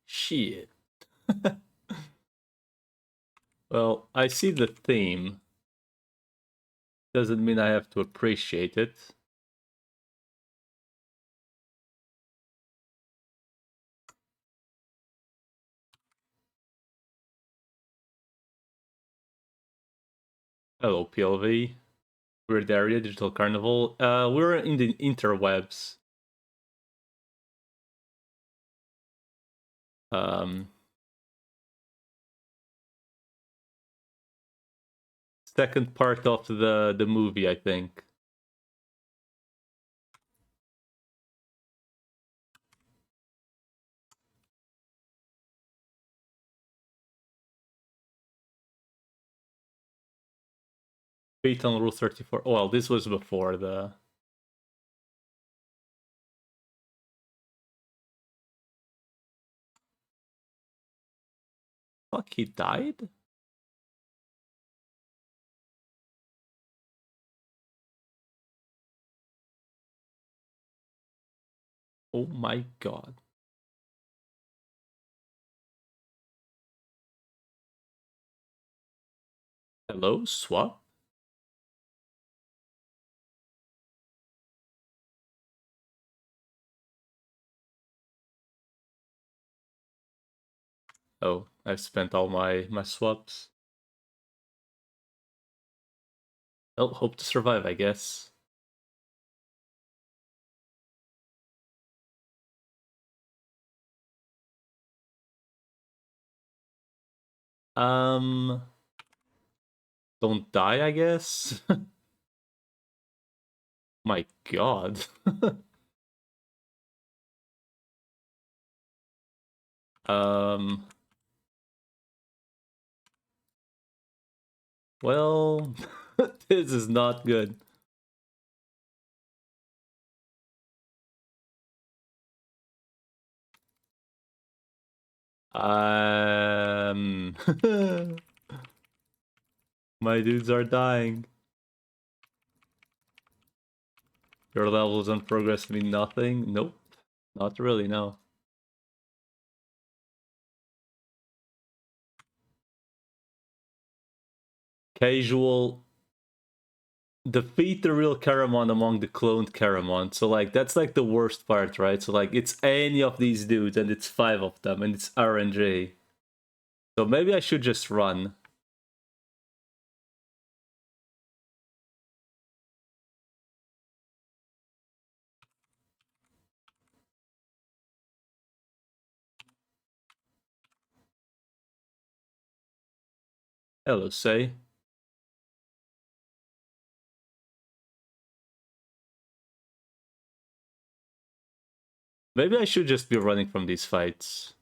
Shit. Well, I see the theme. Doesn't mean I have to appreciate it. Hello, PLV. Weird Area, Digital Carnival. We're in the interwebs. Second part of the movie, I think. Fate on Rule 34. Well, this was before the... Fuck, he died? Oh my god. Hello, swap? Oh, I've spent all my swaps. Well, hope to survive, I guess. Don't die, I guess? My god. Well, this is not good. My dudes are dying. Your levels and progress mean nothing? Nope. Not really, no. Casual. Defeat the real Caramon among the cloned Caramon. So, like, that's, like, the worst part, right? So, like, it's any of these dudes, and it's 5 of them, and it's RNG. So maybe I should just run. Hello, Say. Maybe I should just be running from these fights.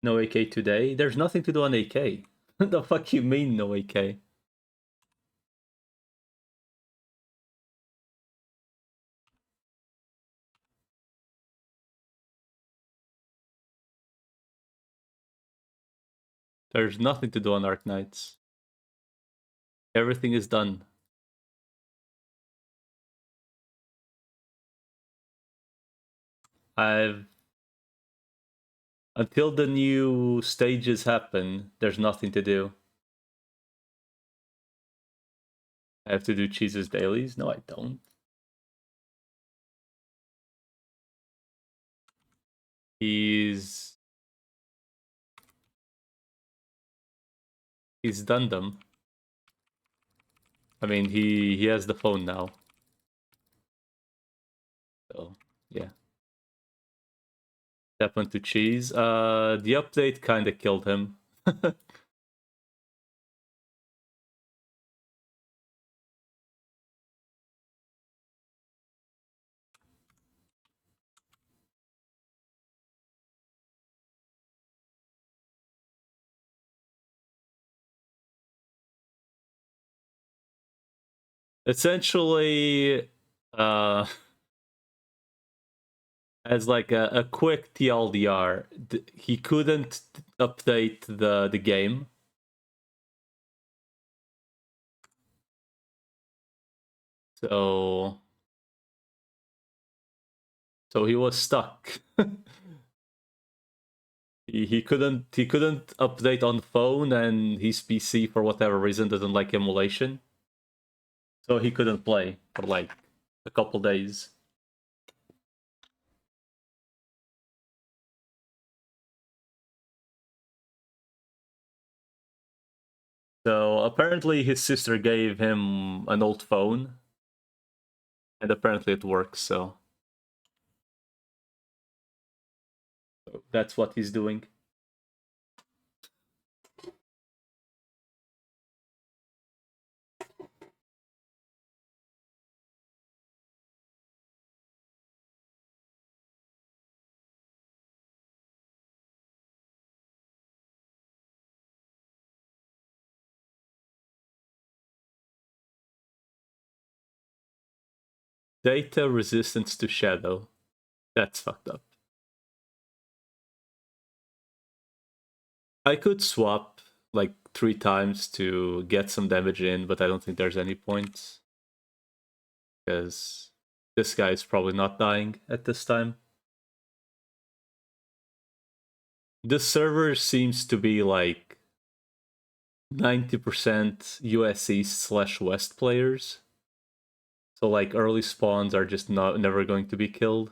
No AK today? There's nothing to do on AK. What the fuck you mean, no AK? There's nothing to do on Arc Knights. Everything is done. Until the new stages happen, there's nothing to do. I have to do Cheese's dailies? No, I don't. He's done them. I mean, he has the phone now. So, yeah. Step to cheese. The update kind of killed him. Essentially, as like a quick TLDR, he couldn't update the game. So he was stuck. he couldn't update on phone, and his PC for whatever reason doesn't like emulation. So he couldn't play for like a couple days. So apparently his sister gave him an old phone, and apparently it works, so that's what he's doing. Data resistance to shadow. That's fucked up. I could swap like 3 times to get some damage in, but I don't think there's any point. Because this guy is probably not dying at this time. This server seems to be like 90% US East / West players. So like early spawns are just never going to be killed.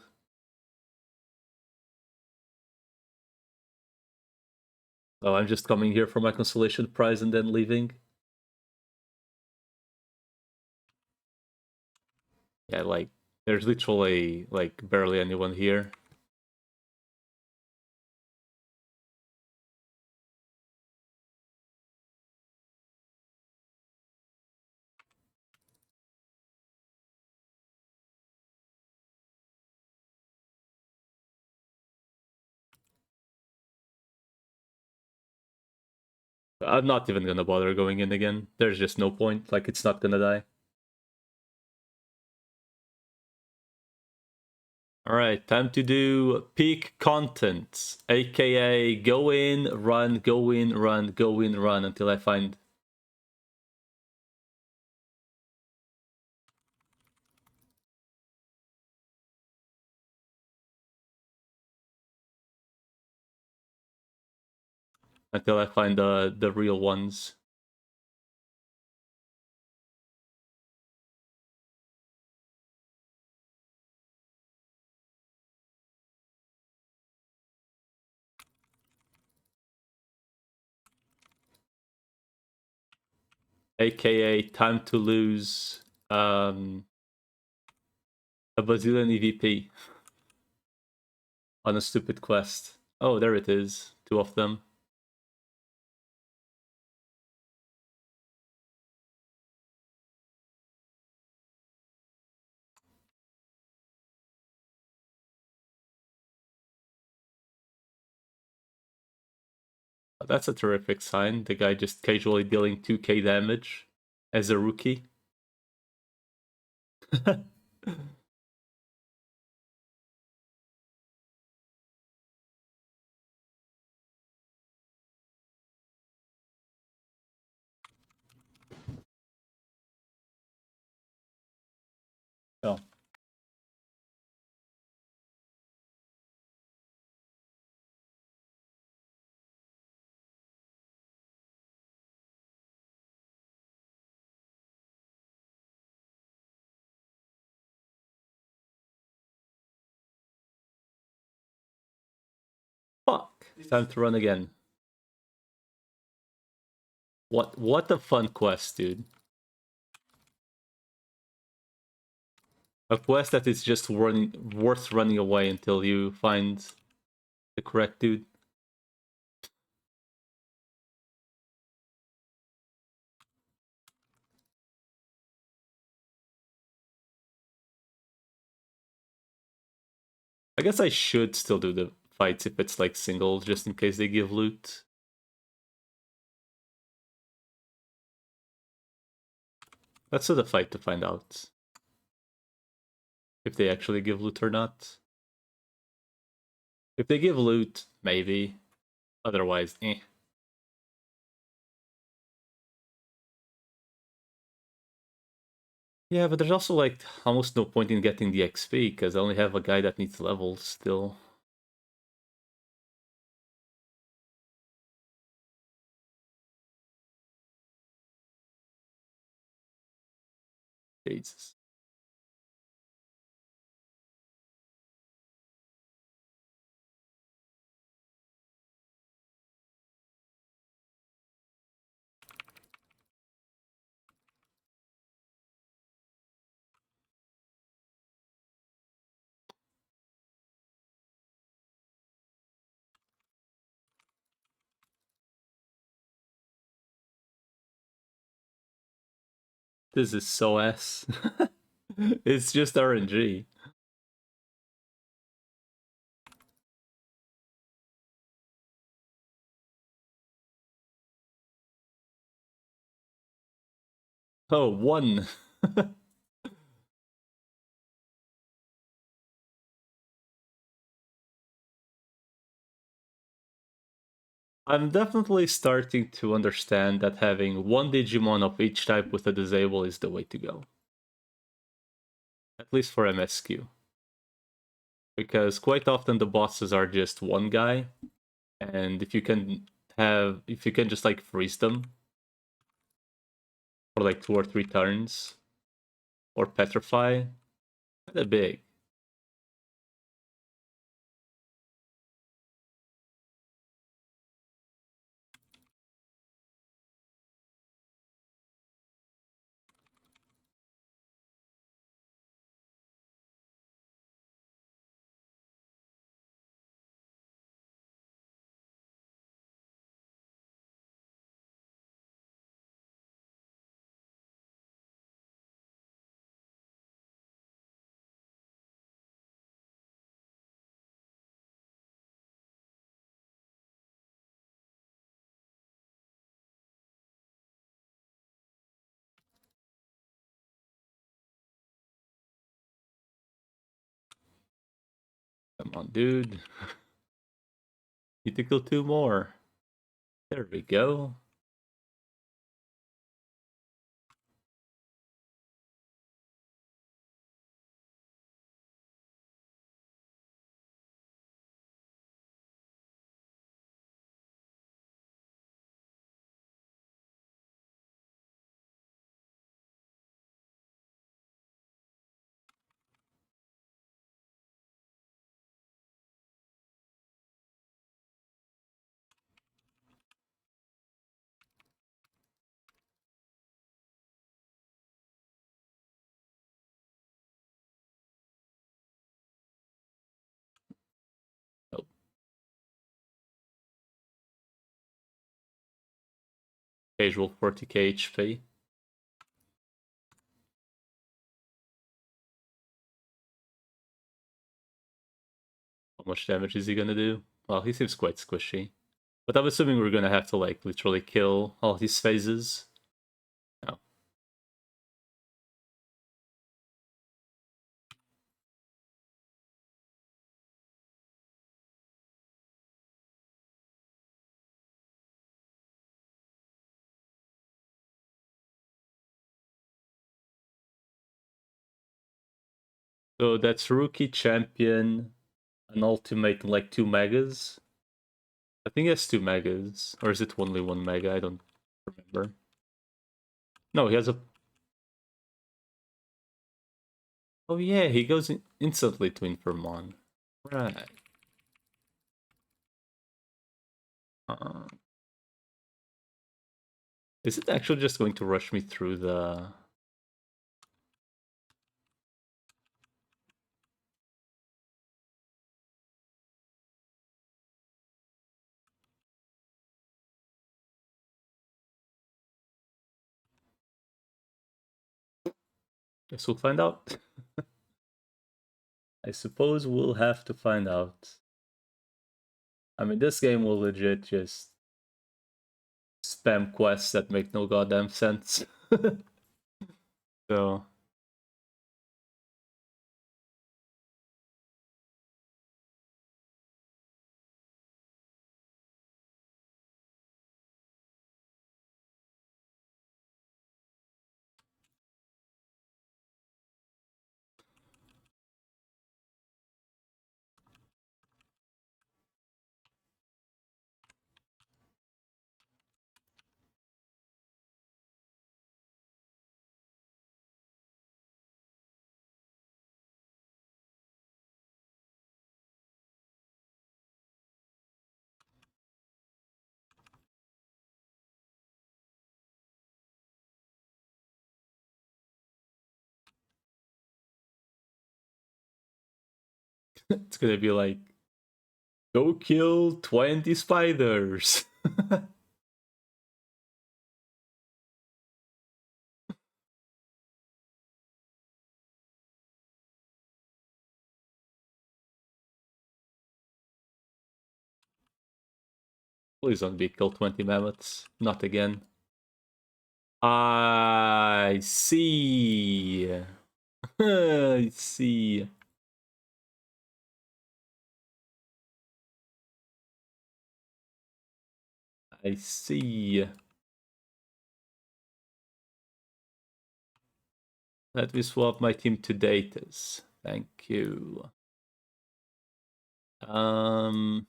Oh, I'm just coming here for my consolation prize and then leaving. Yeah, like there's literally like barely anyone here. I'm not even gonna bother going in again. There's just no point. Like, it's not gonna die. Alright, time to do peak content. AKA go in, run, go in, run, go in, run until I find... until I find the real ones. AKA time to lose a Brazilian EVP on a stupid quest. Oh, there it is. 2 of them. That's a terrific sign. The guy just casually dealing 2k damage as a rookie. Oh. Fuck. Time to run again. What a fun quest, dude. A quest that is just worth running away until you find the correct dude. I guess I should still do the fights if it's like singles, just in case they give loot. Let's do the fight to find out if they actually give loot or not. If they give loot, maybe. Otherwise, eh. Yeah, but there's also like almost no point in getting the XP because I only have a guy that needs levels still. Jesus. This is so ass. It's just RNG. Oh, one. I'm definitely starting to understand that having one Digimon of each type with a disable is the way to go. At least for MSQ. Because quite often the bosses are just one guy, and if you can just like freeze them for like 2 or 3 turns, or petrify, they're big. Come on, dude. Need to kill 2 more. There we go. Oh, casual 40k HP. How much damage is he gonna do? Well, he seems quite squishy. But I'm assuming we're gonna have to like literally kill all his phases. No. So that's rookie champion, an ultimate and like 2 megas. I think he has 2 megas. Or is it only 1 mega? I don't remember. No, he has a... Oh yeah, he goes instantly to Infirmon. Right. Uh, is it actually just going to rush me through the... Guess we'll find out. I suppose we'll have to find out. I mean, this game will legit just spam quests that make no goddamn sense. So it's gonna be like, go kill 20 spiders. Please don't be kill 20 mammoths. Not again. I see. I see. I see. Let me swap my team to Datas. Thank you. So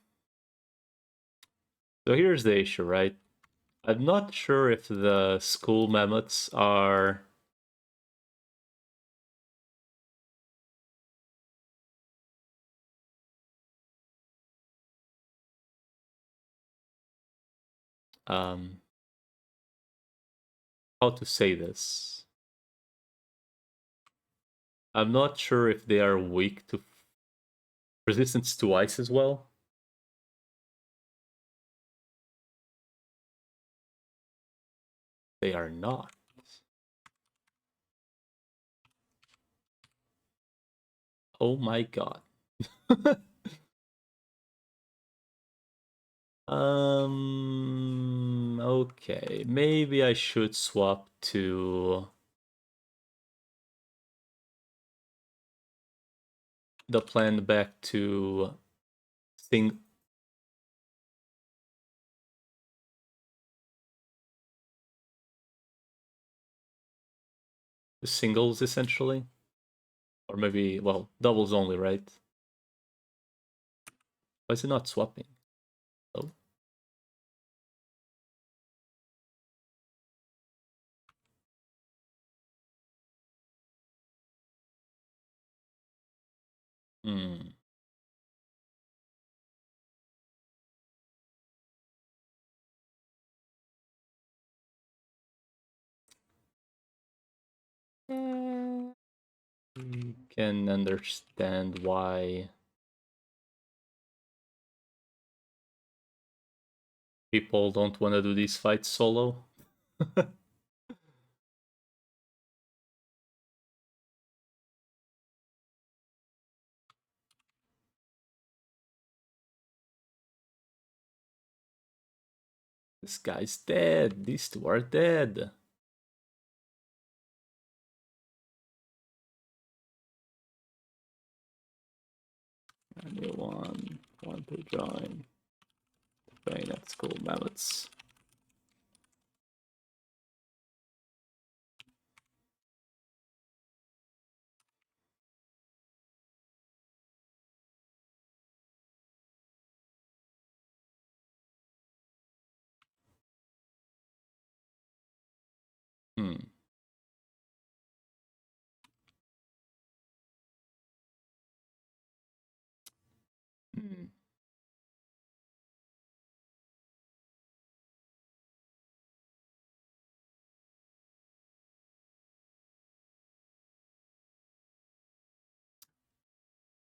here's the issue, right? I'm not sure if the school mammoths are how to say this. I'm not sure if they are weak to resistance to ice as well. They are not. Oh my god. Okay, maybe I should swap to the plan back to sing singles essentially, or maybe, well, doubles only, right? Why is it not swapping? Oh. Hmm. You can understand why people don't want to do these fights solo. This guy's dead. These two are dead. Anyone want to join? Playing at school mammoths. Hmm. Hmm.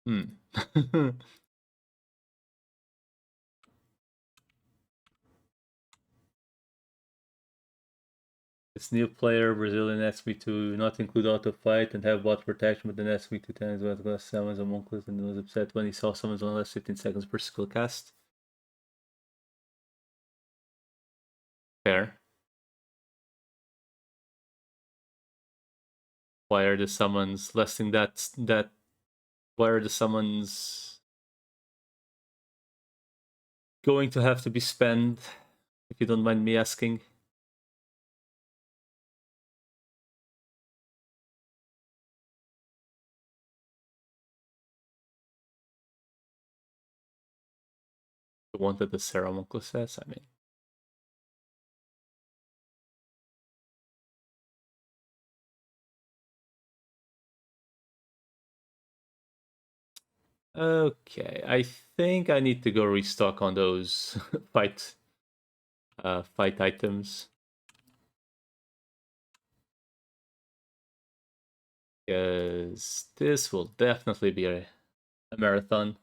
Hmm. This new player, Brazilian SB2, not include auto fight and have bot protection, but then SB2 10 as well as summons on Monkless and was upset when he saw summons on less 15 seconds per skill cast. Fair. Why are the summons less than that why are the summons going to have to be spent, if you don't mind me asking? You wanted the Ceremonial says, I mean. Okay, I think I need to go restock on those fight items. Because this will definitely be a marathon.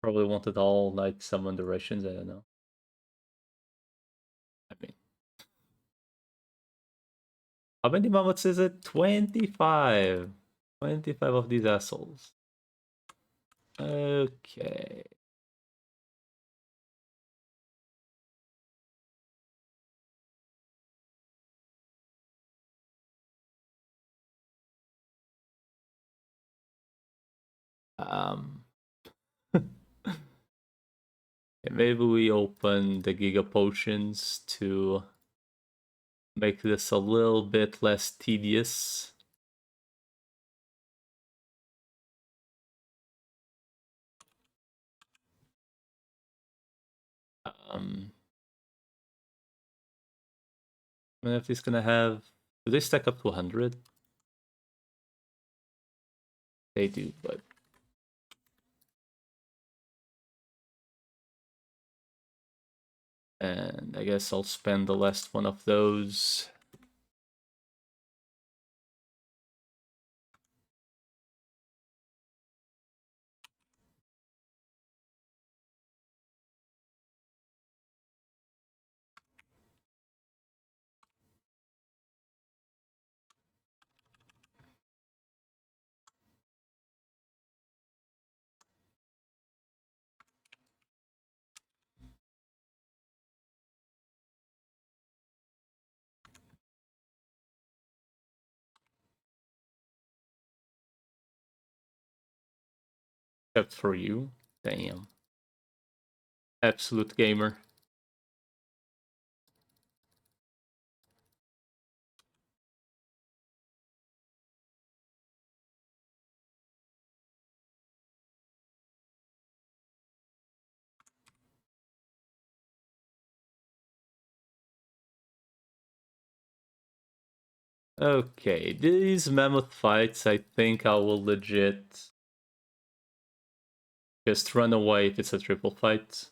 Probably wanted all night summon durations, I don't know. I mean, how many mammoths is it? 25. 25 of these assholes. Okay. Maybe we open the Giga Potions to make this a little bit less tedious. I mean, if he's gonna have... Do they stack up to 100? They do, but... And I guess I'll spend the last one of those. Except for you. Damn. Absolute gamer. Okay, these mammoth fights, I think I will legit just run away if it's a triple fight.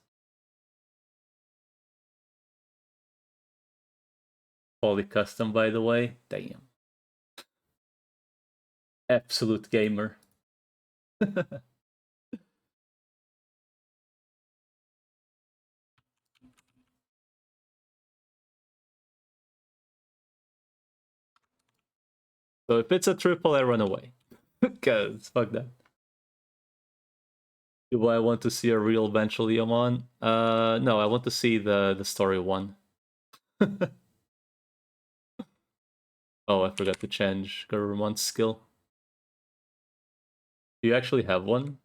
Poly custom, by the way. Damn. Absolute gamer. So if it's a triple, I run away. Because fuck that. Do I want to see a real BanchoLeomon? No, I want to see the story one. Oh, I forgot to change Garurumon's skill. Do you actually have one?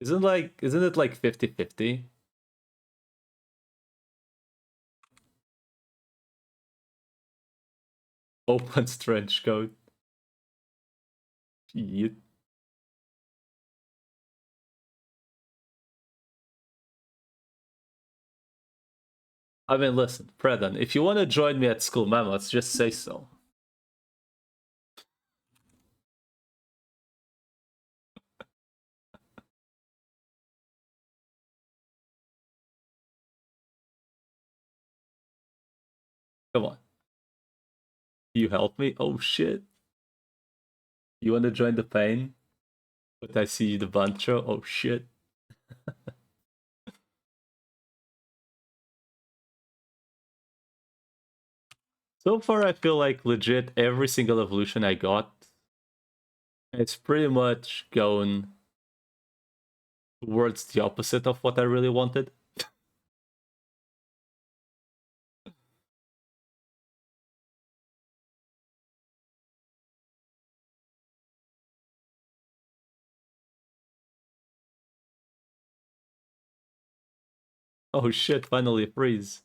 Isn't it like 50-50? Open trench coat. Yeet. I mean, listen, Predan, if you want to join me at School Mammoths, just say so. Come on. You help me? Oh shit. You want to join the pain? But I see the Bancho. Oh shit. So far, I feel like legit every single evolution I got, it's pretty much going towards the opposite of what I really wanted. Oh shit, finally a freeze.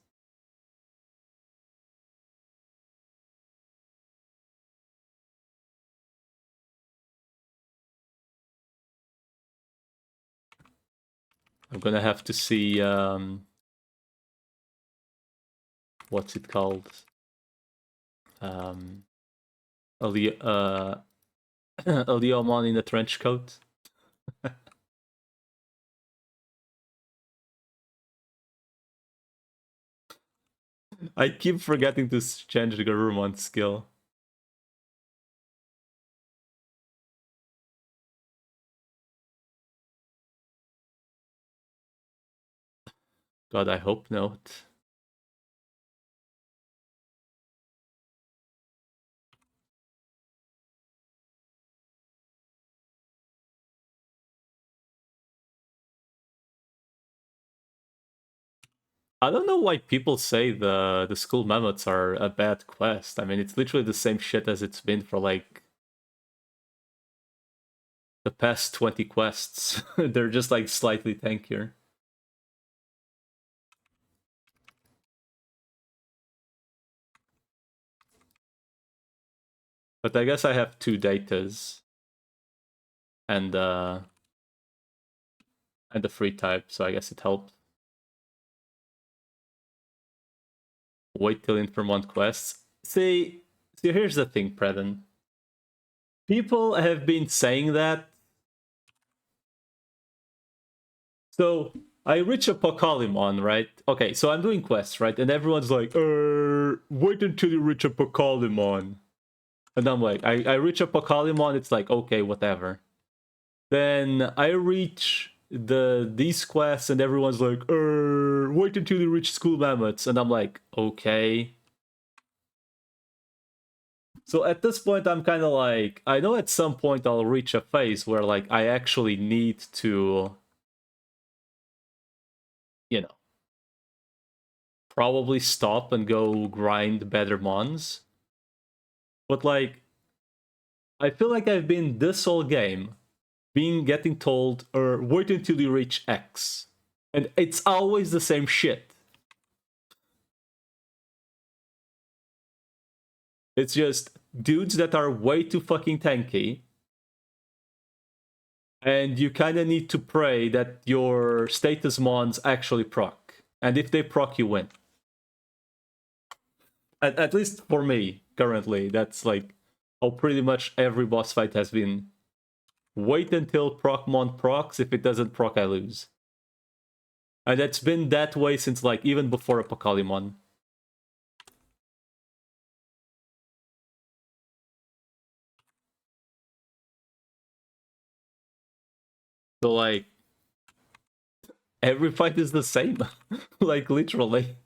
I'm gonna have to see, what's it called? Um, a Leomon in a trench coat. I keep forgetting to change the Garurumon skill. God, I hope not. I don't know why people say the school mammoths are a bad quest. I mean, it's literally the same shit as it's been for like the past 20 quests. They're just like slightly tankier. But I guess I have 2 datas and the free type, so I guess it helped. Wait till Informont quests. See, here's the thing, Preden. People have been saying that. So I reach a Pokémon, right? Okay, so I'm doing quests, right? And everyone's like, wait until you reach a Pokémon. And I'm like, I reach a Pokémon, it's like, okay, whatever. Then I reach these quests and everyone's like, wait until you reach school mammoths. And I'm like, okay. So at this point, I'm kind of like, I know at some point I'll reach a phase where like I actually need to, you know, probably stop and go grind better mons. But like, I feel like I've been this whole game getting told, wait until you reach X. And it's always the same shit. It's just dudes that are way too fucking tanky. And you kind of need to pray that your status mons actually proc. And if they proc, you win. At least for me, currently, that's like how pretty much every boss fight has been. Wait until Procmon procs. If it doesn't proc, I lose. And it's been that way since like even before a Pokémon. So like every fight is the same. Like literally.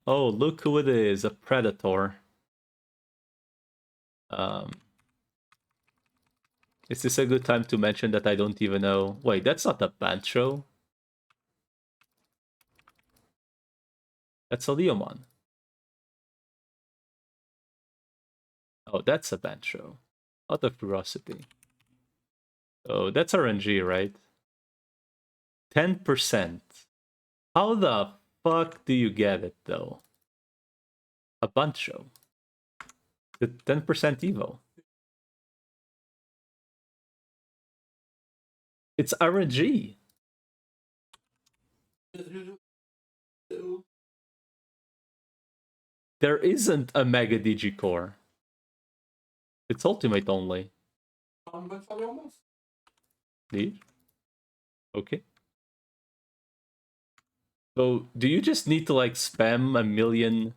Oh, look who it is, a Predator. Um, is this a good time to mention that I don't even know? Wait, that's not a Bancho. That's a Leomon. Oh, that's a Bancho. Out of curiosity. Oh, that's RNG, right? 10%. How the fuck do you get it, though? A Bancho. The 10% Evo. It's RNG. There isn't a Mega Digicore. It's Ultimate only. Leave? Okay. So, do you just need to, like, spam a million...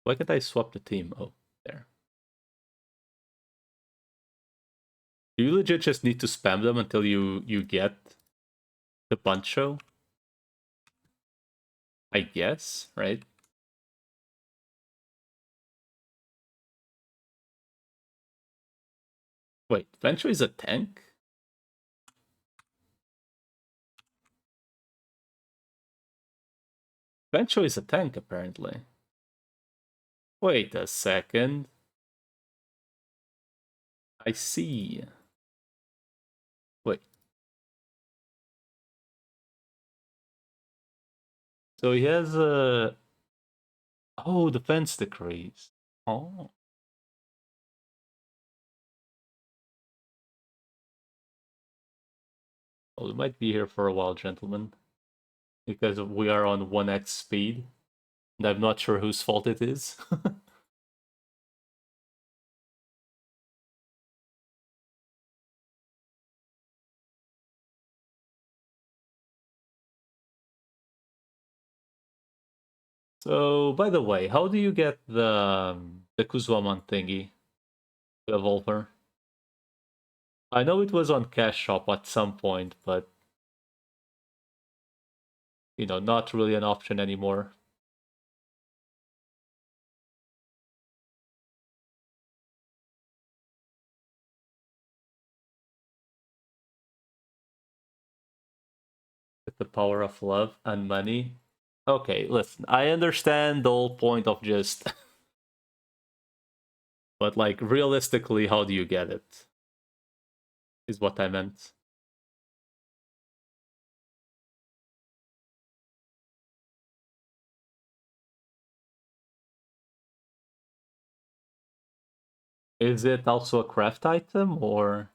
Why can't I swap the team? Oh, there. Do you legit just need to spam them until you get The Bancho? I guess, right? Wait, Bancho is a tank? Bancho is a tank, apparently. Wait a second. I see. Wait. So he has a... Oh, defense decrease. Oh. Well, we might be here for a while, gentlemen. Because we are on 1x speed. And I'm not sure whose fault it is. So, by the way, how do you get the Kuzwaman thingy? The Evolver? I know it was on Cash Shop at some point, but you know, not really an option anymore. With the power of love and money. Okay, listen, I understand the whole point of just but like realistically, how do you get it? Is what I meant. Is it also a craft item or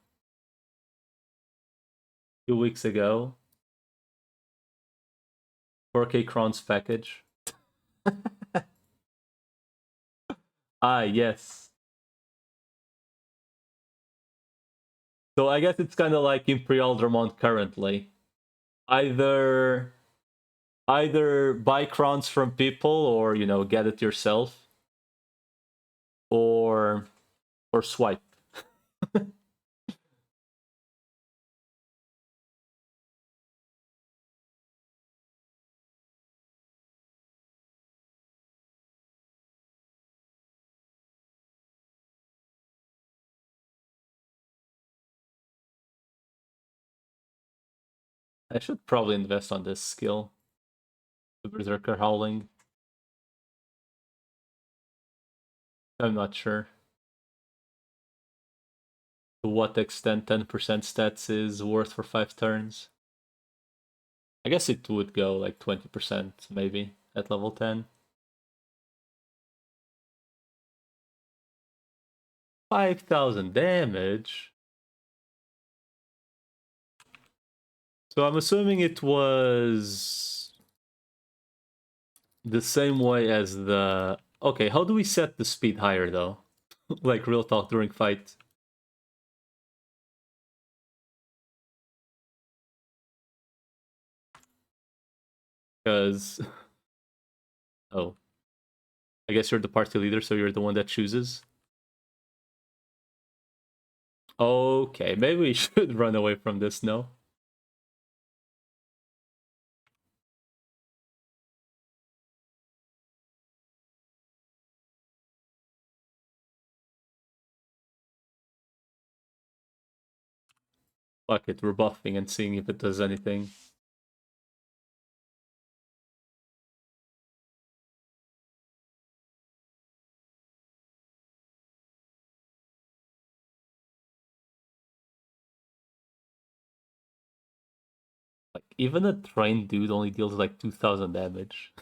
2 weeks ago? 4K crowns package. Ah, yes. So I guess it's kind of like Imperial Dramont currently. Either buy crowns from people or, you know, get it yourself or swipe. I should probably invest on this skill. The Berserker Howling. I'm not sure to what extent 10% stats is worth for 5 turns. I guess it would go like 20% maybe at level 10. 5,000 damage. So I'm assuming it was the same way as the... Okay, how do we set the speed higher though? Like real talk during fight. Because... Oh. I guess you're the party leader, so you're the one that chooses. Okay, maybe we should run away from this, no? Fuck it, we're buffing and seeing if it does anything. Like, even a trained dude only deals like 2,000 damage.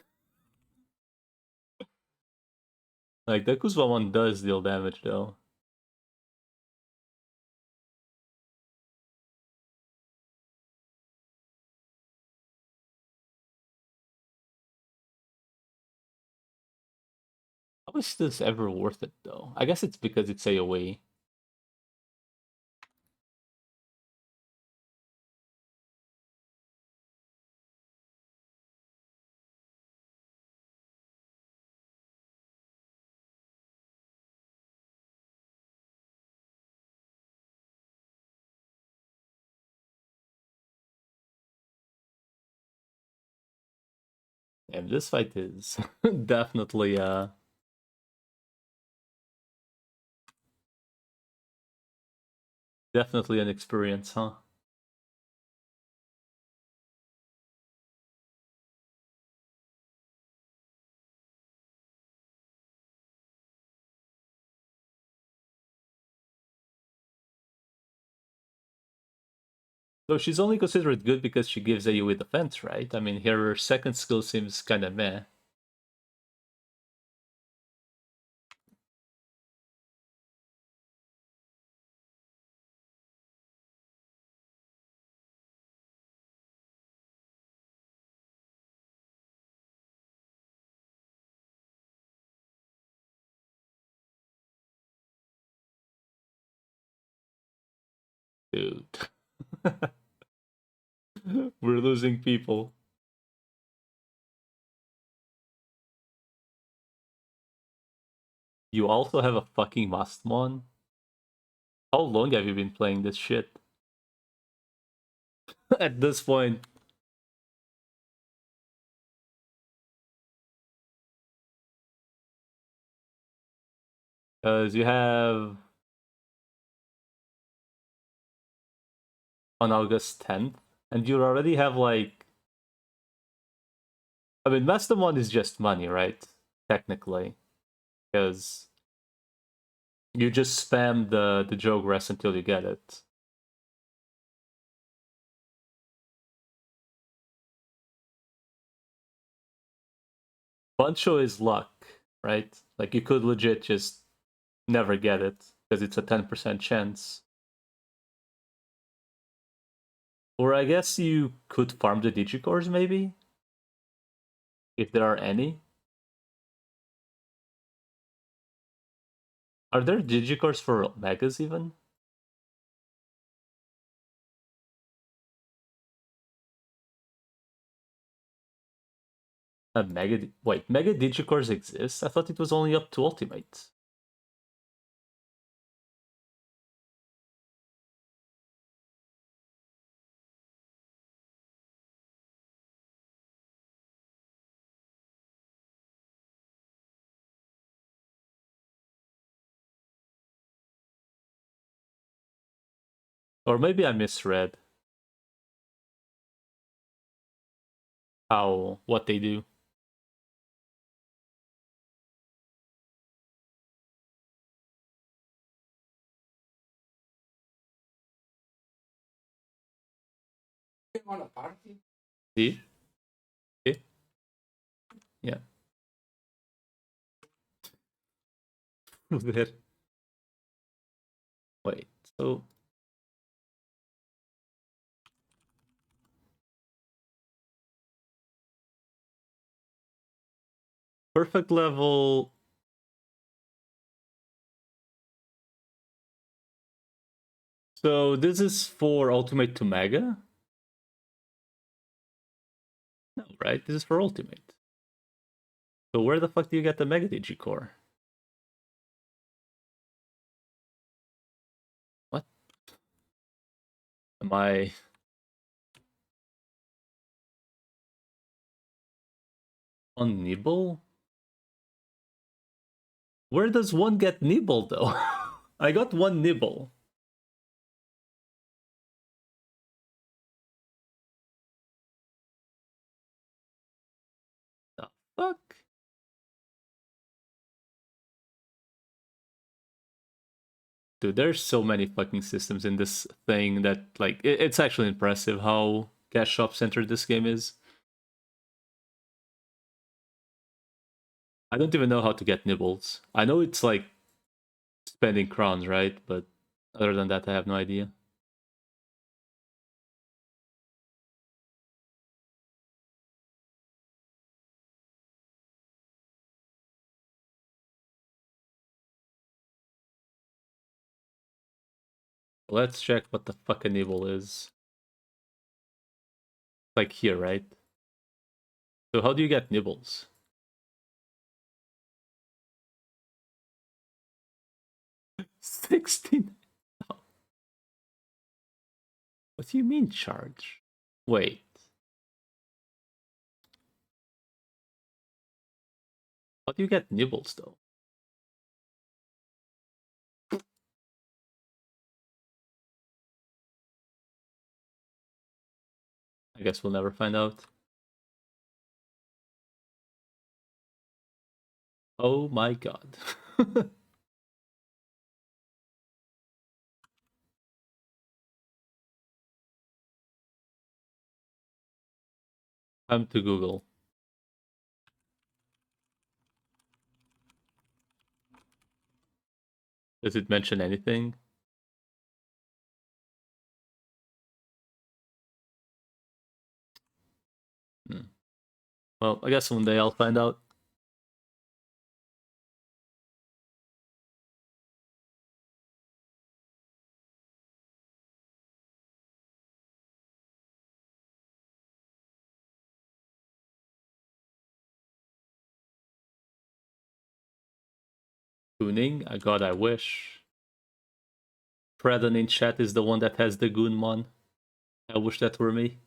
Like, the Kuzma one does deal damage though. How is this ever worth it though? I guess it's because it's AoE. And this fight is definitely definitely an experience, huh? So she's only considered good because she gives AoE defense, right? I mean, her second skill seems kind of meh. Dude. We're losing people. You also have a fucking Mastmon? How long have you been playing this shit? At this point. Because you have on August 10th, and you already have like. I mean, Mastmon is just money, right? Technically. Because you just spam the Jogress until you get it. Bancho is luck, right? Like you could legit just never get it because it's a 10% chance. Or I guess you could farm the Digicores maybe? If there are any. Are there Digicores for Megas even? Wait, Mega Digicores exist? I thought it was only up to Ultimate. Or maybe I misread what they do. On a party? See? See? Yeah. There. Wait, so perfect level. So this is for Ultimate to Mega? No, right? This is for Ultimate. So where the fuck do you get the Mega Digicore? What? Am I on Nibble? Where does one get Nibble though? I got one Nibble. The fuck? Dude, there's so many fucking systems in this thing that, like, it's actually impressive how cash shop centered this game is. I don't even know how to get nibbles. I know it's like spending crowns, right? But other than that, I have no idea. Let's check what the fuck a nibble is. Like here, right? So how do you get nibbles? 16? Oh, what do you mean charge? Wait. How do you get nibbles though? I guess we'll never find out. Oh my god. Time to Google. Does it mention anything? Hmm. Well, I guess one day I'll find out. Gooning? God, I wish. Predon in chat is the one that has the Goonmon. I wish that were me.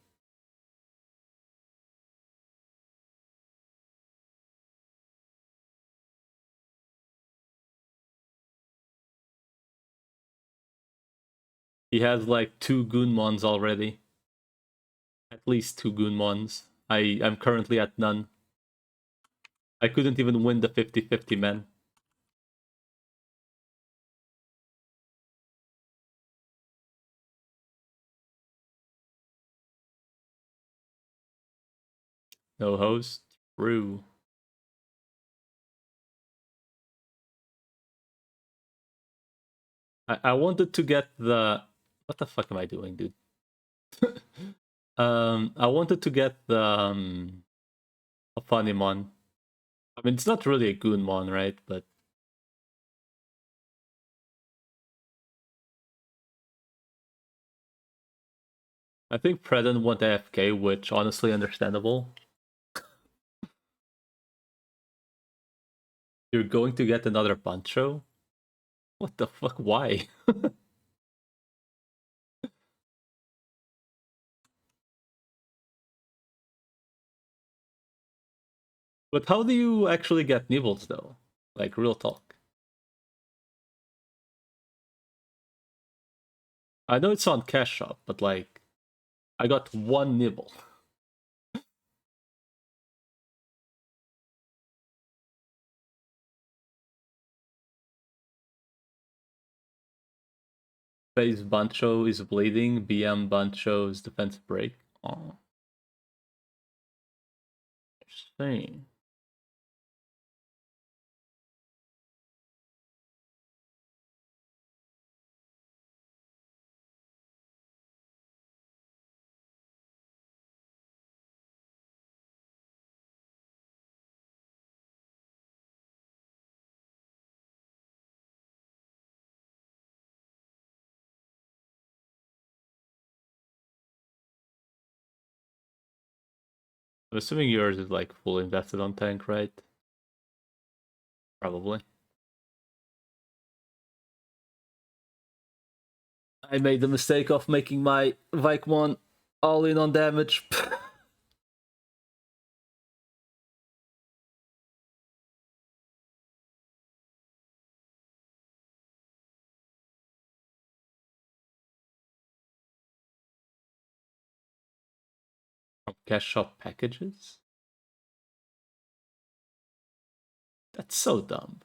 He has like 2 Goonmons already. At least 2 Goonmons. I'm currently at none. I couldn't even win the 50-50 man. No host. True. I wanted to get the... What the fuck am I doing, dude? I wanted to get the a Funimon. I mean, it's not really a Goonmon, right? But I think Predon went AFK, which honestly understandable. You're going to get another Bancho? What the fuck? Why? But how do you actually get nibbles though? Like real talk. I know it's on Cash Shop, but like I got 1 nibble. Base Bancho is bleeding, BM Bancho's defensive break. Oh. Interesting. I'm assuming yours is like fully invested on tank, right? Probably. I made the mistake of making my Vikemon all in on damage. From Cash Shop packages? That's so dumb.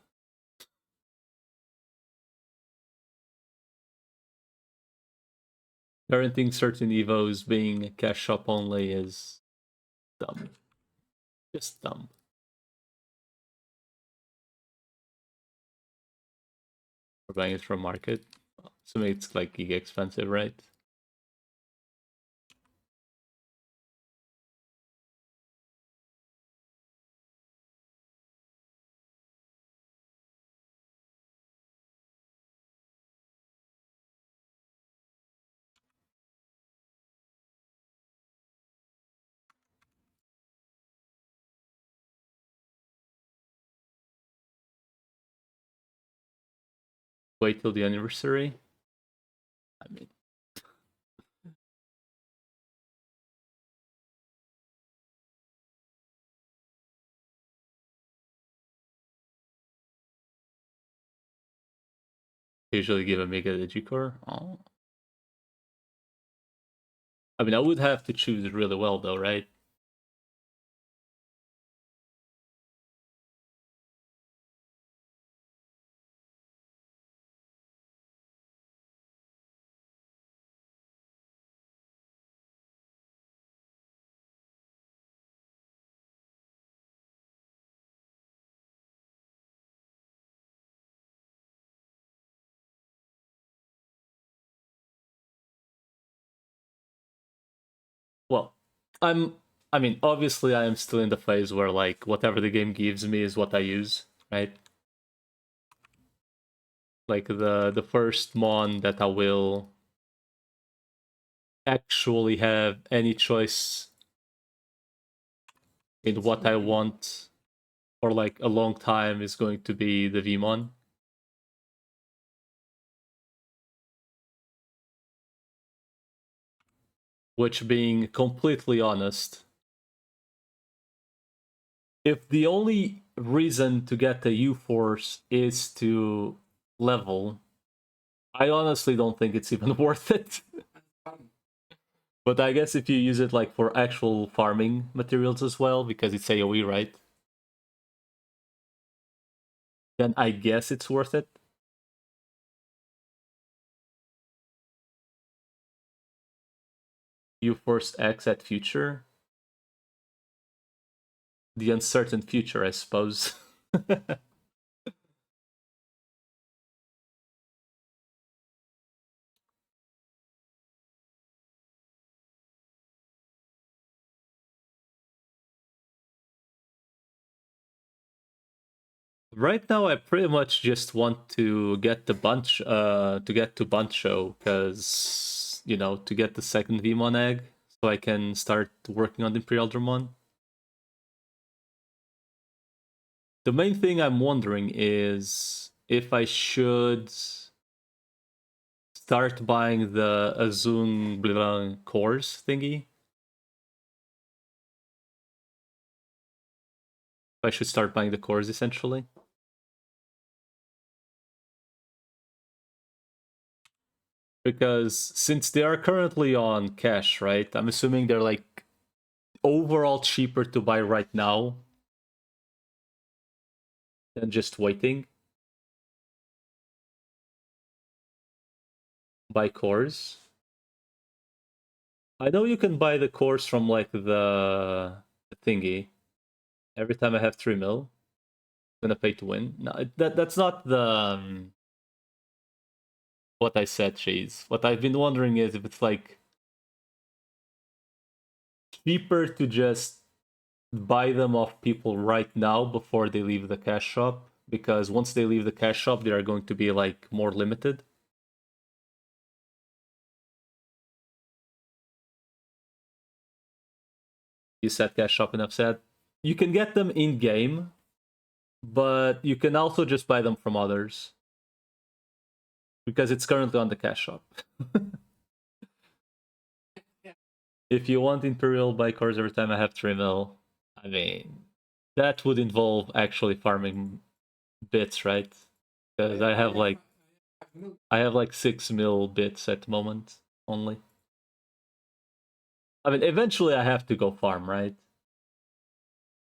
Guaranteeing certain evos being Cash Shop only is dumb. Just dumb. We're buying it from market. Assuming it's like giga expensive, right? Wait till the anniversary. I mean, Usually give a Mega Digicore. Oh. I mean, I would have to choose really well, though, right? Well, I mean, obviously, I am still in the phase where, like, whatever the game gives me is what I use, right? Like, the first mon that I will actually have any choice in what I want for, like, a long time is going to be the Vmon. Which, being completely honest, if the only reason to get the U-Force is to level, I honestly don't think it's even worth it. But I guess if you use it like for actual farming materials as well, because it's AoE, right? Then I guess it's worth it. U-Force X at future. The uncertain future, I suppose. Right now, I pretty much just want to get the to get to Bancho, because to get the second Vmon egg, so I can start working on the Imperial Dramon. The main thing I'm wondering is if I should start buying the Azun Blanc cores thingy. I should start buying the cores essentially. Because since they are currently on cash, right? I'm assuming they're like overall cheaper to buy right now than just waiting. Buy cores. I know you can buy the cores from like the thingy. Every time I have 3 mil, I'm gonna pay to win. No, that's not the what I said, Cheese. What I've been wondering is if it's like cheaper to just buy them off people right now before they leave the cash shop, because once they leave the cash shop, they are going to be like more limited. You said cash shop, enough said. You can get them in game, but you can also just buy them from others because it's currently on the cash shop. If you want Imperial buy cores every time I have 3 mil, I mean, that would involve actually farming bits, right? Because I have like 6 mil bits at the moment only. I mean, eventually I have to go farm, right?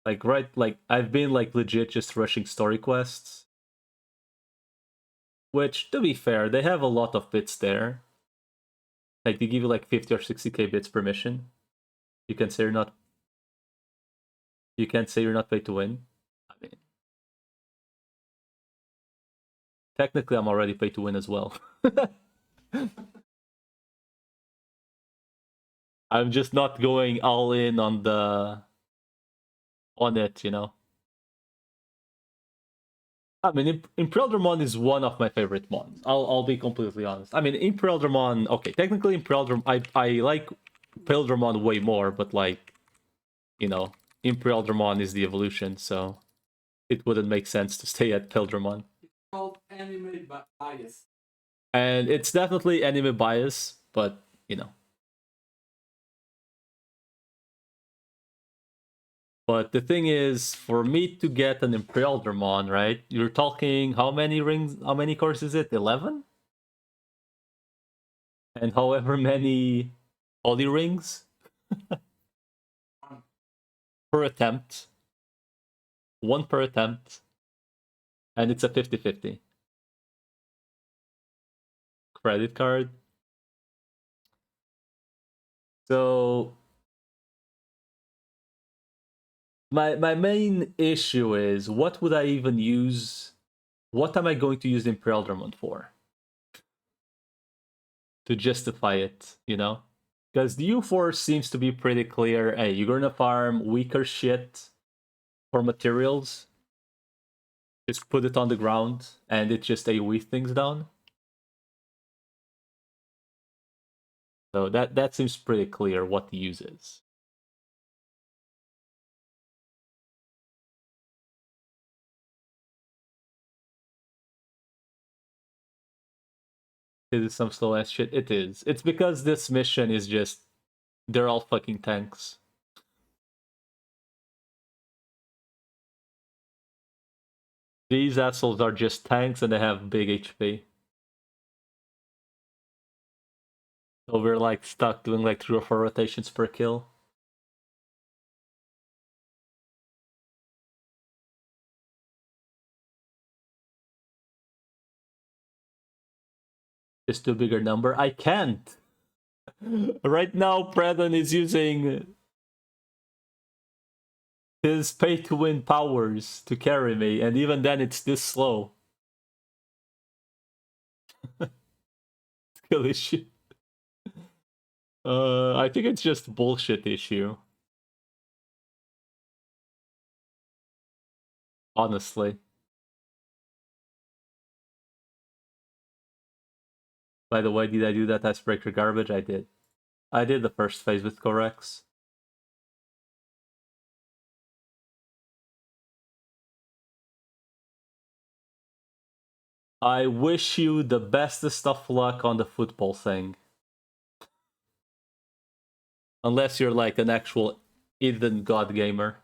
Like I've been like legit just rushing story quests, which to be fair, they have a lot of bits there. Like they give you like 50 or 60k bits per mission. You can say you're not. You can't say you're not paid to win. I mean, technically, I'm already paid to win as well. I'm just not going all in on it. I mean, Imperial Dramon is one of my favorite mons. I'll be completely honest. I mean, Imperial Dramon. Okay, technically, Imperial Dramon. I like Imperial Dramon way more, but like, Imperial Dramon is the evolution, so it wouldn't make sense to stay at Imperial It's called anime bias. And it's definitely anime bias, but you know. But the thing is, for me to get an Imperial Dramon, right? You're talking how many rings? How many cores is it? 11? and however many holy rings per attempt. One per attempt. And it's a 50-50. Credit card. So my main issue is, what would I even use? What am I going to use the Imperial Drummond for? To justify it, you know? Because the U4 seems to be pretty clear. Hey, you're gonna farm weaker shit for materials. Just put it on the ground and it just AoE things down. So that seems pretty clear what the use is. Is it some slow ass shit? It is. It's because this mission is just, they're all fucking tanks. These assholes are just tanks and they have big HP. So we're like stuck doing like 3 or 4 rotations per kill. Just do a bigger number. I can't. Right now, Pradon is using his pay-to-win powers to carry me, and even then it's this slow. Skill issue. I think it's just bullshit issue. Honestly. By the way, did I do that icebreaker garbage? I did. I did the first phase with Corex. I wish you the bestest of luck on the football thing. Unless you're like an actual Eden God gamer.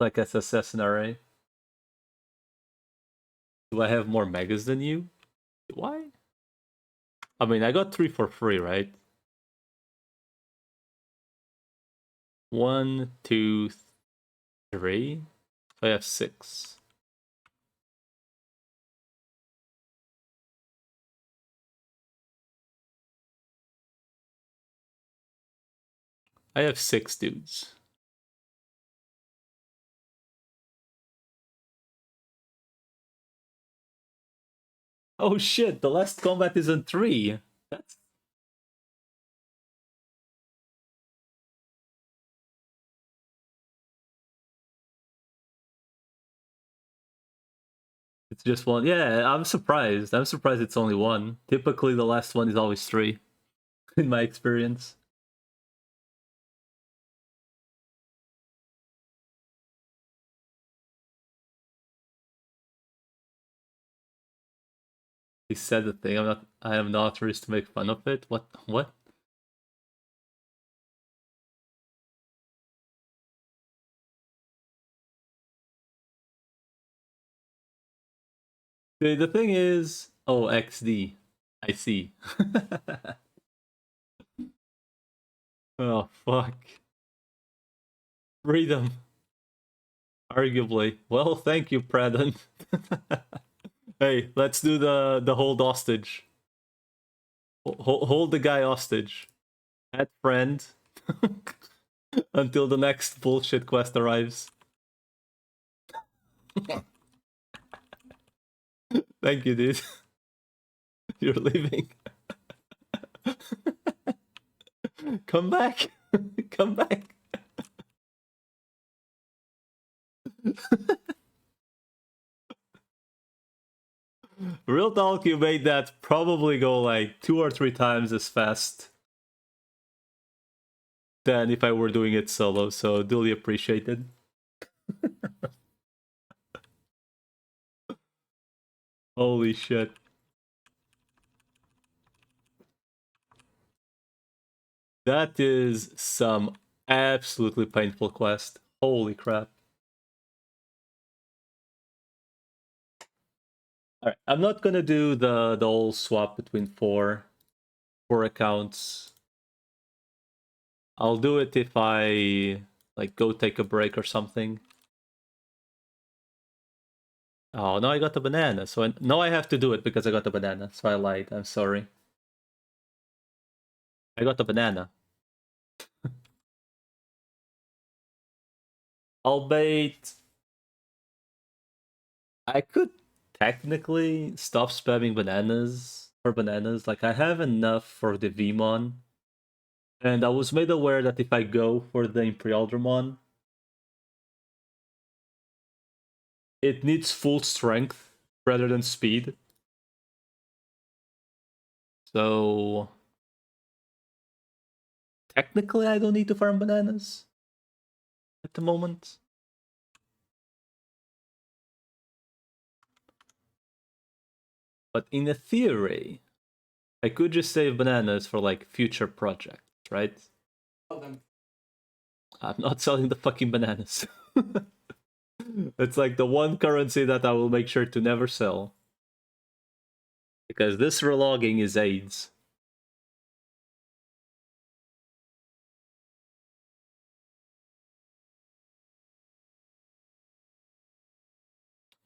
Like SSS and RA. Do I have more megas than you? Why? I mean, I got 3 for free, right? 1, 2, 3. So I have 6. I have 6 dudes. Oh shit, the last combat is on 3. That's... It's just 1. Yeah, I'm surprised. I'm surprised it's only 1. Typically the last one is always 3. In my experience. He said the thing. I am not authorized to make fun of it. What? The thing is, oh, XD. I see. Oh, fuck. Freedom. Arguably. Well, thank you, Pradon. Hey, let's do the hold hostage. Hold the guy hostage. Add friend. Until the next bullshit quest arrives. Thank you, dude. You're leaving. Come back. Come back. Real talk, you made that probably go like 2 or 3 times as fast than if I were doing it solo, so duly appreciated. Holy shit. That is some absolutely painful quest. Holy crap. Alright, I'm not gonna do the whole swap between four accounts. I'll do it if I like go take a break or something. Oh, no, I got the banana. So no, I have to do it because I got the banana. So I lied. I'm sorry. I got the banana. I'll bait. I could technically stop spamming bananas for bananas. Like I have enough for the Vmon. And I was made aware that if I go for the Imperialdramon, it needs full strength rather than speed. So technically I don't need to farm bananas at the moment. But in a theory, I could just save bananas for like future projects, right? I'm not selling the fucking bananas. It's like the one currency that I will make sure to never sell. Because this relogging is AIDS.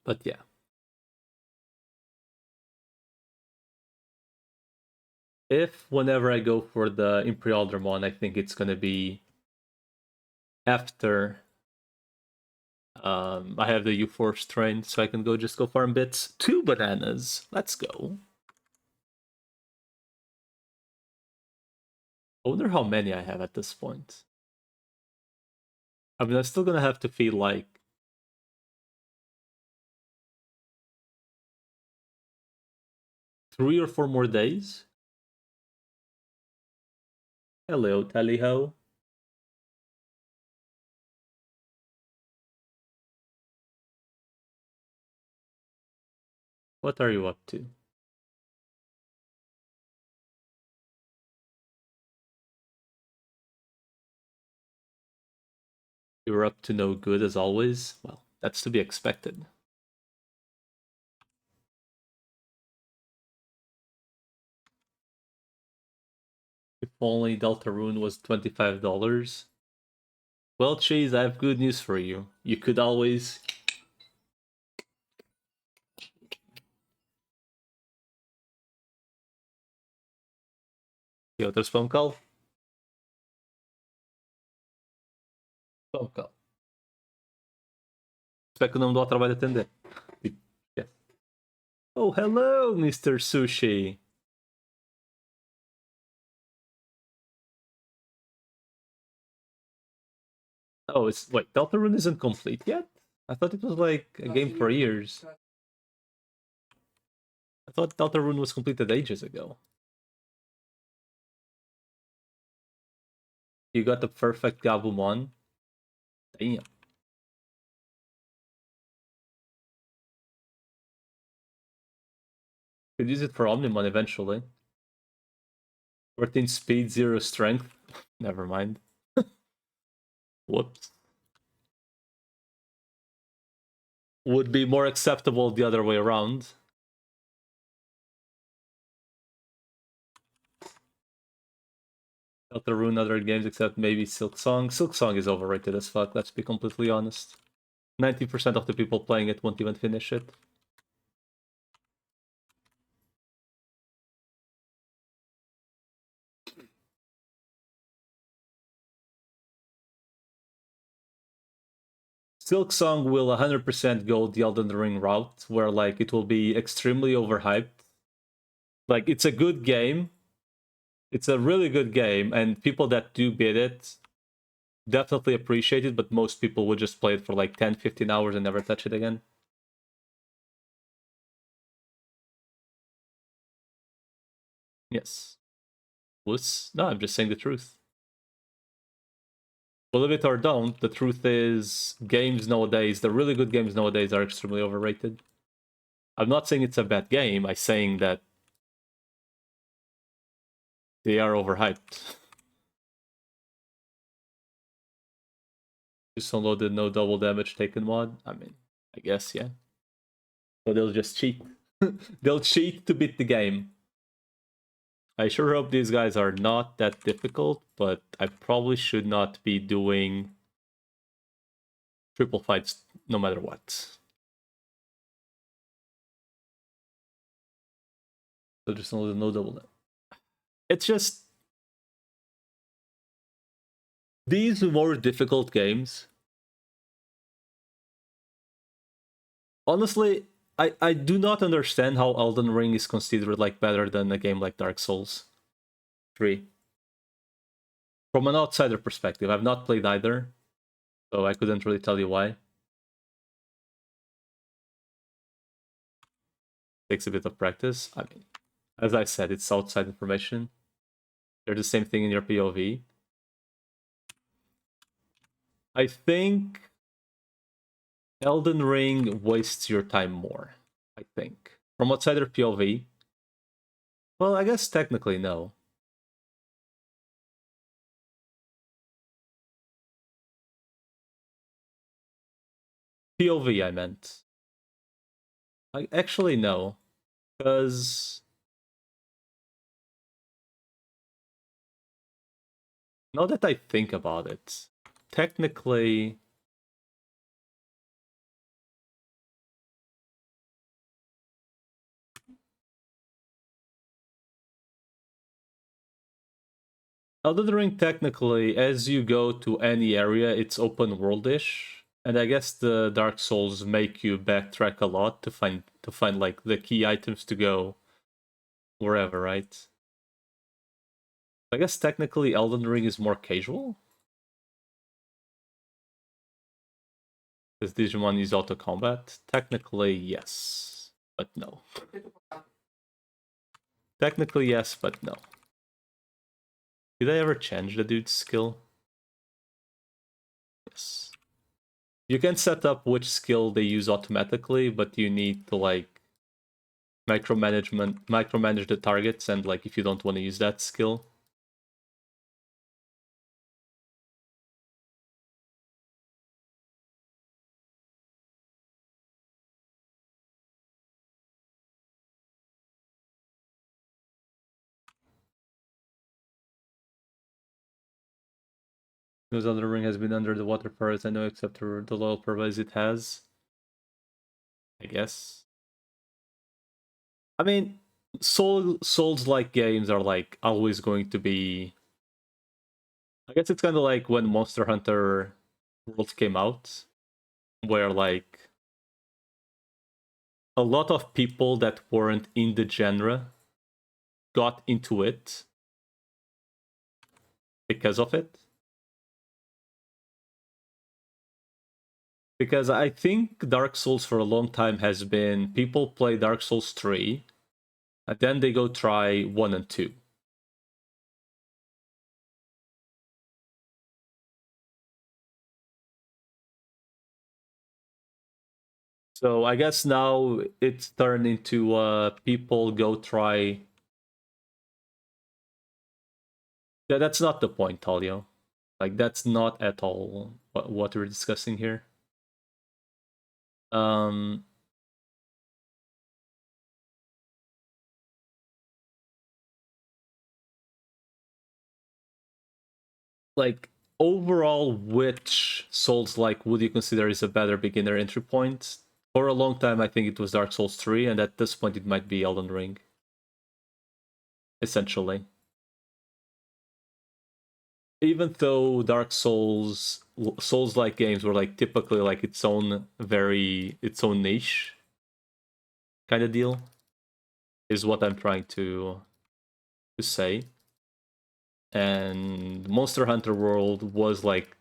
But yeah. If whenever I go for the Imperial Dramon, I think it's gonna be after I have the U-Force train, so I can just go farm bits. 2 bananas. Let's go. I wonder how many I have at this point. I mean, I'm still gonna have to feed like 3 or 4 more days. Hello, Tally-ho. What are you up to? You're up to no good as always? Well, that's to be expected. If only Deltarune was $25. Well, Cheese, I have good news for you. You could always... E outro spam call? Spam call. Espero que não me dê ao trabalho de atender. Yes. Oh, hello, Mr. Sushi. Oh, it's... Wait, Deltarune isn't complete yet? I thought it was like a game for years. I thought Deltarune was completed ages ago. You got the perfect Gabumon. Damn. Could use it for Omnimon eventually. 14 speed, 0 strength. Never mind. Whoops. Would be more acceptable the other way around. Not to ruin other games except maybe Silk Song. Silk Song is overrated as fuck, let's be completely honest. 90% of the people playing it won't even finish it. Silk Song will 100% go the Elden Ring route, where like it will be extremely overhyped. Like it's a good game. It's a really good game, and people that do beat it definitely appreciate it, but most people would just play it for like 10-15 hours and never touch it again. Yes. Wuss? No, I'm just saying the truth. Believe it or don't, the truth is games nowadays, the really good games nowadays are extremely overrated. I'm not saying it's a bad game. I'm saying that they are overhyped. Just downloaded no double damage taken mod. I mean, I guess, yeah. So they'll just cheat. They'll cheat to beat the game. I sure hope these guys are not that difficult, but I probably should not be doing triple fights no matter what. So just no double damage. It's just these more difficult games. Honestly, I do not understand how Elden Ring is considered like better than a game like Dark Souls 3. From an outsider perspective, I've not played either, so I couldn't really tell you why. Takes a bit of practice. I mean, as I said, it's outside information. They're the same thing in your POV. I think Elden Ring wastes your time more, I think. From outsider POV, well, I guess technically no. POV, I meant. I actually no, because now that I think about it, technically, Elden Ring technically, as you go to any area, it's open worldish, and I guess the Dark Souls make you backtrack a lot to find like the key items to go wherever, right? I guess technically Elden Ring is more casual. Does Digimon use auto combat? Technically, yes, but no. Technically, yes, but no. Did I ever change the dude's skill? Yes. You can set up which skill they use automatically, but you need to like micromanage the targets, and like if you don't want to use that skill. Because Elden Ring has been under the water for as I know, except for the loyal purpose it has. I guess. I mean, Souls-like games are like always going to be. I guess it's kind of like when Monster Hunter World came out, where like a lot of people that weren't in the genre got into it because of it. Because I think Dark Souls for a long time has been people play Dark Souls 3 and then they go try 1 and 2. So I guess now it's turned into people go try. Yeah, that's not the point, Talio. Like that's not at all what we're discussing here. Um, like overall, which Souls like would you consider is a better beginner entry point? For a long time, I think it was Dark Souls 3, and at this point, it might be Elden Ring. Essentially, even though Dark Souls-like games were like typically like its own niche kind of deal, is what I'm trying to say. And Monster Hunter World was like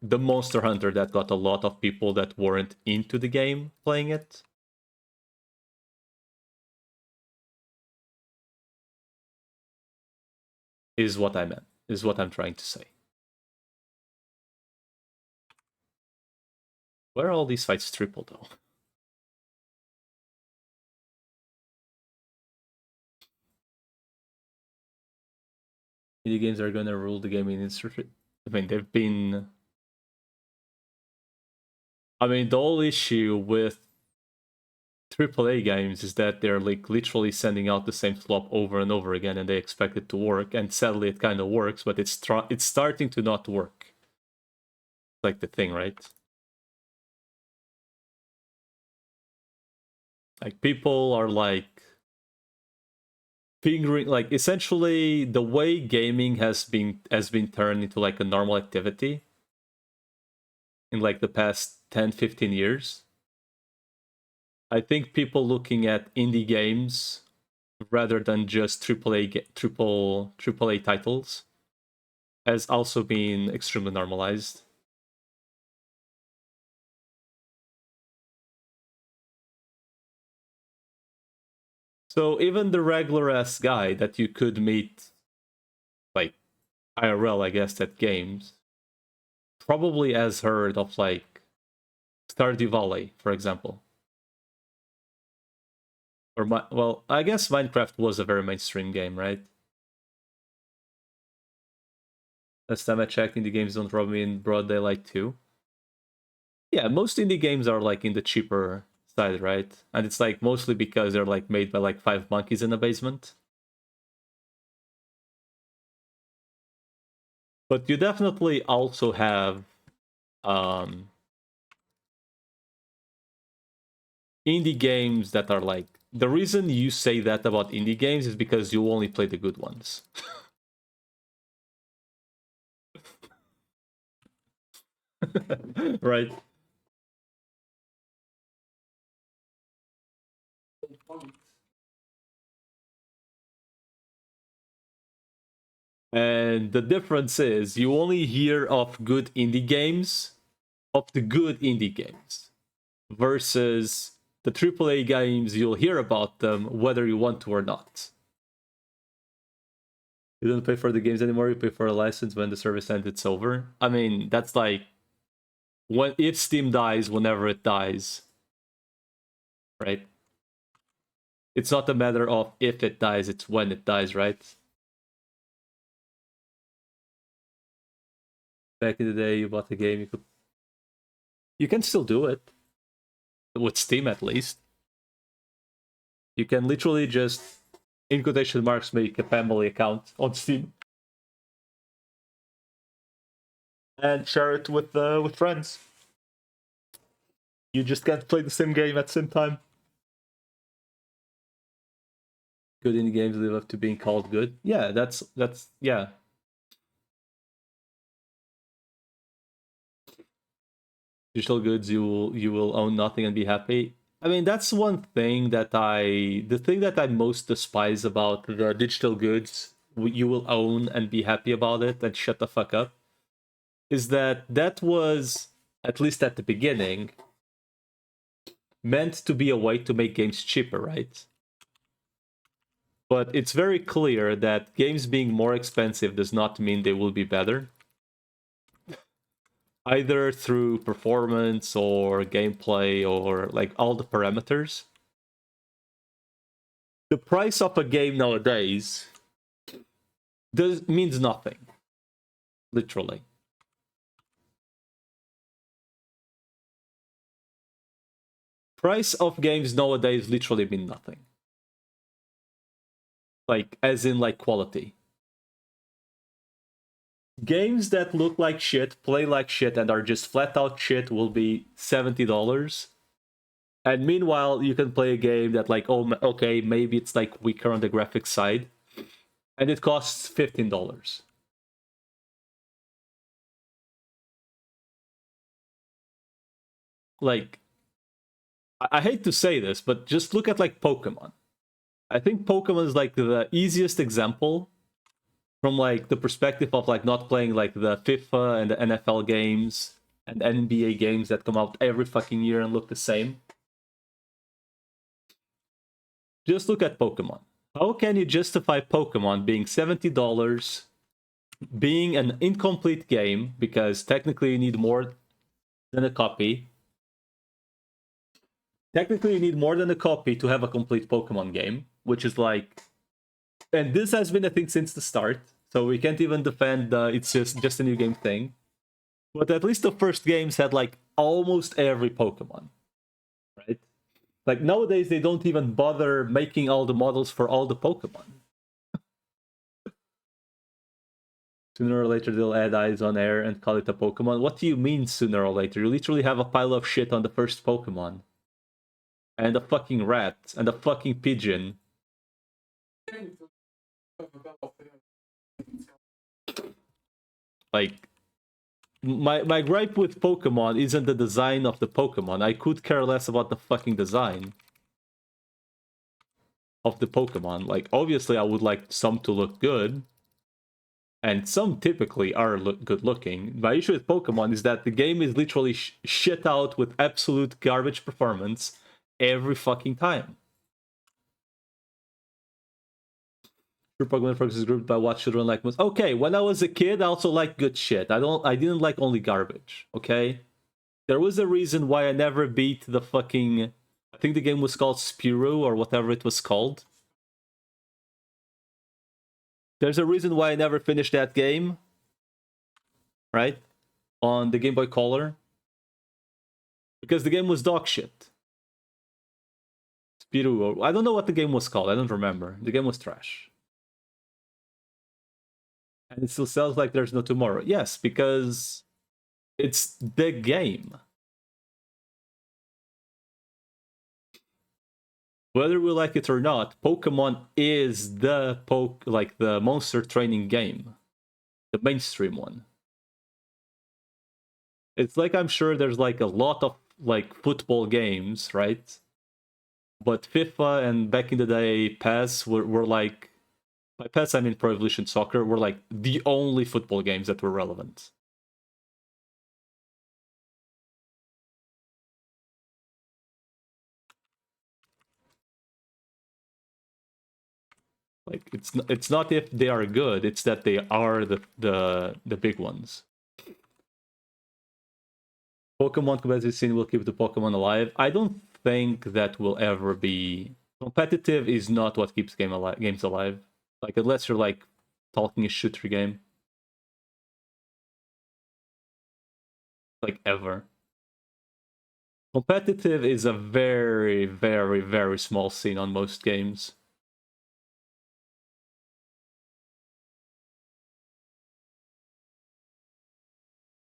the Monster Hunter that got a lot of people that weren't into the game playing it. Is what I meant. Is what I'm trying to say. Where are all these fights triple though? Indie games are gonna rule the gaming industry. I mean, they've been. I mean, the whole issue with AAA games is that they're like literally sending out the same flop over and over again, and they expect it to work. And sadly, it kind of works, but it's starting to not work. Like the thing, right? Like people are like figuring, like essentially the way gaming has been turned into like a normal activity in like the past 10-15 years. I think people looking at indie games rather than just AAA titles has also been extremely normalized. So even the regular ass guy that you could meet like IRL, I guess, at games probably has heard of like Stardew Valley, for example. Or well, I guess Minecraft was a very mainstream game, right? Last time I checked, indie games don't rob me in broad daylight too. Yeah, most indie games are like in the cheaper side, right? And it's like mostly because they're like made by like 5 monkeys in a basement. But you definitely also have indie games that are like, the reason you say that about indie games is because you only play the good ones. Right? And the difference is you only hear of good indie games, of the good indie games, versus the AAA games, you'll hear about them whether you want to or not. You don't pay for the games anymore, you pay for a license when the service ends, it's over. I mean, that's like, if Steam dies, whenever it dies, right? It's not a matter of if it dies, it's when it dies, right? Back in the day, you bought a game, you can still do it. With Steam, at least. You can literally just, in quotation marks, make a family account on Steam and share it with friends. You just can't play the same game at the same time. Good indie games live up to being called good. Yeah, that's yeah. Digital goods, you will own nothing and be happy. I mean, that's one thing that the thing that I most despise about the digital goods you will own and be happy about it and shut the fuck up, is that was, at least at the beginning, meant to be a way to make games cheaper, right? But it's very clear that games being more expensive does not mean they will be better, either through performance or gameplay or like all the parameters. The price of a game nowadays means nothing, literally. Price of games nowadays literally mean nothing. Like, as in like quality. Games that look like shit, play like shit, and are just flat out shit will be $70. And meanwhile, you can play a game that like, oh, okay, maybe it's like weaker on the graphics side, and it costs $15. Like, I hate to say this, but just look at like Pokemon. I think Pokemon is like the easiest example from like the perspective of like not playing like the FIFA and the NFL games and NBA games that come out every fucking year and look the same. Just look at Pokemon. How can you justify Pokemon being $70, being an incomplete game, because technically you need more than a copy? Technically you need more than a copy to have a complete Pokemon game, which is like, and this has been a thing since the start. So we can't even defend it's just a new game thing. But at least the first games had like almost every Pokemon, right? Like nowadays they don't even bother making all the models for all the Pokemon. Sooner or later they'll add eyes on air and call it a Pokemon. What do you mean sooner or later? You literally have a pile of shit on the first Pokemon. And a fucking rat. And a fucking pigeon. Like, my gripe with Pokemon isn't the design of the Pokemon. I could care less about the fucking design of the Pokemon. Like, obviously I would like some to look good. And some typically are good looking. My issue with Pokemon is that the game is literally shit out with absolute garbage performance every fucking time. True Pokemon Focus is grouped by what children like most. Okay, when I was a kid, I also liked good shit. I didn't like only garbage. Okay, there was a reason why I never beat the fucking. I think the game was called Spiro or whatever it was called. There's a reason why I never finished that game. Right? On the Game Boy Color. Because the game was dog shit. Spiro. I don't know what the game was called. I don't remember. The game was trash. And it still sells like there's no tomorrow. Yes, because it's the game. Whether we like it or not, Pokemon is the the monster training game. The mainstream one. It's like I'm sure there's like a lot of like football games, right? But FIFA and back in the day PES were like, by PES I mean Pro Evolution Soccer, were like the only football games that were relevant. Like it's not if they are good, it's that they are the big ones. Pokemon competitive scene will keep the Pokemon alive. I don't think that will ever be competitive. Is not what keeps games alive. Like unless you're like talking a shooter game, like ever. Competitive is a very, very, very small scene on most games.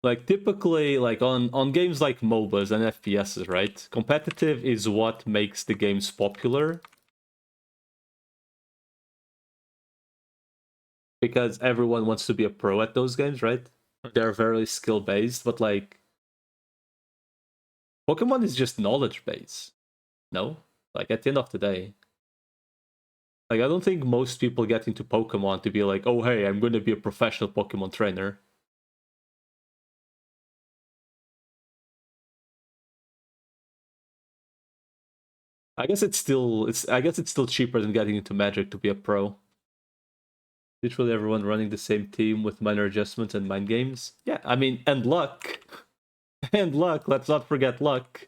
Like typically, like on games like MOBAs and FPSs, right? Competitive is what makes the games popular. Because everyone wants to be a pro at those games, right? They're very skill based, but like Pokemon is just knowledge base. No? Like at the end of the day. Like I don't think most people get into Pokemon to be like, oh hey, I'm gonna be a professional Pokemon trainer. I guess it's still cheaper than getting into Magic to be a pro. Literally everyone running the same team with minor adjustments and mind games. Yeah, I mean, and luck. And luck, let's not forget luck.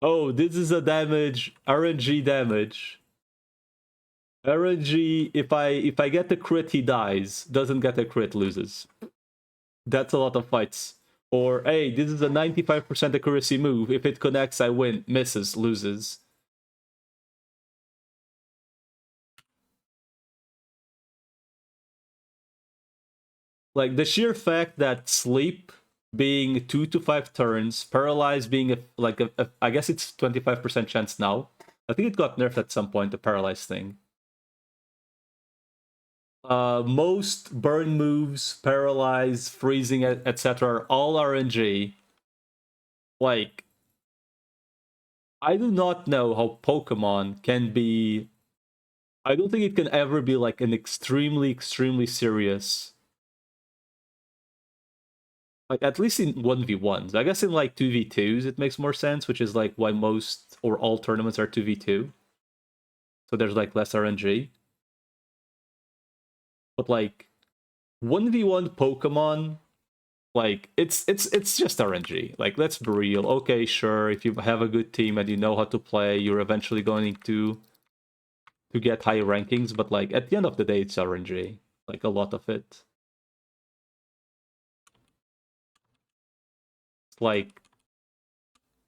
Oh, this is a damage, RNG damage. RNG, if I get the crit, he dies. Doesn't get a crit, loses. That's a lot of fights. Or, hey, this is a 95% accuracy move. If it connects, I win. Misses, loses. Like, the sheer fact that sleep being 2 to 5 turns, paralyze being I guess it's 25% chance now. I think it got nerfed at some point, the paralyze thing. Most burn moves, paralyze, freezing, etc. are all RNG. Like, I do not know how Pokemon can be. I don't think it can ever be like an extremely, extremely serious. Like, at least in 1v1s. I guess in like 2v2s it makes more sense, which is like why most or all tournaments are 2v2. So there's like less RNG. But like 1v1 Pokemon, like it's just RNG. Like, let's be real. Okay, sure, if you have a good team and you know how to play, you're eventually going to to get high rankings, but like at the end of the day, it's RNG. Like a lot of it. It's like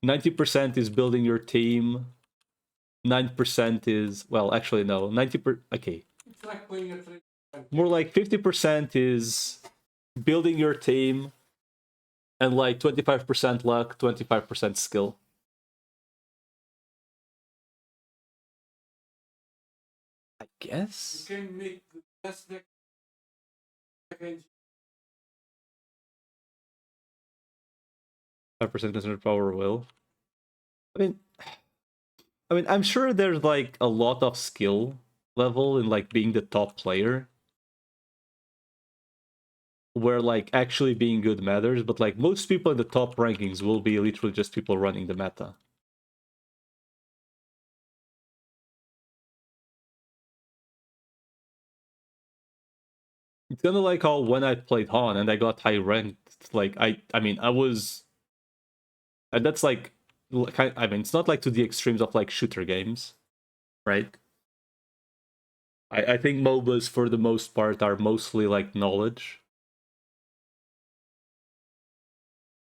90% is building your team. 9% is, well, actually no, 90%. Okay, It's like playing a trade. more like 50% is building your team, and like 25% luck, 25% skill. I You guess. can make the best deck against 5% considered power will. I mean, I'm sure there's like a lot of skill level in like being the top player, where like actually being good matters, but like most people in the top rankings will be literally just people running the meta. It's kind of like how when I played Han and I got high ranked, like I mean I was, and that's like, I mean it's not like to the extremes of like shooter games, right? I think MOBAs for the most part are mostly like knowledge,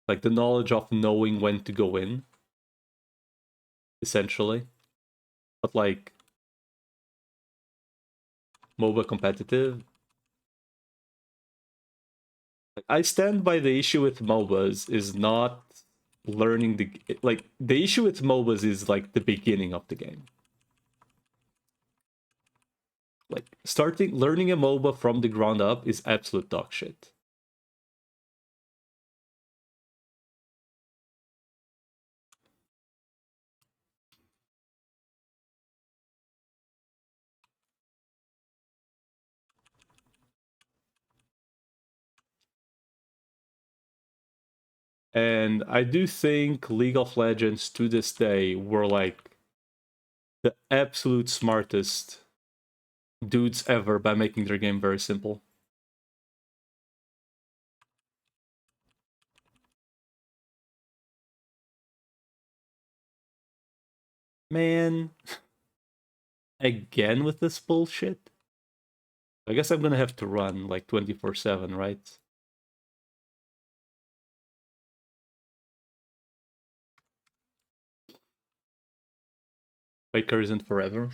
like the knowledge of knowing when to go in, essentially. But like MOBA competitive, like, I stand by the issue with MOBAs is not learning the, like the issue with MOBAs is like the beginning of the game. Like starting learning a MOBA from the ground up is absolute dog shit. And I do think League of Legends to this day were like the absolute smartest dudes ever by making their game very simple. Man, again with this bullshit? I guess I'm gonna have to run like 24/7, right? Faker isn't forever.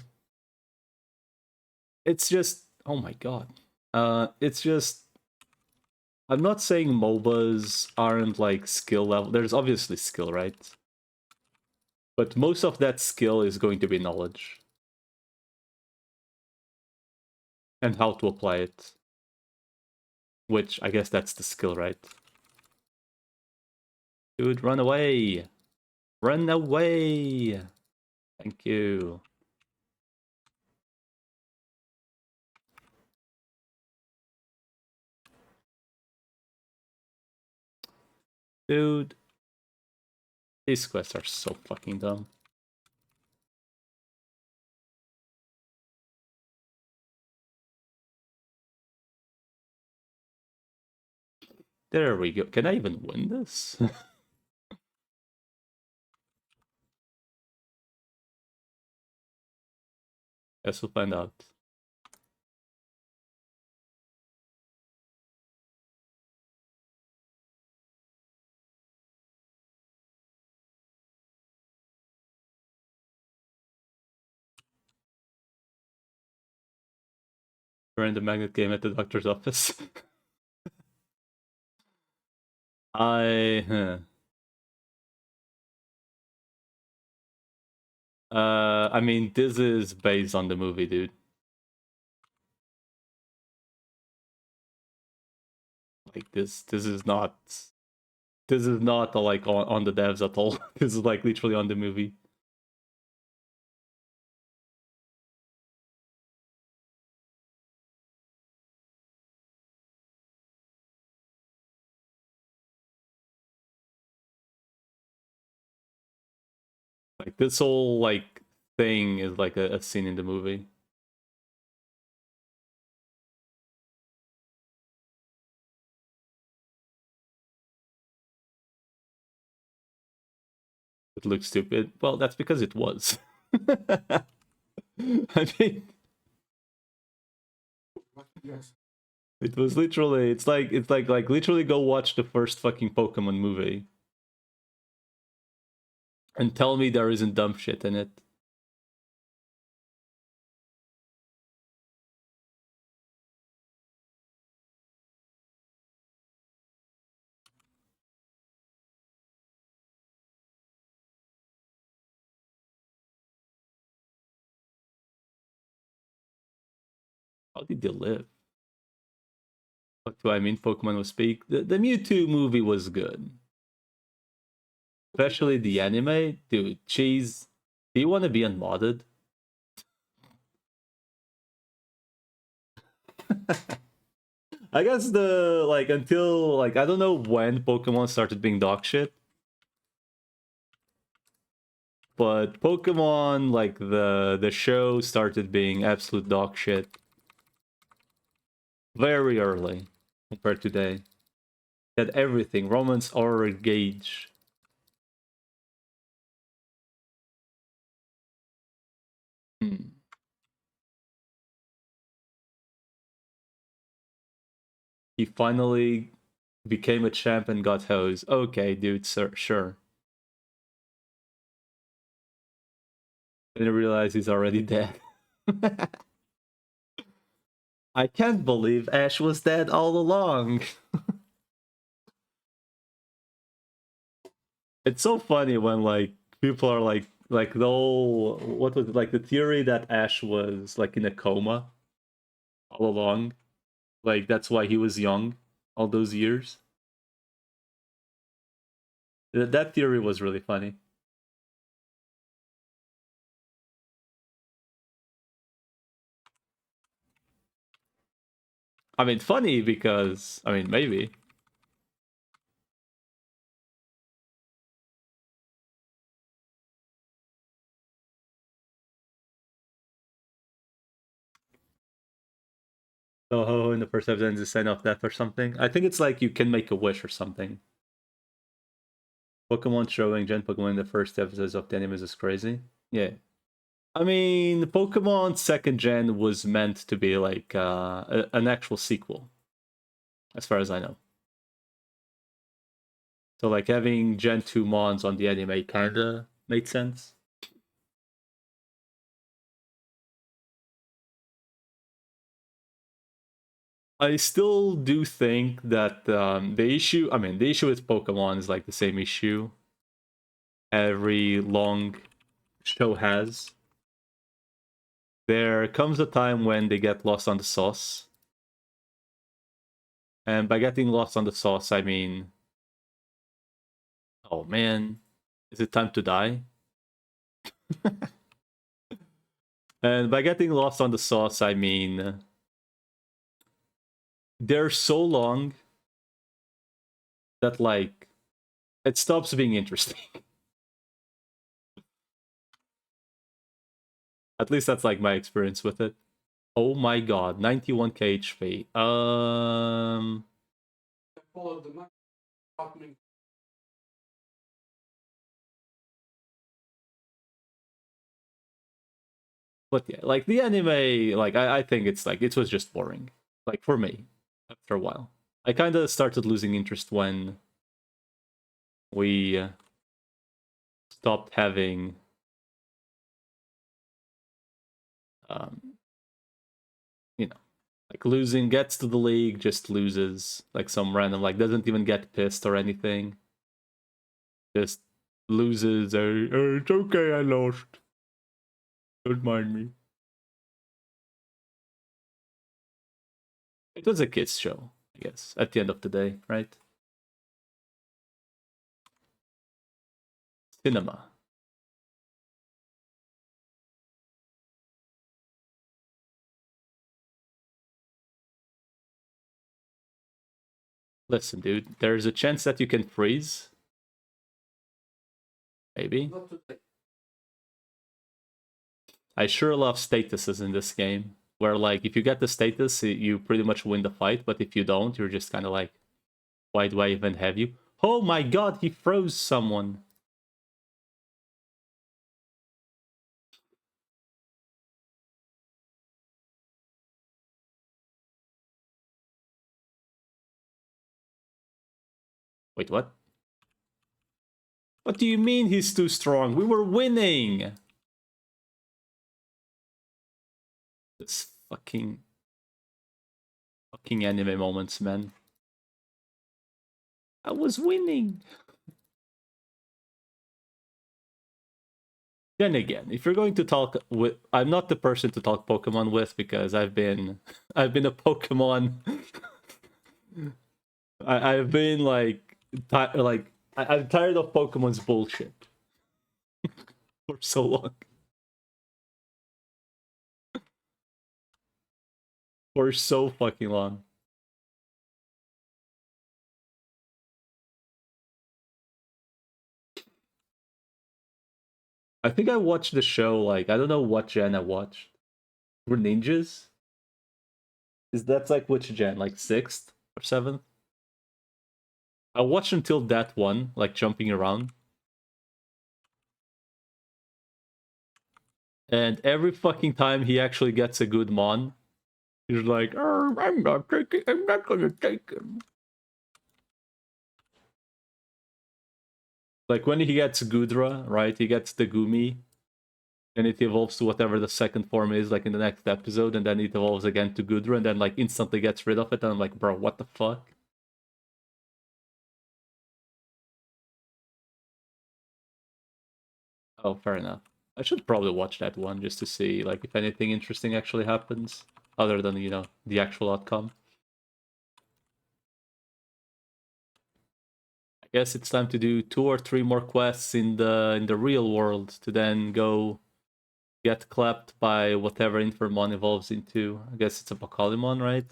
It's just, oh my god. It's just, I'm not saying MOBAs aren't like skill level. There's obviously skill, right? But most of that skill is going to be knowledge. And how to apply it. Which, I guess that's the skill, right? Dude, run away! Run away! Thank you. Dude. These quests are so fucking dumb. There we go. Can I even win this? Guess we'll find out. We're in the magnet game at the doctor's office. I... I mean, this is based on the movie, dude. Like, this is not... This is not, like, on the devs at all. This is, like, literally on the movie. Like, this whole, like, thing is, like, a scene in the movie. It looks stupid. Well, that's because it was. I mean, Yes. It was literally, it's like literally go watch the first fucking Pokemon movie and tell me there isn't dumb shit in it. How did they live? What do I mean? Pokemon was speak. The Mewtwo movie was good, especially the anime. Dude, cheese. Do you want to be unmodded? I guess the like until like I don't know when Pokemon started being dog shit, but Pokemon like the show started being absolute dog shit very early compared to today. Had everything, romance, or gauge. Hmm. He finally became a champ and got hose. Okay, dude, sir, sure. Didn't realize he's already dead. I can't believe Ash was dead all along. It's so funny when like people are like the whole what was it like the theory that Ash was like in a coma all along. Like that's why he was young all those years. That theory was really funny. I mean, funny because I mean maybe. Oh, in the first episode, is a sign of death or something. I think it's like you can make a wish or something. Pokemon showing Gen Pokemon in the first episodes of the animes is crazy. Yeah. I mean, Pokemon second gen was meant to be like an actual sequel, as far as I know. So like having Gen 2 Mons on the anime kinda made sense. I still do think that the issue with Pokemon is like the same issue every long show has. There comes a time when they get lost on the sauce. And by getting lost on the sauce, I mean, oh man, is it time to die? And by getting lost on the sauce, I mean, they're so long that like it stops being interesting. At least that's like my experience with it. Oh my god, 91k HP. I followed the money happening. But yeah, like the anime, like I think it's like it was just boring. Like for me, after a while. I kind of started losing interest when we stopped having um, you know, like losing gets to the league, just loses, like some random, like doesn't even get pissed or anything. Just loses. It's okay, I lost. Don't mind me. It was a kids show, I guess, at the end of the day, right? Cinema. Listen, dude, there's a chance that you can freeze. Maybe. Not today. I sure love statuses in this game, where like if you get the status, you pretty much win the fight, but if you don't, you're just kind of like, why do I even have you? Oh my god, he froze someone. Wait, what? What do you mean he's too strong? We were winning! This fucking anime moments, man. I was winning! Then again, if you're going to talk with... I'm not the person to talk Pokemon with because I've been a Pokemon... I've been like... I'm tired of Pokemon's bullshit. For so long. For so fucking long. I think I watched the show, like, I don't know what gen I watched. Were ninjas? Is that like which gen? Like 6th or 7th? I watched until that one, like jumping around. And every fucking time he actually gets a good mon, he's like, I'm not gonna take him. Like when he gets Gudra, right? He gets the Gumi, and it evolves to whatever the second form is, like in the next episode, and then it evolves again to Gudra, and then like instantly gets rid of it, and I'm like, bro, what the fuck? Oh, fair enough. I should probably watch that one just to see like if anything interesting actually happens, other than, you know, the actual outcome. I guess it's time to do 2 or 3 more quests in the real world to then go get clapped by whatever Infermon evolves into. I guess it's a BanchoLeomon, right?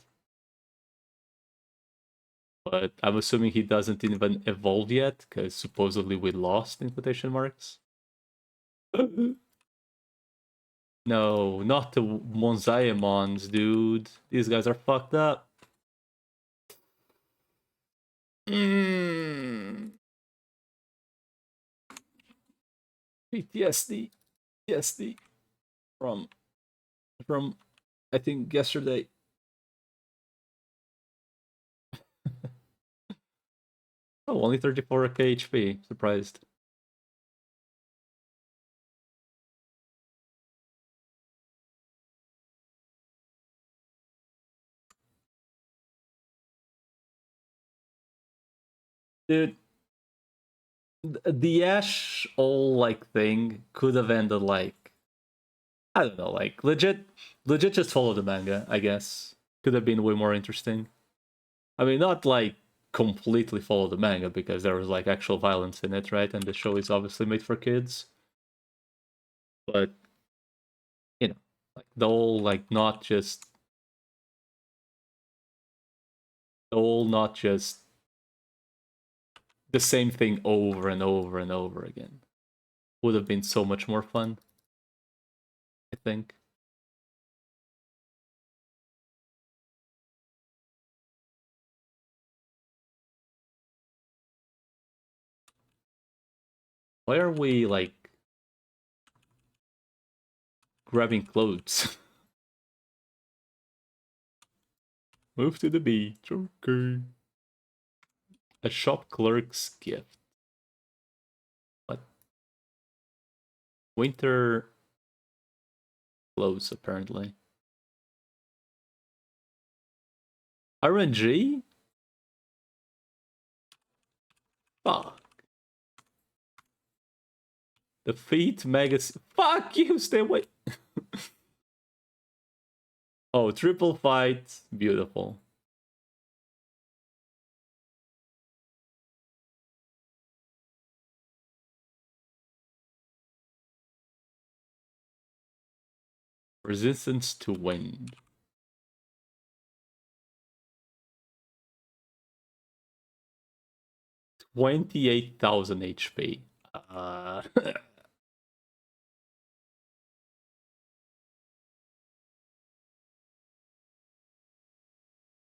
But I'm assuming he doesn't even evolve yet, because supposedly we lost in quotation marks. No, not the Monzaemons, dude. These guys are fucked up. PTSD. PTSD. From I think yesterday. Oh, only 34k HP. Surprised. Dude, the Ash all like thing could have ended like, I don't know, like legit just follow the manga, I guess. Could have been way more interesting. I mean, not like completely follow the manga because there was like actual violence in it, right? And the show is obviously made for kids. But you know, like the whole like not just the same thing over and over and over again would have been so much more fun, I think. Why are we like grabbing clothes? Move to the beach, okay. A shop clerk's gift. What? Winter clothes, apparently. RNG? Fuck. Defeat Megas. Fuck you, stay away. Oh, triple fight. Beautiful. Resistance to wind. 28,000 HP.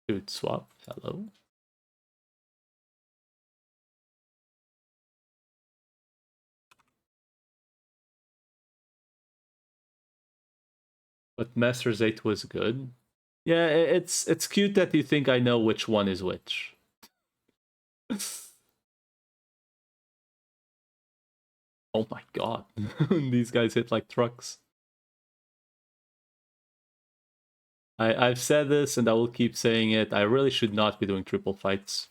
Dude, swap. Hello. But Masters 8 was good. Yeah, it's cute that you think I know which one is which. Oh my god. These guys hit like trucks. I've said this and I will keep saying it. I really should not be doing triple fights.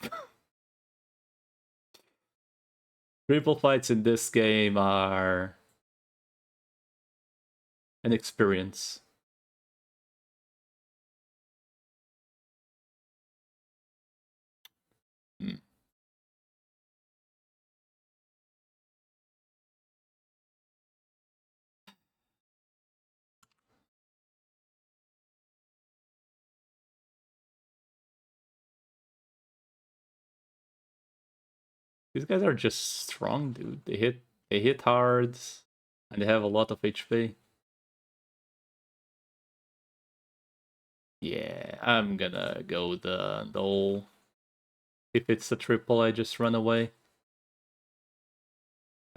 Triple fights in this game are an experience. Hmm. These guys are just strong, dude. They hit hard and they have a lot of HP. Yeah, I'm gonna go the whole. If it's a triple, I just run away.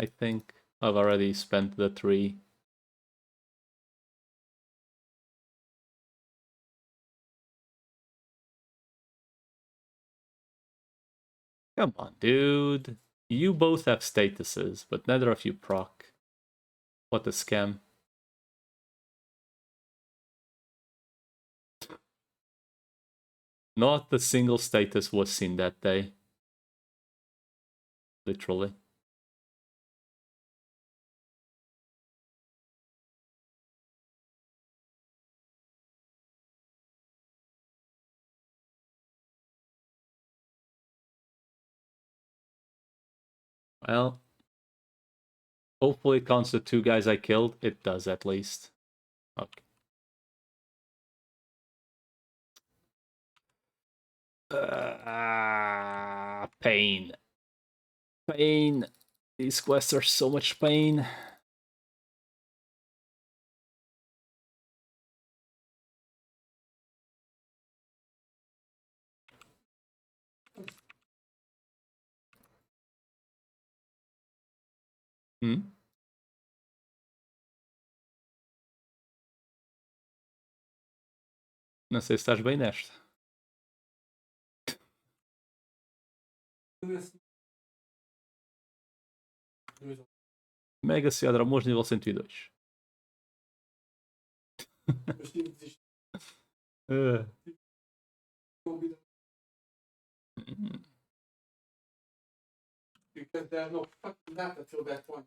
I think I've already spent the 3. Come on, dude. You both have statuses, but neither of you proc. What a scam. Not a single status was seen that day. Literally. Well, hopefully it counts the 2 guys I killed. It does at least. Okay. Pain. Pain. These quests are so much pain. Hmm? Não sei se estás bem nesta. Mega Seadra Mons nível 102. Uh. Because there's no fucking map until that point.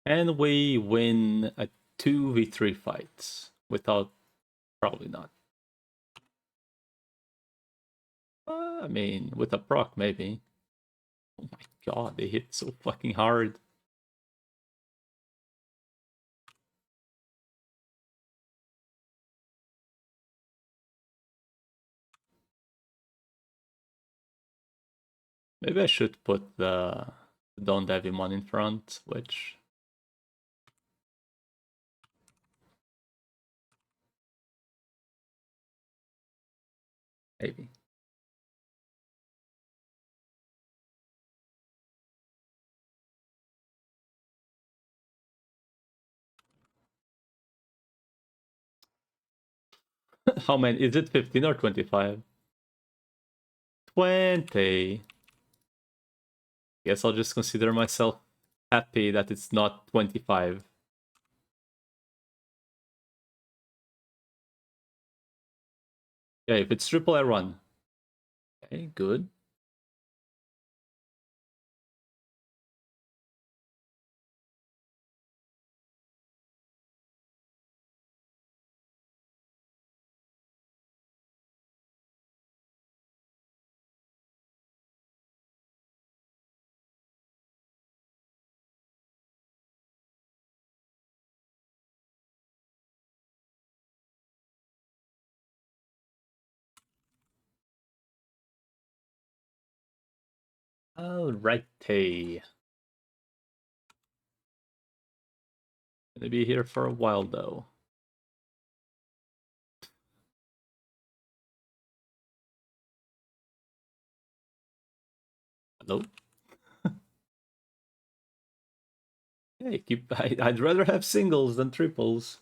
And we win a 2v3 fight without, probably not. I mean, with a proc, maybe. Oh my god, they hit so fucking hard. Maybe I should put the Don't Devimon in front, which... maybe. How many? Is it 15 or 25? 20. Guess I'll just consider myself happy that it's not 25. Yeah, if it's triple, I run. Okay, good. Alrighty. Gonna be here for a while though. Hello? Hey, I'd rather have singles than triples.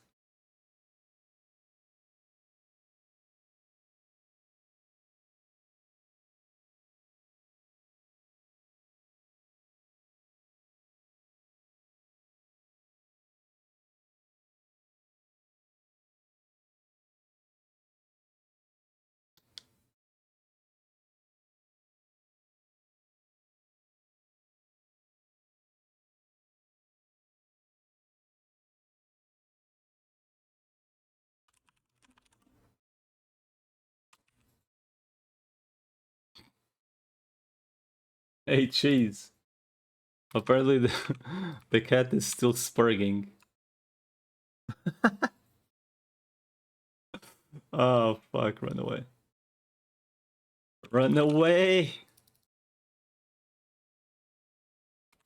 Hey, cheese. Apparently the cat is still spurging. Oh, fuck, run away. Run away!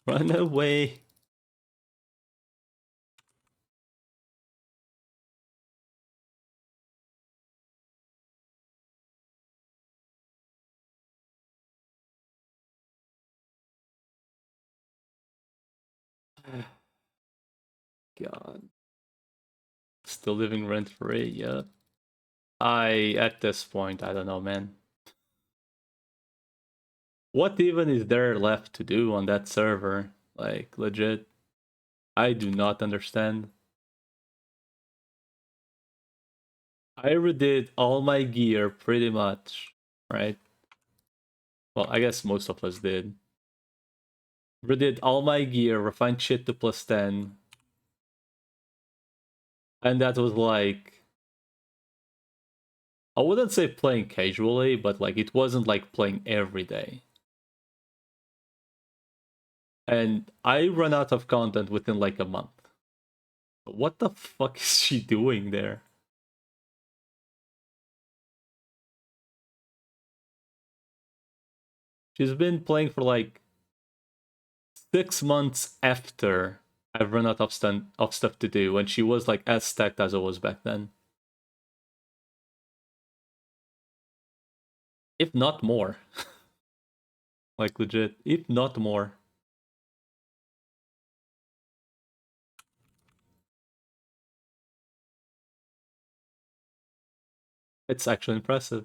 Run away! God. Still living rent free, yeah. At this point, I don't know, man. What even is there left to do on that server? Like, legit. I do not understand. I redid all my gear pretty much, right? Well, I guess most of us did. Redid all my gear, refined shit to +10. And that was like, I wouldn't say playing casually, but like it wasn't like playing every day. And I run out of content within like a month. What the fuck is she doing there? She's been playing for like 6 months after I've run out of stuff to do, and she was like as stacked as I was back then. If not more. Like legit, if not more. It's actually impressive.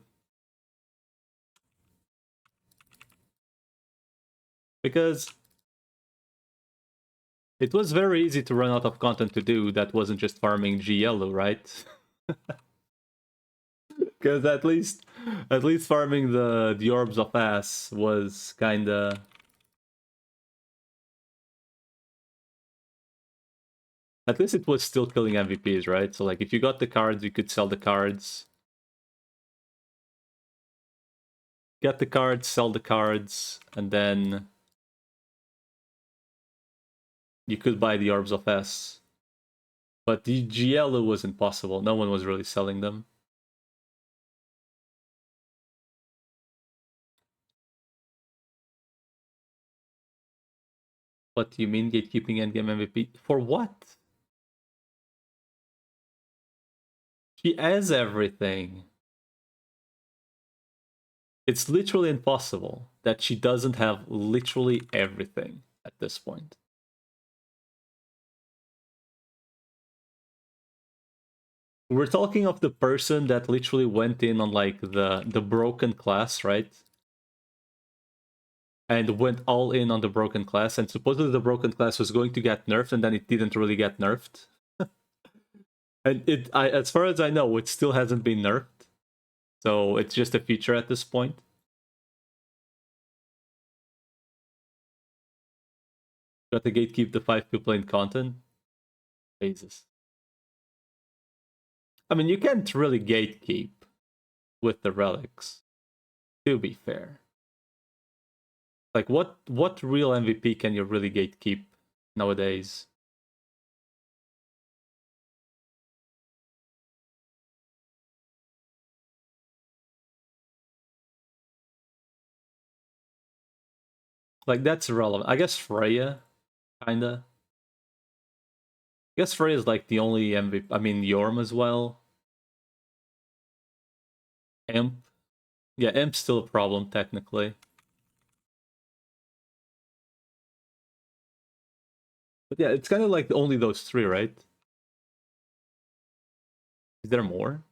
Because it was very easy to run out of content to do that wasn't just farming G yellow, right? Because at least farming the orbs of ass was kinda. At least it was still killing MVPs, right? So like if you got the cards, you could sell the cards. Get the cards, sell the cards, and then you could buy the orbs of S. But the Giello was impossible. No one was really selling them. What do you mean gatekeeping endgame MVP? For what? She has everything. It's literally impossible that she doesn't have literally everything at this point. We're talking of the person that literally went in on like the broken class, right? And went all in on the broken class, and supposedly the broken class was going to get nerfed, and then it didn't really get nerfed. And as far as I know, it still hasn't been nerfed. So it's just a feature at this point. Got to gatekeep the 5 people in content. Jesus. I mean, you can't really gatekeep with the relics, to be fair. Like, what real MVP can you really gatekeep nowadays? Like, that's irrelevant. I guess Freya, kinda. I guess Freya is like the only MVP. I mean, Yorm as well. Imp. Yeah, Imp's still a problem, technically. But yeah, it's kind of like only those three, right? Is there more?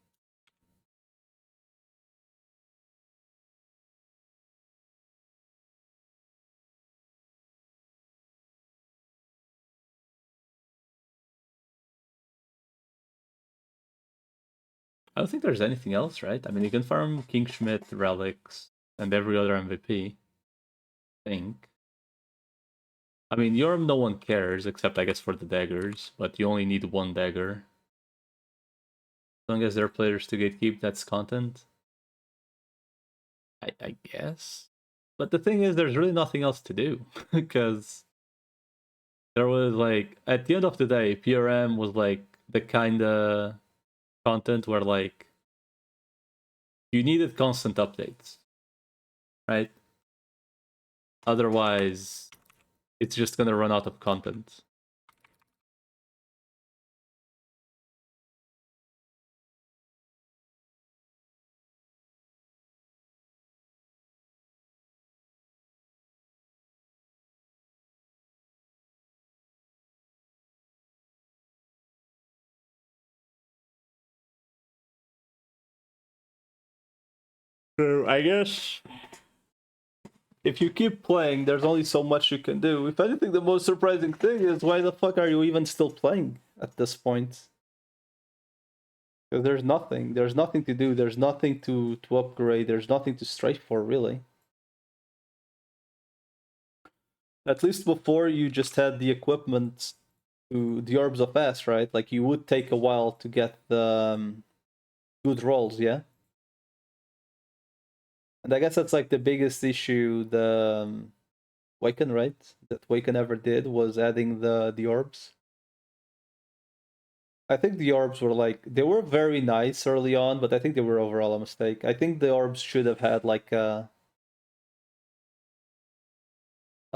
I don't think there's anything else, right? I mean, you can farm King Schmidt, relics, and every other MVP. I think. I mean, Yorm, no one cares, except I guess for the daggers, but you only need one dagger. As long as there are players to gatekeep, that's content. I guess. But the thing is, there's really nothing else to do because there was like at the end of the day, PRM was like the kind of content where like you needed constant updates, right? Otherwise, it's just gonna run out of content. So I guess if you keep playing, there's only so much you can do. If anything, the most surprising thing is why the fuck are you even still playing at this point? Because there's nothing. There's nothing to do. There's nothing to upgrade. There's nothing to strive for, really. At least before, you just had the equipment to the Orbs of S, right? Like, you would take a while to get the good rolls, yeah? And I guess that's, like, the biggest issue the Waken, right? That Waken ever did was adding the Orbs. I think the orbs were like they were very nice early on, but I think they were overall a mistake. I think the orbs should have had like a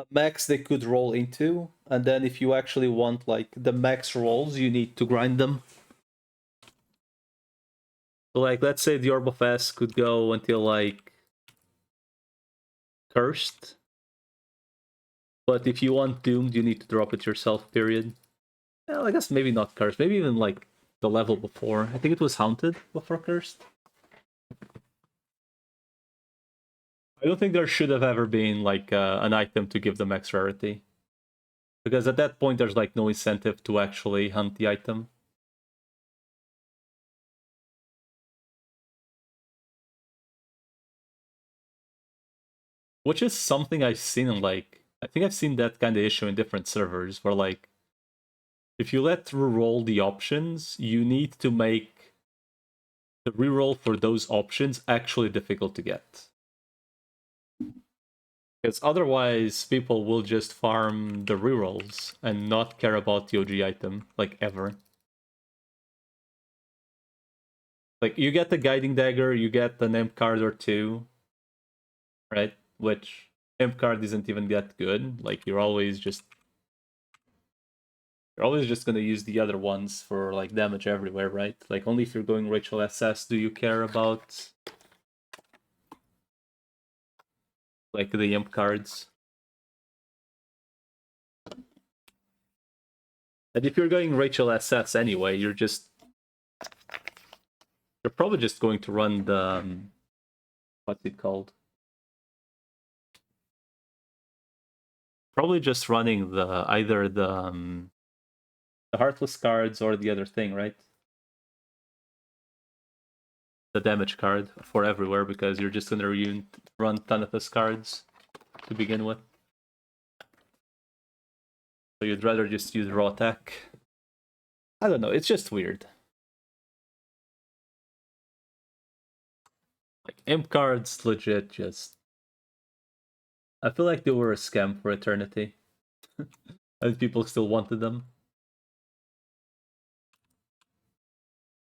max they could roll into, and then if you actually want like the max rolls, you need to grind them. So like let's say the Orb of S could go until like cursed. But if you want doomed, you need to drop it yourself, period. Well, I guess maybe not cursed, maybe even like the level before. I think it was haunted before cursed. I don't think there should have ever been like an item to give them max rarity. Because at that point there's like no incentive to actually hunt the item. Which is something I've seen in like I think I've seen that kind of issue in different servers where like if you let reroll the options, you need to make the reroll for those options actually difficult to get. Because otherwise people will just farm the rerolls and not care about the OG item, like ever. Like you get the guiding dagger, you get an imp card or two, right? Which imp card isn't even that good. Like you're always just gonna use the other ones for like damage everywhere, right? Like only if you're going Rachel SS do you care about like the imp cards. And if you're going Rachel SS anyway, you're probably just going to run the what's it called? Probably just running the either the Heartless cards or the other thing, right? The damage card for everywhere because you're just gonna run Thanatos cards to begin with. So you'd rather just use raw attack. I don't know, it's just weird. Like imp cards legit just I feel like they were a scam for eternity. And people still wanted them.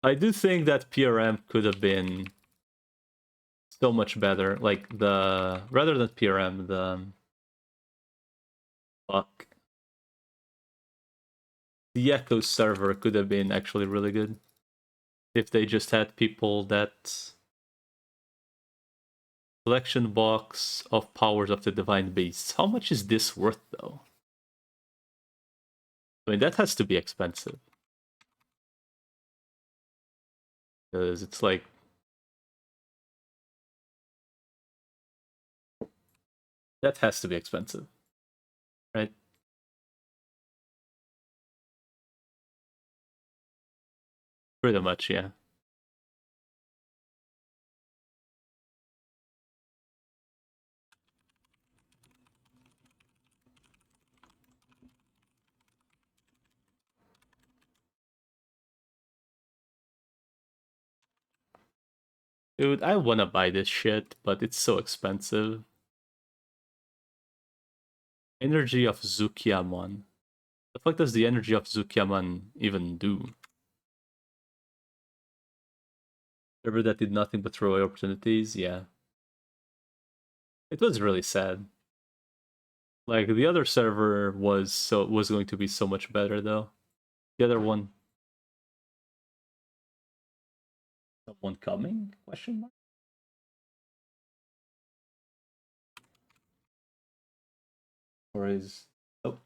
I do think that PRM could have been so much better. Like the rather than PRM, fuck. The Echo server could have been actually really good. If they just had people that collection box of powers of the divine beasts. How much is this worth though? I mean that has to be expensive. Because it's like that has to be expensive. Right? Pretty much, yeah. Dude, I wanna buy this shit, but it's so expensive. Energy of Zukiamon. The fuck does the energy of Zukiamon even do? Server that did nothing but throw away opportunities, yeah. It was really sad. Like the other server was going to be so much better though. The other one. Someone coming? Question mark. Or is oh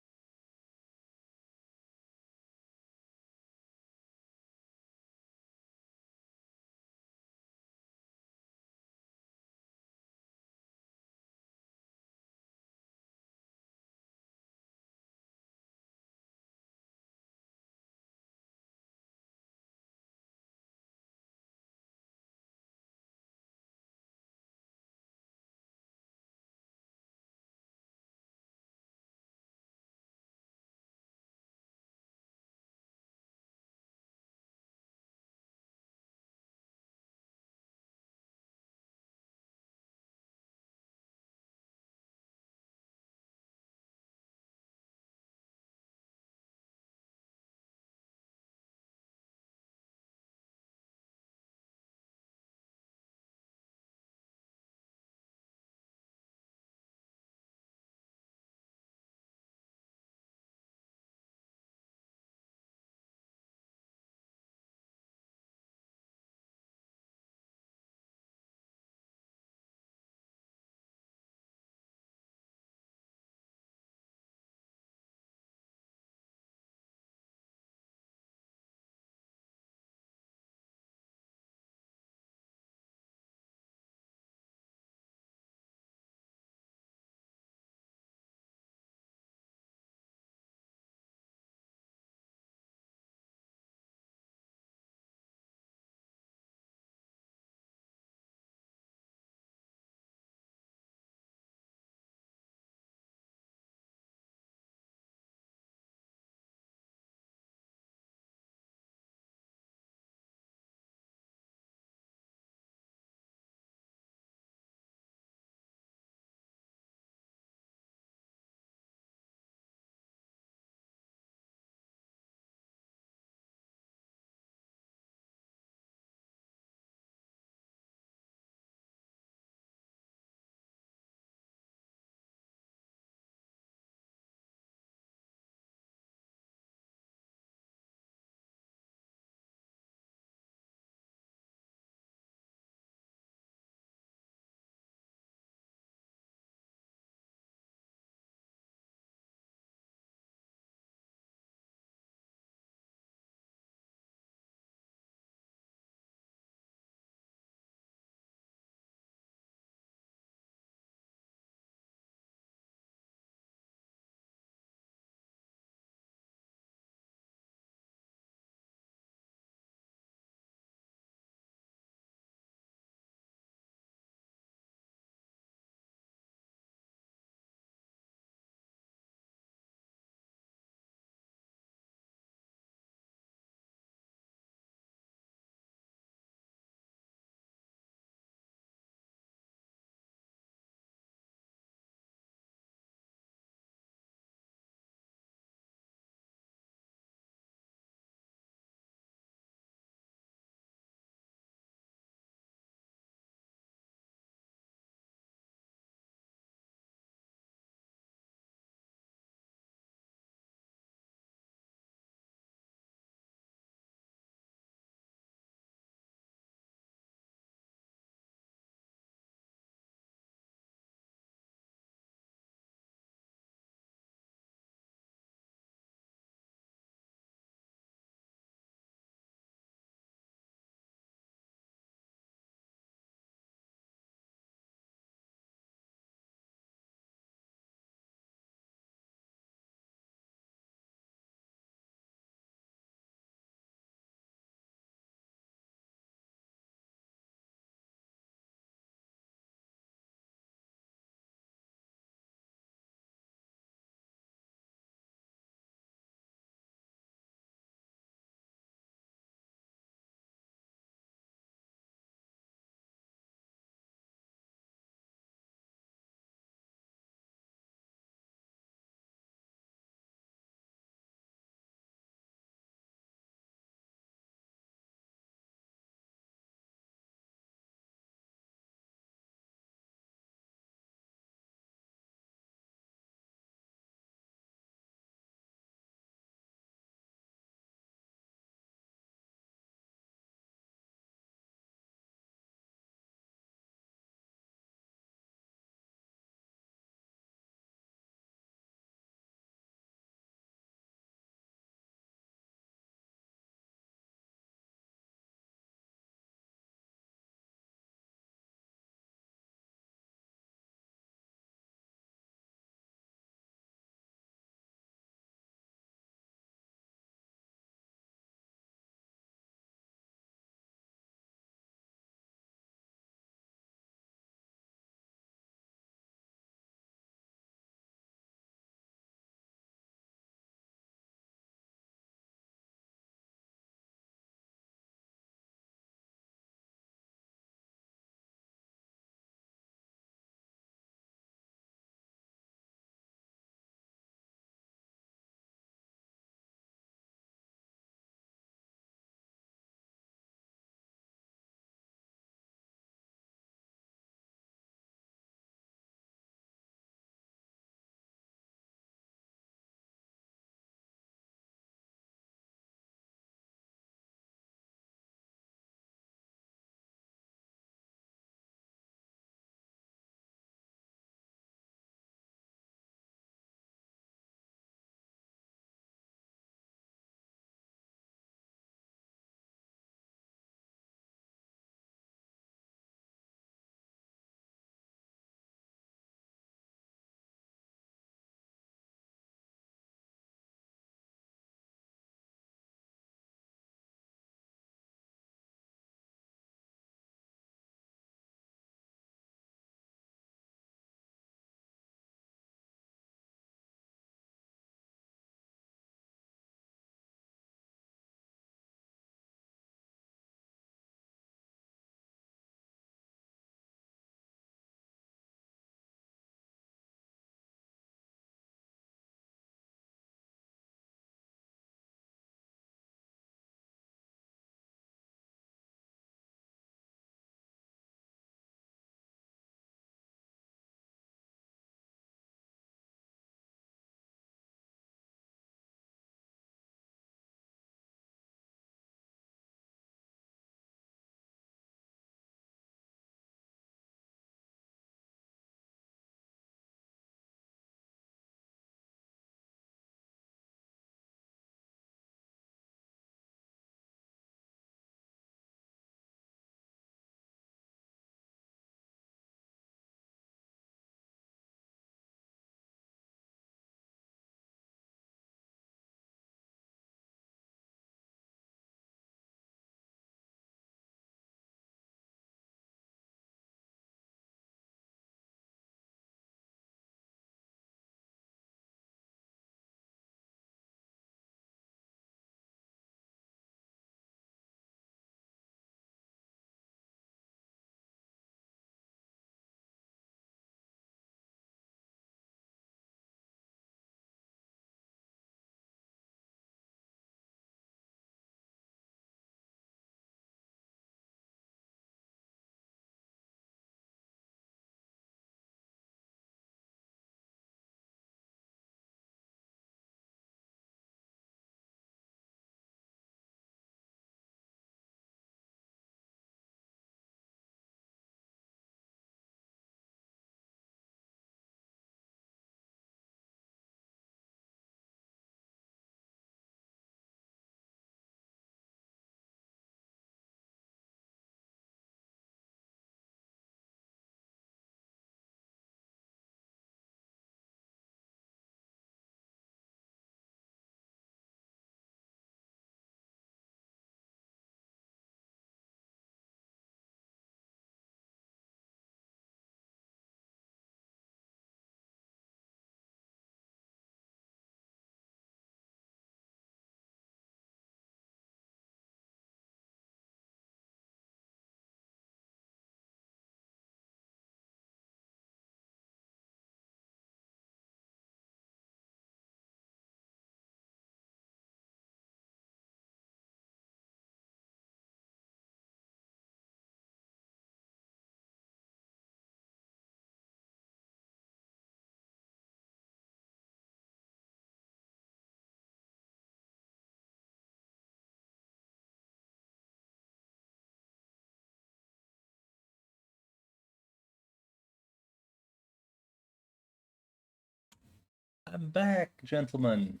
I'm back, gentlemen.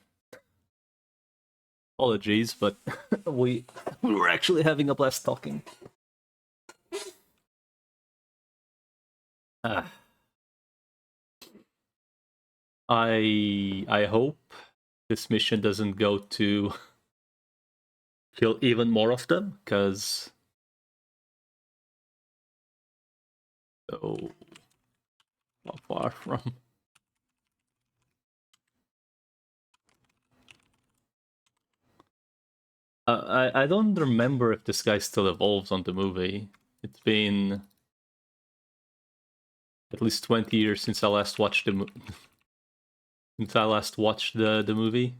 Apologies, but we were actually having a blast talking. Ah. I hope this mission doesn't go to kill even more of them, because so far from. I don't remember if this guy still evolves on the movie. It's been at least 20 years since I last watched the the movie.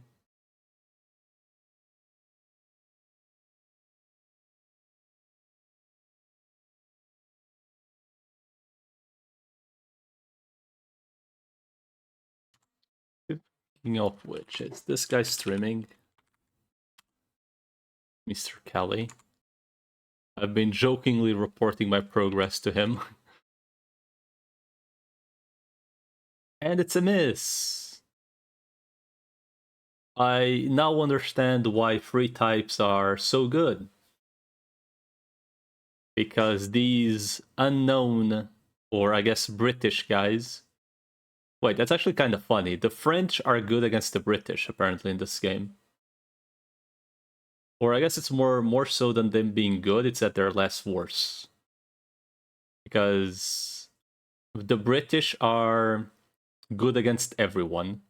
Speaking of which, is this guy streaming? Mr. Kelly. I've been jokingly reporting my progress to him. And it's a miss. I now understand why free types are so good. Because these unknown, or I guess British guys. Wait, that's actually kind of funny. The French are good against the British, apparently, in this game. Or I guess it's more so than them being good, it's that they're less worse. Because the British are good against everyone.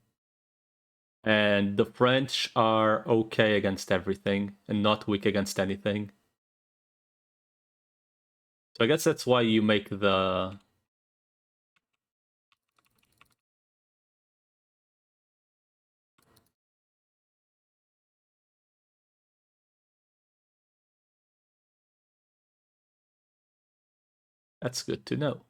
And the French are okay against everything and not weak against anything. So I guess that's why you make the... That's good to know.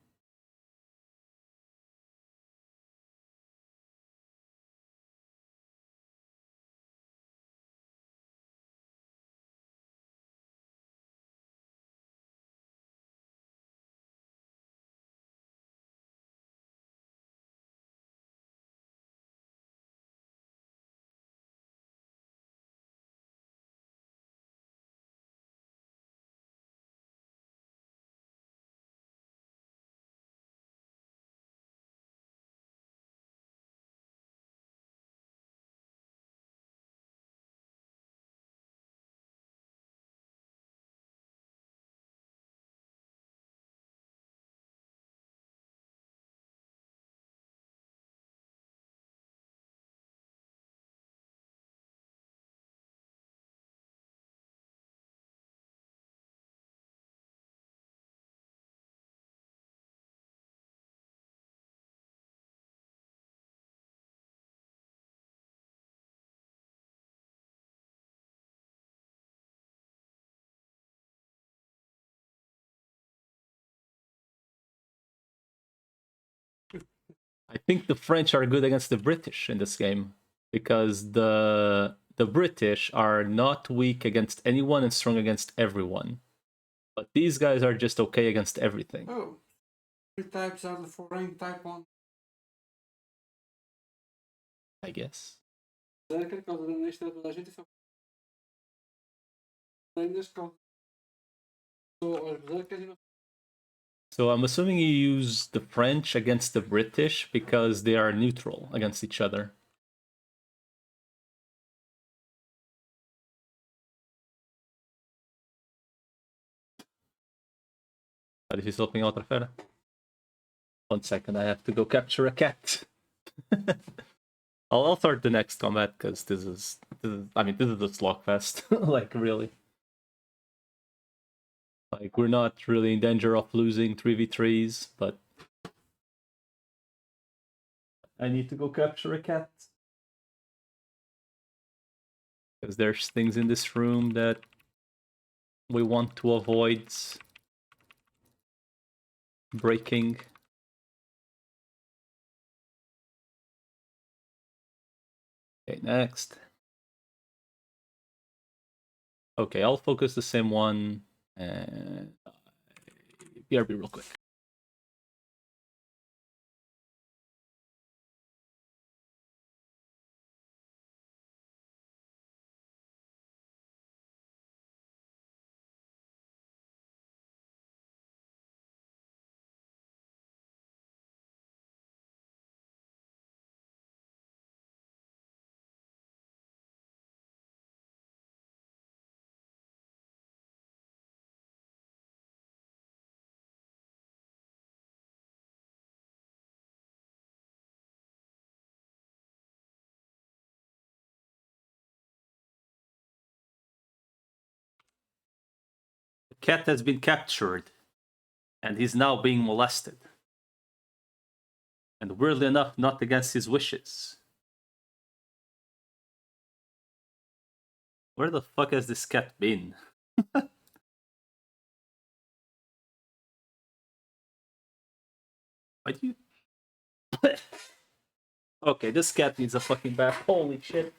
I think the French are good against the British in this game. Because the British are not weak against anyone and strong against everyone. But these guys are just okay against everything. Oh, three types are the foreign type on. I guess. Por causa da honestidade toda a gente só. Neste caso, aos berserkers e não. So I'm assuming you use the French against the British because they are neutral against each other. Tá difícil apanhar outra fera. 1 second, I have to go capture a cat. I'll start the next combat because this is I mean, this is a slogfest. Like, really. Like, we're not really in danger of losing 3v3s, but I need to go capture a cat. Because there's things in this room that we want to avoid breaking. Okay, next. Okay, I'll focus the same one. And BRB real quick. cat has been captured, and he's now being molested. And weirdly enough, not against his wishes. Where the fuck has this cat been? Why do you... Okay, this cat needs a fucking bath. Holy shit.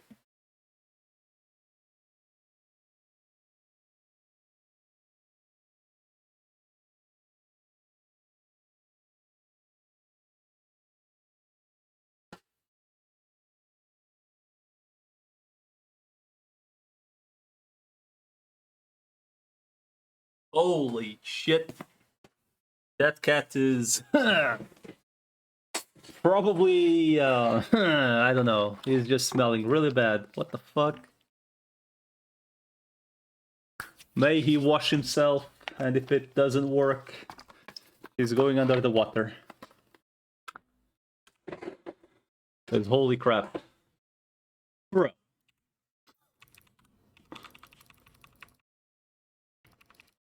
Holy shit. That cat is... probably... I don't know. He's just smelling really bad. What the fuck? May he wash himself, and if it doesn't work, he's going under the water. Because holy crap. Bro.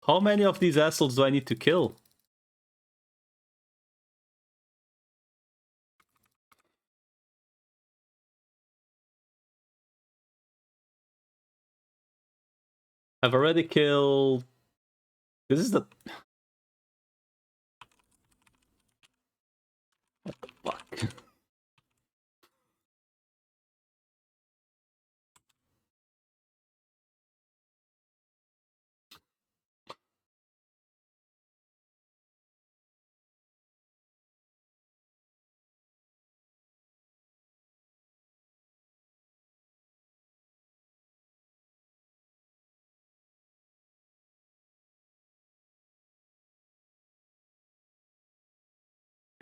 How many of these assholes do I need to kill? I've already killed... This is the... What the fuck?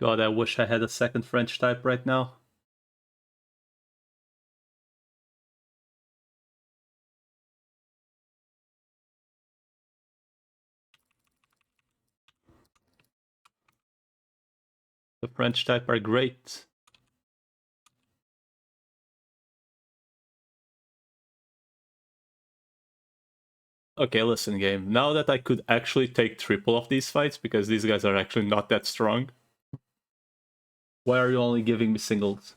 God, I wish I had a second French type right now. The French type are great. Okay, listen, game. Now that I could actually take triple of these fights, because these guys are actually not that strong, why are you only giving me singles?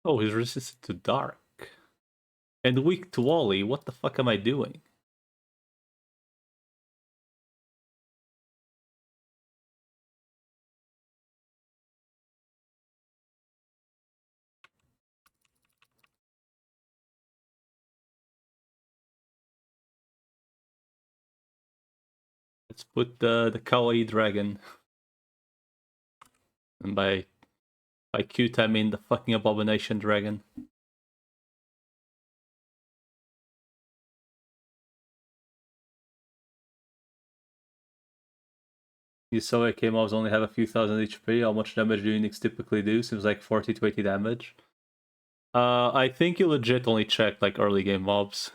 Oh, he's resistant to dark. And weak to Wally. What the fuck am I doing? Let's put the kawaii dragon. And by cute I mean the fucking abomination dragon. You saw it came out only have a few thousand HP. How much damage do Unix typically do? Seems like 40 to 80 damage. I think you legit only check like early game mobs.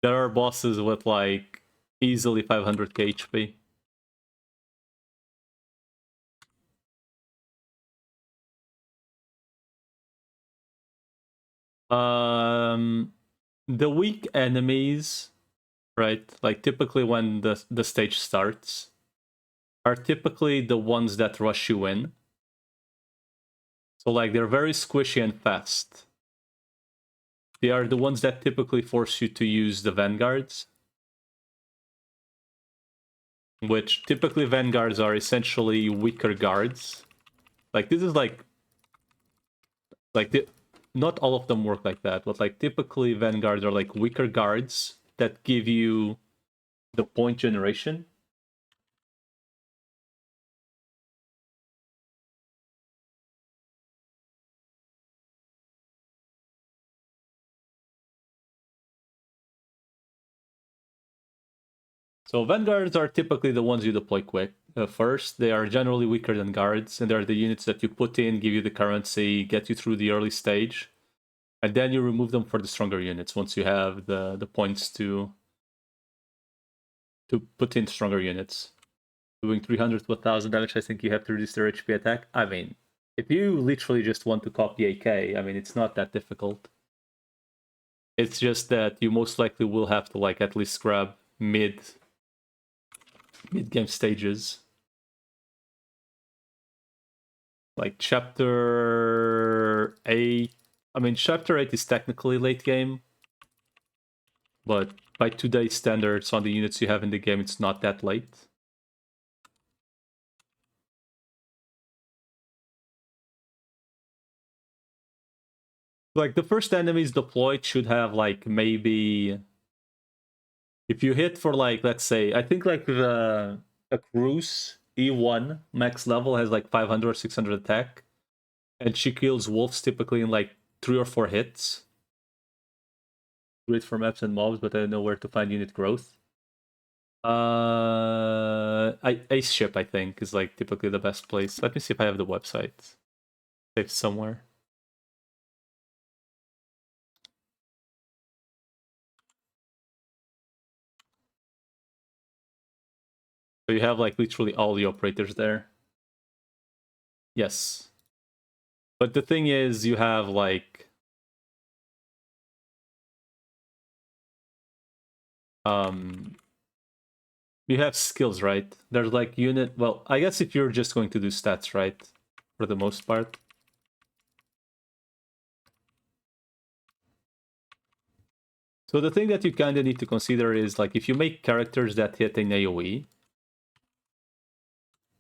There are bosses with like easily 500k HP. The weak enemies, right? Like typically when the stage starts, are typically the ones that rush you in. So like they're very squishy and fast. They are the ones that typically force you to use the vanguards. Which typically vanguards are essentially weaker guards. Like this is like not all of them work like that, but like typically vanguards are like weaker guards that give you the point generation. So vanguards are typically the ones you deploy quick. First, they are generally weaker than guards, and they're the units that you put in, give you the currency, get you through the early stage, and then you remove them for the stronger units once you have the points to put in stronger units. Doing 300 to 1000 damage, I think you have to reduce their HP attack. I mean, If you literally just want to copy AK, I mean, it's not that difficult. It's just that you most likely will have to like at least grab mid-game stages. Like chapter 8. I mean, chapter 8 is technically late game, but by today's standards on the units you have in the game, it's not that late. Like the first enemies deployed should have like maybe, if you hit for like, let's say, I think like a cruise E1 max level has like 500 or 600 attack, and she kills wolves typically in like 3 or 4 hits. Great for maps and mobs, but I don't know where to find unit growth. Ace Ship, I think, is like typically the best place. Let me see if I have the website saved somewhere. So you have like literally all the operators there. Yes. But the thing is, you have like you have skills, right? There's like unit, well, I guess if you're just going to do stats, right? For the most part. So the thing that you kind of need to consider is like if you make characters that hit an AoE,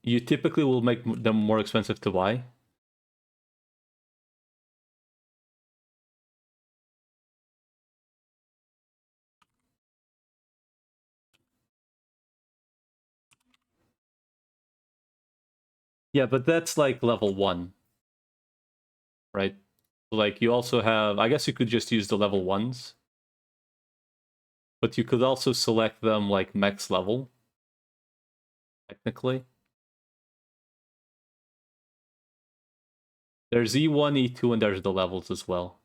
you typically will make them more expensive to buy. Yeah, but that's like level 1, right? Like you also have, I guess you could just use the level 1s, but you could also select them like max level, technically. There's E1, E2, and there's the levels as well.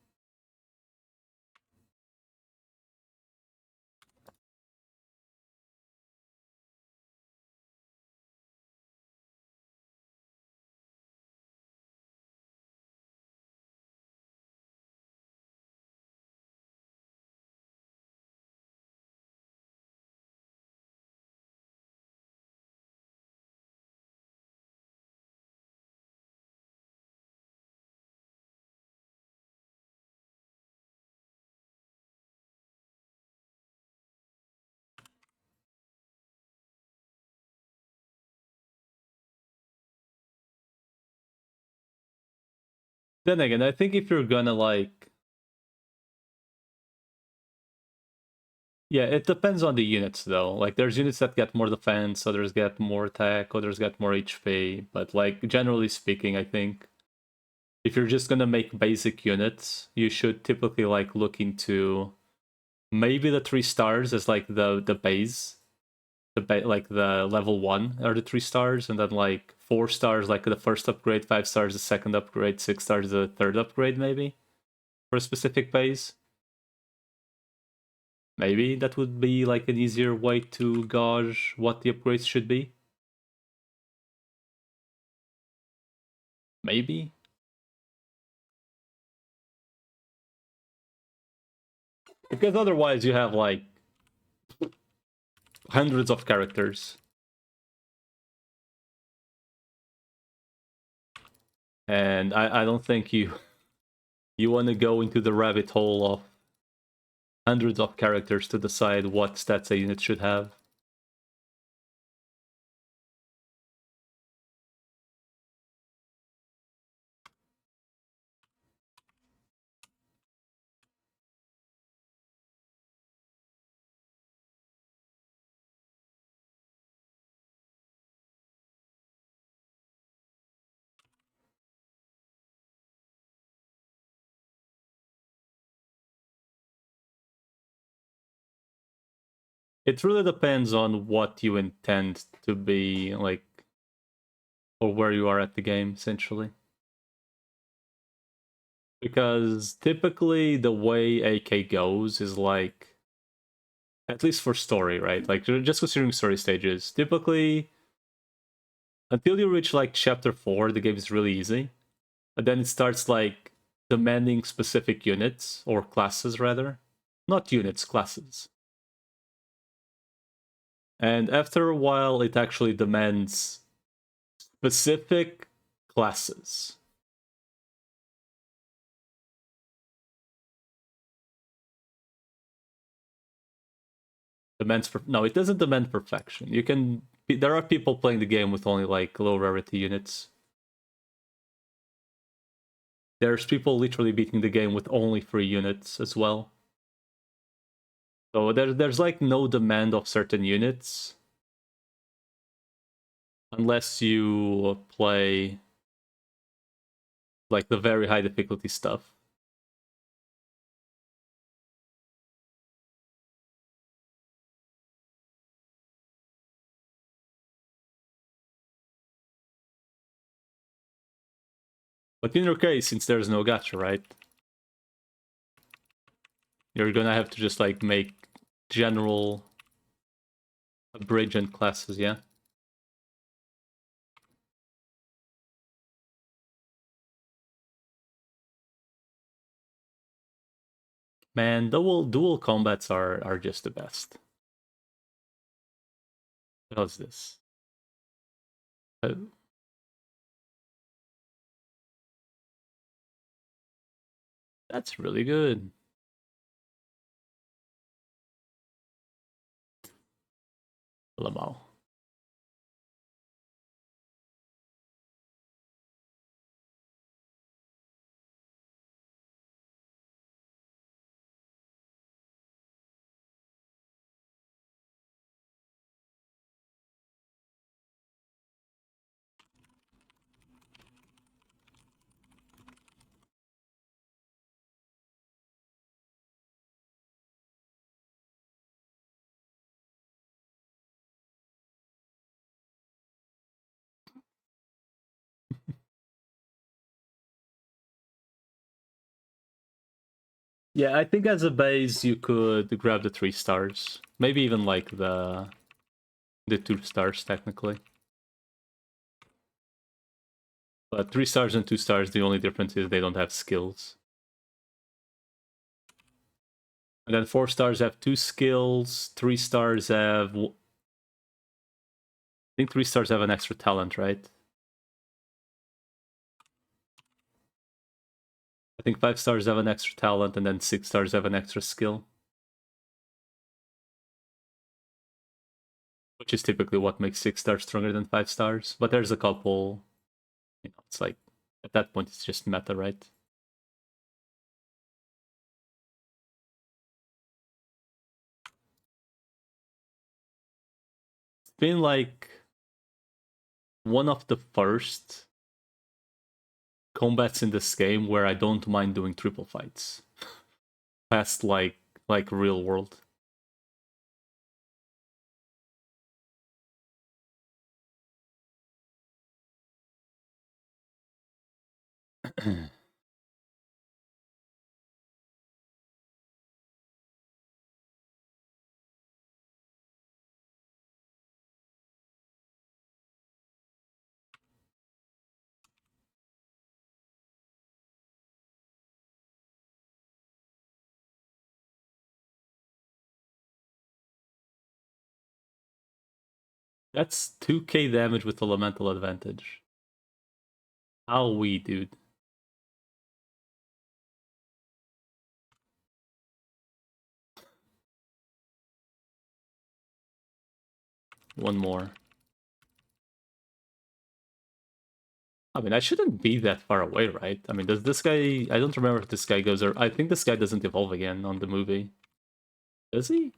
Then again, I think if you're gonna like... Yeah, it depends on the units though. Like there's units that get more defense, others get more attack, others get more HP. But like generally speaking, I think if you're just gonna make basic units, you should typically like look into maybe the 3 stars as like the base. Like the level 1 are the 3 stars, and then like 4 stars like the first upgrade, 5 stars the second upgrade, 6 stars the third upgrade, maybe for a specific base. Maybe that would be like an easier way to gauge what the upgrades should be. Maybe. Because otherwise you have like hundreds of characters. And I don't think you want to go into the rabbit hole of hundreds of characters to decide what stats a unit should have. It really depends on what you intend to be like, or where you are at the game, essentially. Because typically the way AK goes is like, at least for story, right? Like just considering story stages, typically until you reach like chapter 4, the game is really easy. And then it starts like demanding specific units or classes rather. Not units, classes. And after a while it actually demands specific classes. No, it doesn't demand perfection. You can there are people playing the game with only like low rarity units. There's people literally beating the game with only 3 units as well. So there's like no demand of certain units unless you play like the very high difficulty stuff. But in your case, since there's no gacha, right? You're gonna have to just like make general abridged classes, yeah? Man, dual combats are just the best. How's this? Oh, that's really good. Lamau. Yeah, I think as a base you could grab the 3 stars. Maybe even like the 2 stars technically. But 3 stars and 2 stars, the only difference is they don't have skills. And then 4 stars have 2 skills, 3 stars have... I think 3 stars have an extra talent, right? I think 5 stars have an extra talent, and then 6 stars have an extra skill. Which is typically what makes 6 stars stronger than 5 stars. But there's a couple... You know, it's like... At that point, it's just meta, right? It's been like... one of the first combats in this game where I don't mind doing triple fights. Past like real world. That's 2k damage with elemental advantage. How we, dude? One more. I mean, I shouldn't be that far away, right? I mean, does this guy... I don't remember if this guy goes... I think this guy doesn't evolve again on the movie. Does he?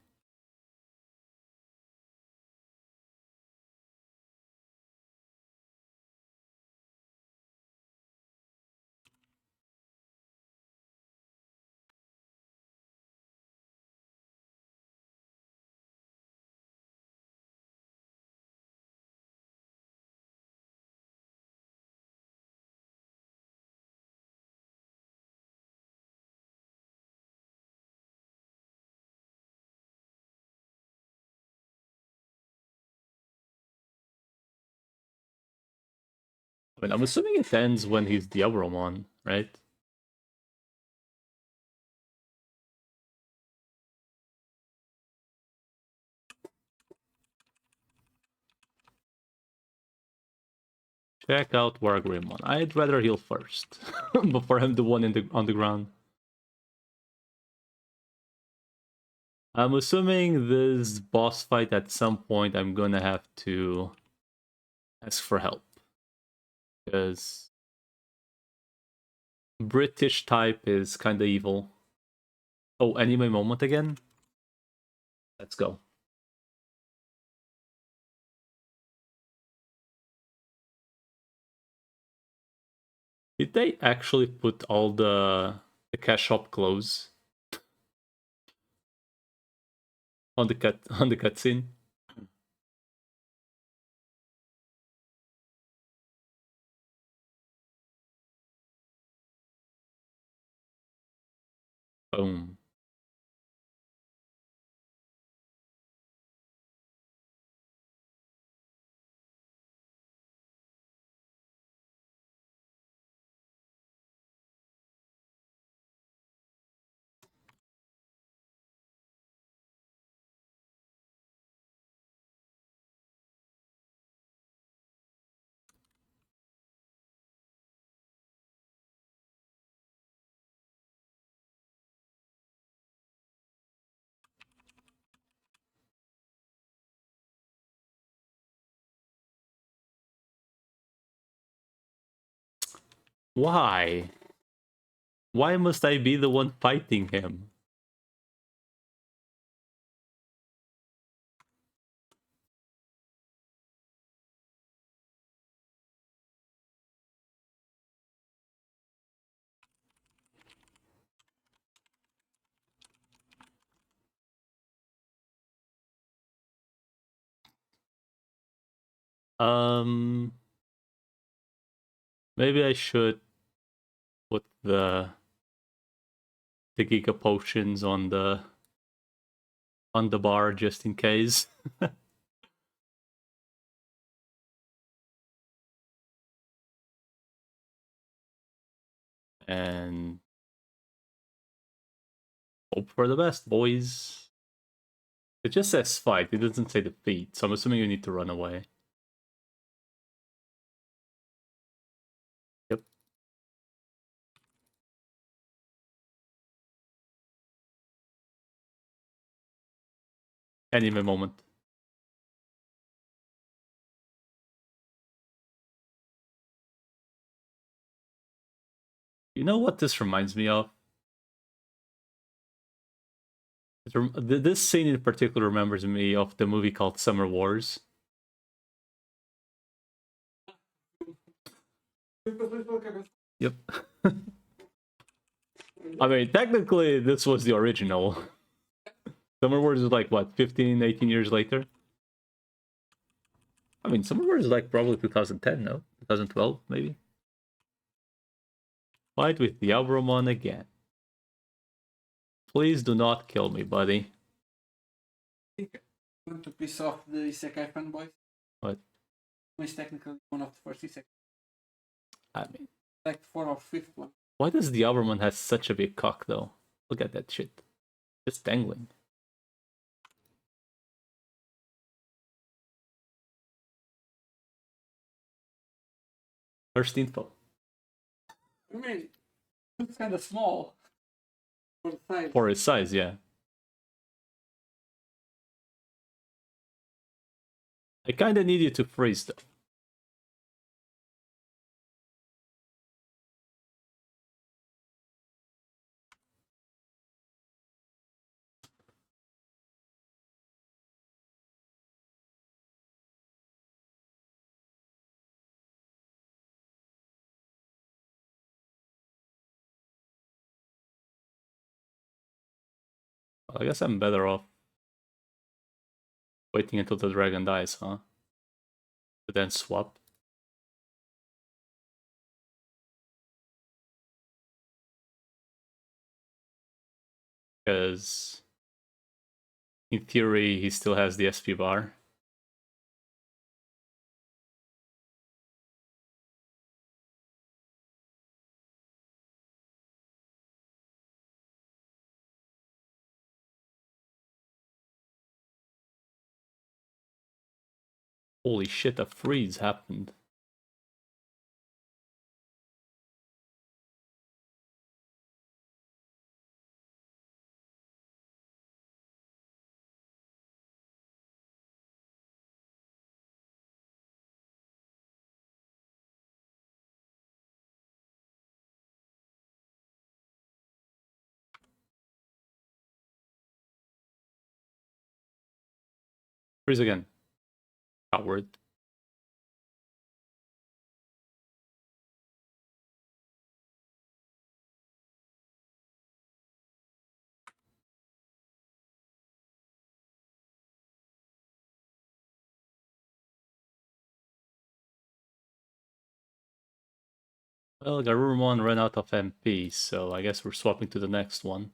I mean, I'm assuming it ends when he's Diabromon, right? Check out Wargreymon. I'd rather heal first before him the one on the ground. I'm assuming this boss fight at some point I'm gonna have to ask for help. Because British type is kinda evil. Oh, anime moment again? Let's go. Did they actually put all the cash shop clothes on the cutscene? Boom. Why? Why must I be the one fighting him? Um, maybe I should put the Giga Potions on the bar just in case. And hope for the best, boys. It just says fight, it doesn't say defeat, so I'm assuming you need to run away. Yep. Anime moment. You know what this reminds me of? This scene in particular remembers me of the movie called Summer Wars. Yep. I mean, technically, this was the original. Summer Wars is like, what, 15, 18 years later? I mean, Summer Wars is like probably 2010, no? 2012, maybe? Fight with the Diabromon again. Please do not kill me, buddy. Want to piss off the Isekai fanboys? What? Which is technically one of the first Isekai. I mean, Like the fourth or fifth one. why does the Diabromon have such a big cock, though? Look at that shit. It's dangling. First info. I mean, it's kind of small for the size. For his size, yeah. I kinda need you to freeze, though. Well, I guess I'm better off waiting until the dragon dies, huh? To then swap. Because in theory, he still has the SP bar. Holy shit, a freeze happened. Freeze again. Coward. Well, Garurumon ran out of MP, so I guess we're swapping to the next one.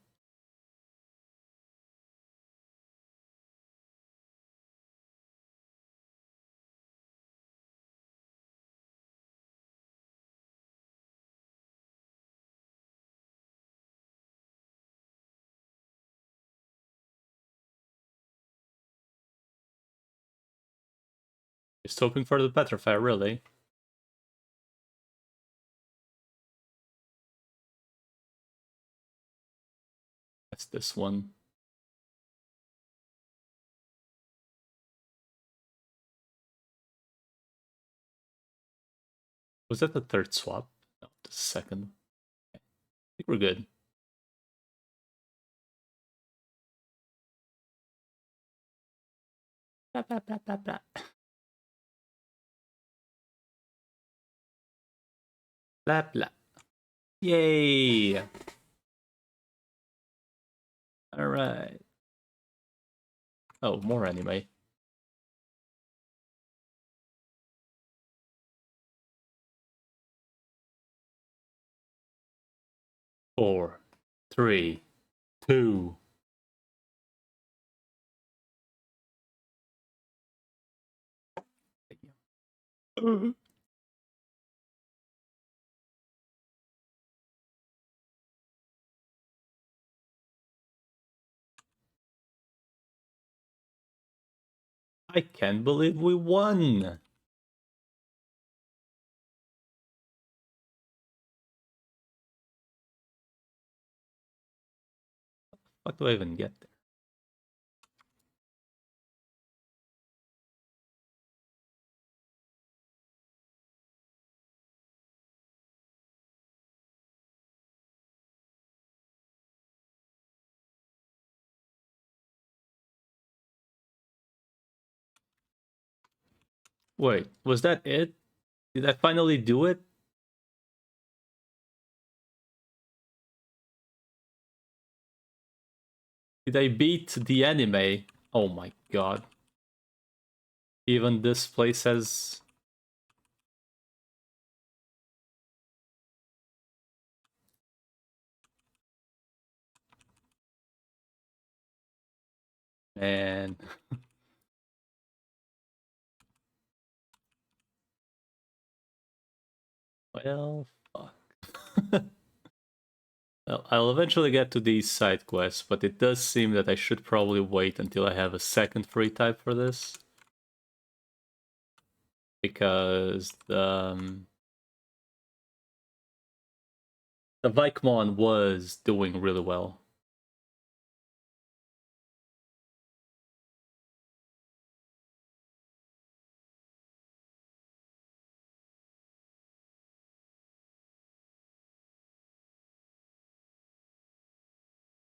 Just hoping for the Petrify, really. That's this one. Was that the third swap? No, the second. Okay. I think we're good. Blah, blah, blah, blah, blah. Blah, blah. Yay! Alright. Oh, more anime. Four, three, two. I can't believe we won! What do I even get there? Wait, was that it? Did I finally do it? Did I beat the anime? Oh my god. Even this place has... Man. Well, fuck. Well, I'll eventually get to these side quests, but it does seem that I should probably wait until I have a second free type for this. Because the Vikemon was doing really well.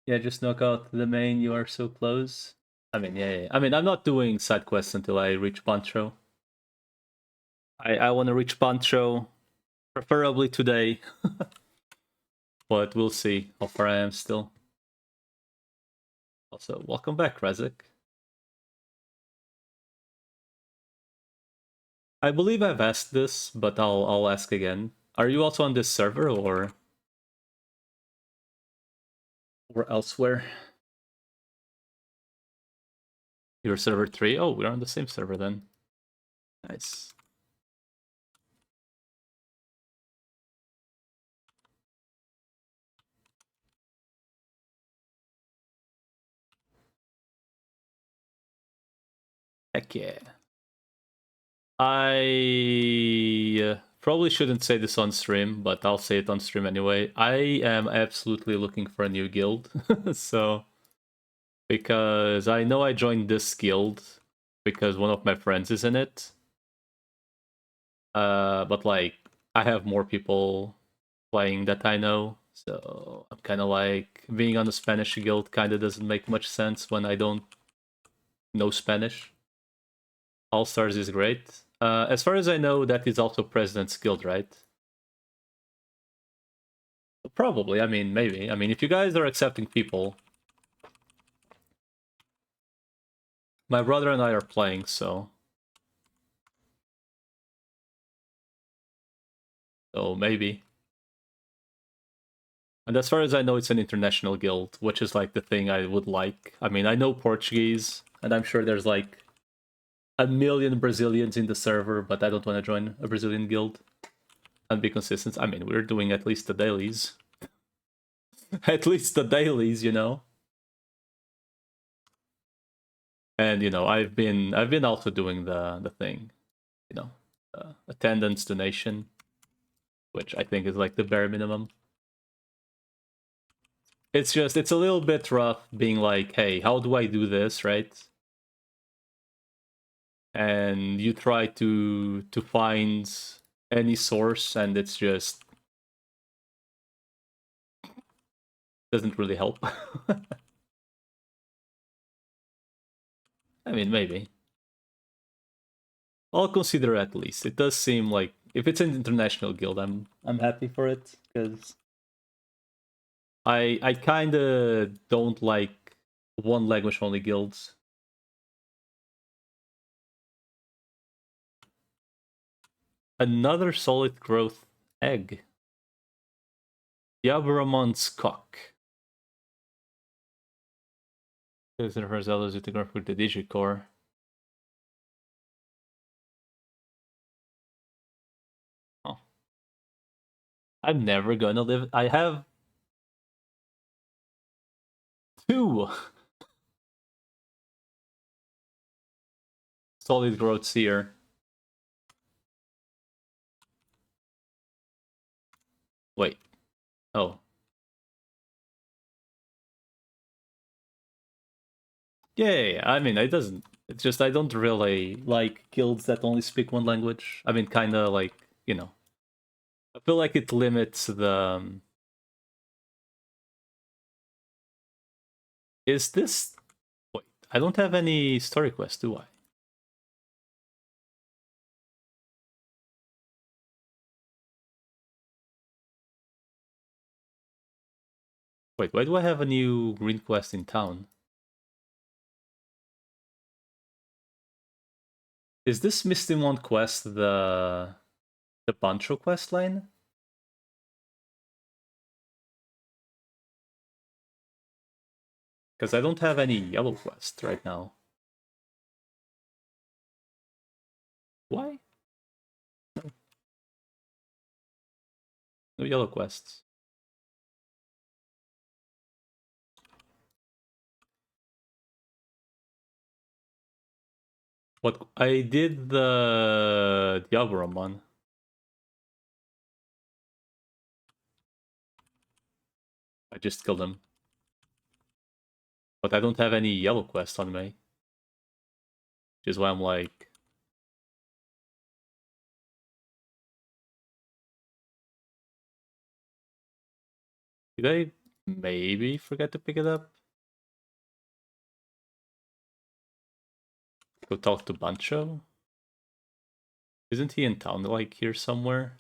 Yeah, just knock out the main, you are so close. I mean, yeah. I mean, I'm not doing side quests until I reach Bancho. I want to reach Bancho, preferably today. But we'll see how far I am still. Also, welcome back, Razek. I believe I've asked this, but I'll ask again. Are you also on this server or elsewhere? You're server 3? Oh, we're on the same server then. Nice. Heck yeah. I probably shouldn't say this on stream, but I'll say it on stream anyway. I am absolutely looking for a new guild. So, because I know I joined this guild because one of my friends is in it. But like, I have more people playing that I know. So I'm kind of like, being on the Spanish guild kind of doesn't make much sense when I don't know Spanish. All Stars is great. As far as I know, that is also President's Guild, right? Probably. I mean, maybe. I mean, if you guys are accepting people, my brother and I are playing, so maybe. And as far as I know, it's an international guild, which is like the thing I would like. I mean, I know Portuguese, and I'm sure there's like a million Brazilians in the server, but I don't want to join a Brazilian guild and be consistent. I mean, we're doing at least the dailies. At least the dailies, you know. And you know, I've been also doing the thing, you know, attendance donation, which I think is like the bare minimum. It's just, it's a little bit rough being like, hey, how do I do this, right? And you try to find any source, and it's just doesn't really help. I mean, maybe. I'll consider at least. It does seem like if it's an international guild, I'm happy for it because I kind of don't like one language only guilds. Another solid growth egg. Yabramon's cock. Is it for Zelda's with the Digicore? Oh. I'm never gonna live. I have two solid growths here. Wait. Oh. Yeah. I mean, it doesn't. It's just I don't really like guilds that only speak one language. I mean, kind of like, you know. I feel like it limits the. Is this? Wait, I don't have any story quests, do I? Wait, why do I have a new green quest in town? Is this Mistimon quest the Bancho quest line? Because I don't have any yellow quest right now. Why? No yellow quests. What? I did the BanchoLeomon. I just killed him. But I don't have any yellow quests on me. Which is why I'm like... Did I maybe forget to pick it up? Go talk to Bancho? Isn't he in town, like, here somewhere?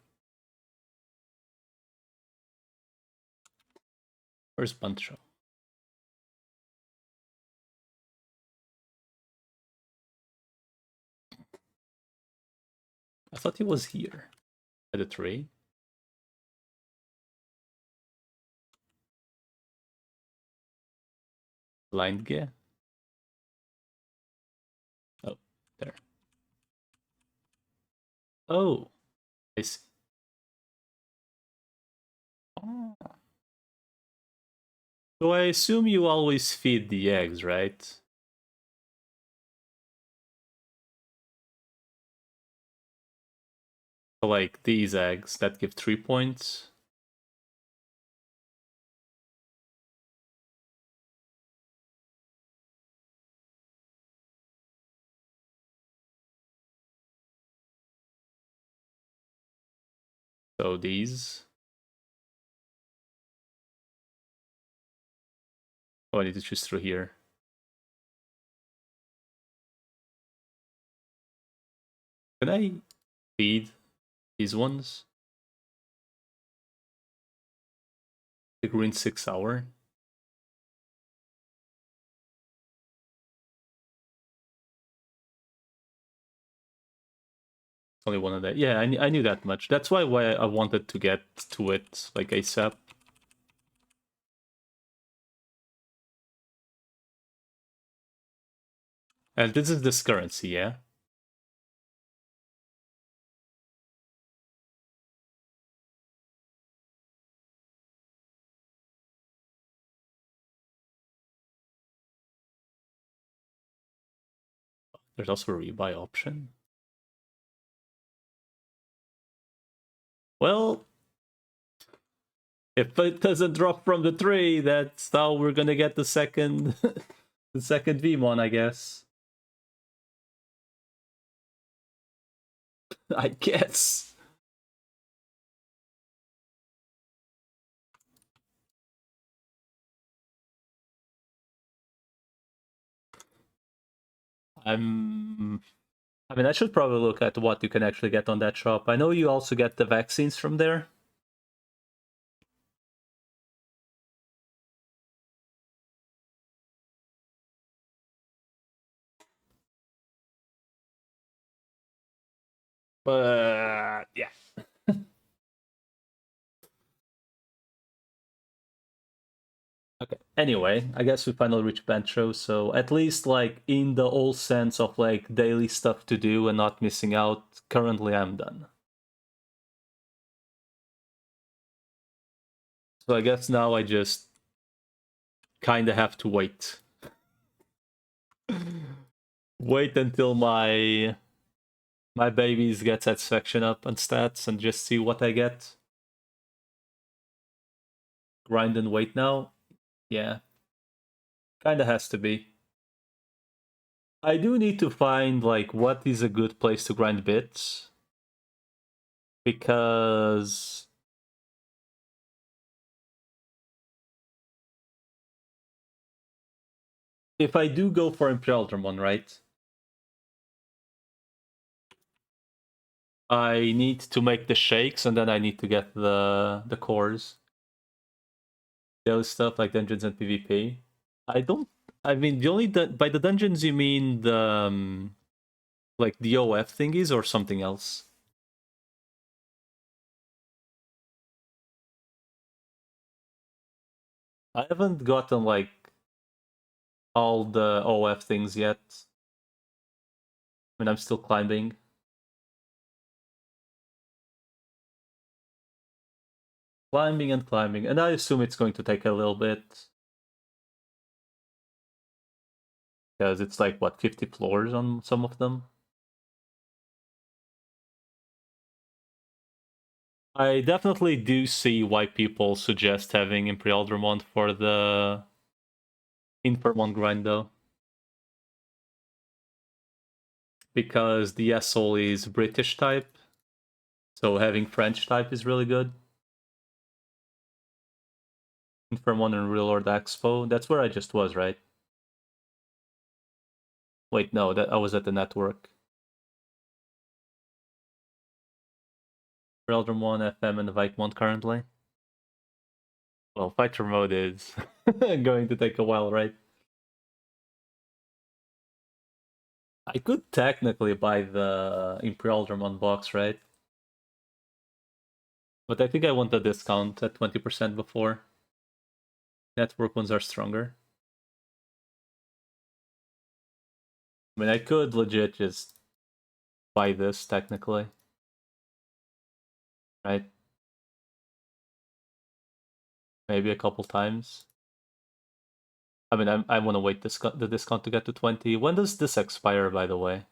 Where's Bancho? I thought he was here. At the tree. Blind gear. Oh, there. Oh, I see. Oh. So I assume you always feed the eggs, right? So like these eggs that give 3 points. So these. Oh, I need to choose through here. Can I feed these ones? The green 6 hour. Only one of that. Yeah, I knew that much. That's why I wanted to get to it like ASAP. And this is this currency, yeah? There's also a rebuy option. Well, if it doesn't drop from the tree, that's how we're gonna get the second the second Vmon, I guess. I guess. I mean, I should probably look at what you can actually get on that shop. I know you also get the vaccines from there. But yeah. Okay. Anyway, I guess we finally reached Bancho, so at least like in the old sense of like daily stuff to do and not missing out, currently I'm done. So I guess now I just kinda have to wait. Wait until my babies get satisfaction up on stats and just see what I get. Grind and wait now. Yeah. Kinda has to be. I do need to find like what is a good place to grind bits. Because if I do go for Imperial Dramon, right? I need to make the shakes and then I need to get the cores. Daily stuff like dungeons and PvP. I don't. I mean, the only by the dungeons you mean the like the OF thingies or something else? I haven't gotten like all the OF things yet. I mean, I'm still climbing. Climbing and climbing, and I assume it's going to take a little bit. Because it's like, what, 50 floors on some of them? I definitely do see why people suggest having Imperial Dramont for the Infermon grind, though. Because the Asshole is British type, so having French type is really good. Infermon and Real Lord Expo, that's where I just was, right? Wait, no, that I was at the network. Eldramon, FM, and Vikemont currently. Well, Fighter mode is going to take a while, right? I could technically buy the Imperial Dramon box, right? But I think I want the discount at 20% before. Network ones are stronger. I mean, I could legit just buy this, technically. Right? Maybe a couple times. I mean, I want to wait the discount to get to 20. When does this expire, by the way?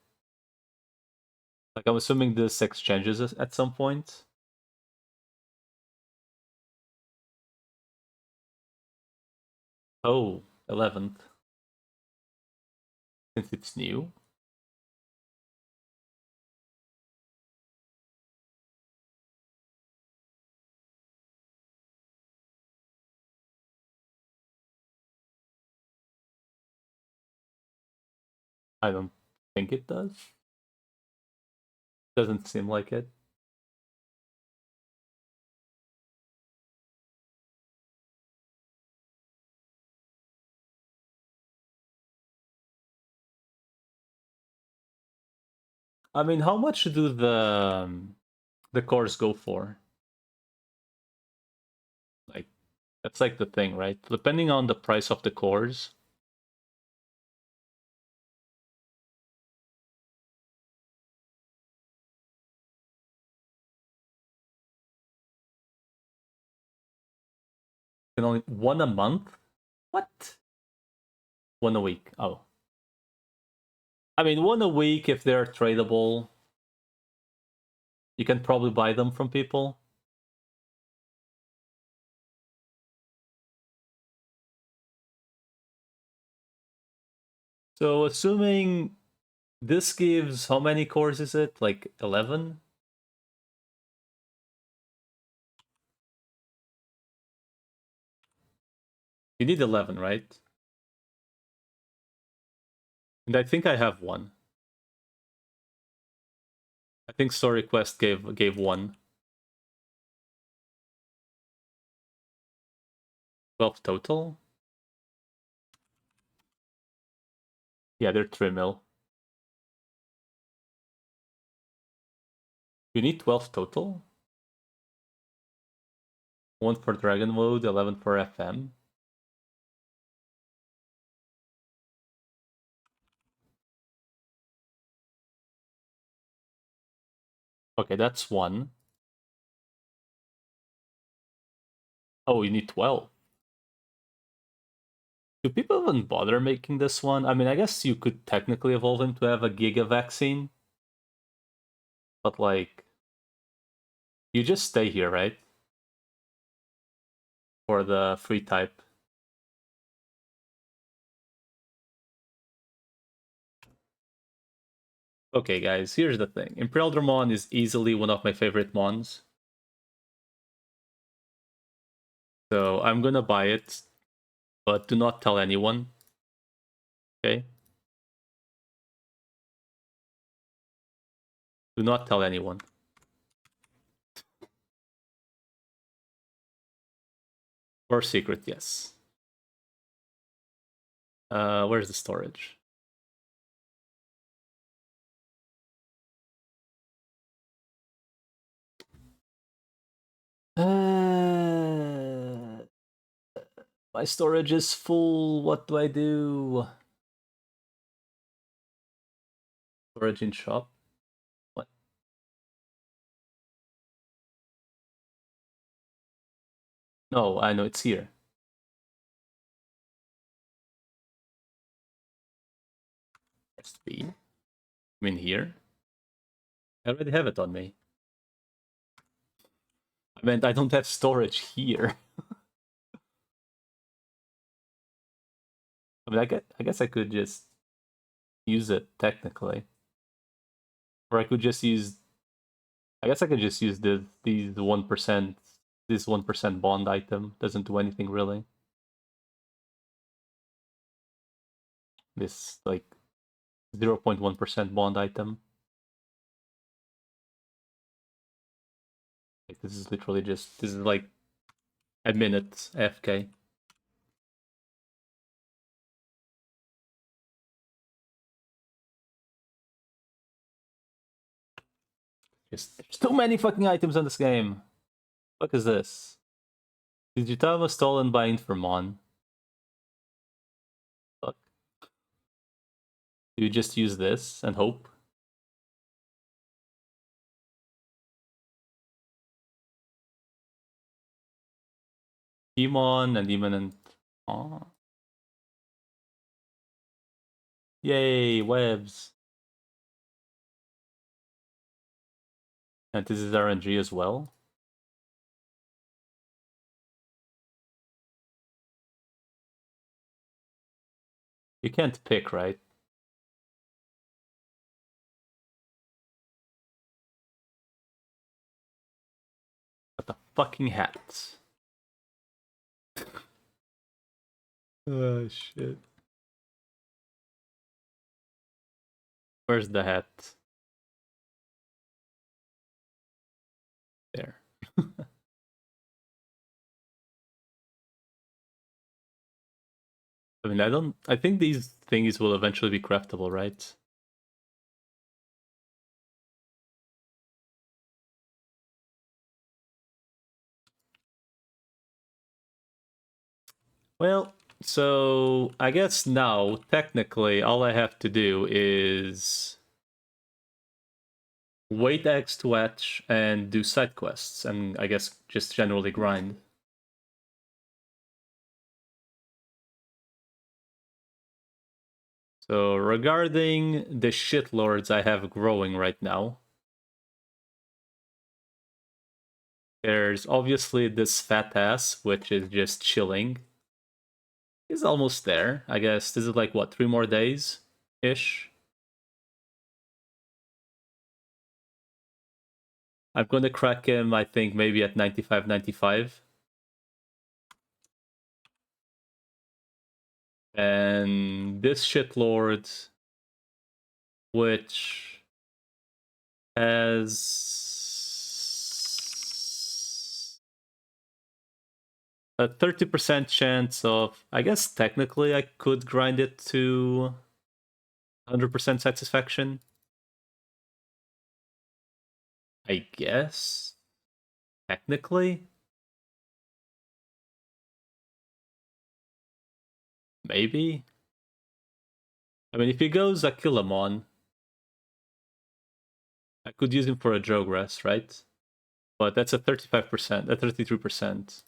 Like, I'm assuming this exchanges at some point. Oh, 11th. Since it's new. I don't think it does. Doesn't seem like it. I mean, how much do the cores go for? Like, that's like the thing, right? Depending on the price of the cores. Can only one a month? What? One a week. Oh. I mean, one a week if they're tradable. You can probably buy them from people. So assuming this gives how many cores is it? Like 11? You need 11, right? And I think I have one. I think Story Quest gave one. 12 total? Yeah, they're 3 mil. You need 12 total? One for Dragon Mode, 11 for FM. Okay, that's one. Oh, you need 12. Do people even bother making this one? I mean, I guess you could technically evolve him to have a Giga vaccine. But, like, you just stay here, right? For the free type. Okay, guys, here's the thing. Imperial Dramon is easily one of my favorite mons. So I'm gonna buy it, but do not tell anyone. Okay? Do not tell anyone. Or secret, yes. Where's the storage? My storage is full. What do I do? Storage in shop? What? No, I know it's here. Press B. I mean here. I already have it on me. I meant I don't have storage here. I mean, I guess I could just use it technically, or I could just use. I guess I could just use these 1%. This 1% bond item doesn't do anything really. This like 0.1% bond item. Like, this is literally just this is like a minute AFK. Just there's too many fucking items on this game. What is this? Digitama was stolen by Informon. Fuck. Do you just use this and hope? Demon and Demon and oh. Yay, webs. And this is RNG as well. You can't pick, right? Got the fucking hat. Oh shit. Where's the hat? There. I mean, I think these thingies will eventually be craftable, right? Well, so I guess now, technically, all I have to do is wait X to hatch and do side quests, and I guess just generally grind. So regarding the shitlords I have growing right now, there's obviously this fat ass, which is just chilling. He's almost there, I guess. This is like, what, 3 more days-ish? I'm gonna crack him, I think, maybe at 95, 95. And this shitlord, which has a 30% chance of, I guess technically I could grind it to 100% satisfaction. I guess, technically. Maybe. I mean, if he goes BanchoLeomon, I could use him for a Jogress, right? But that's a 35%, a 33%.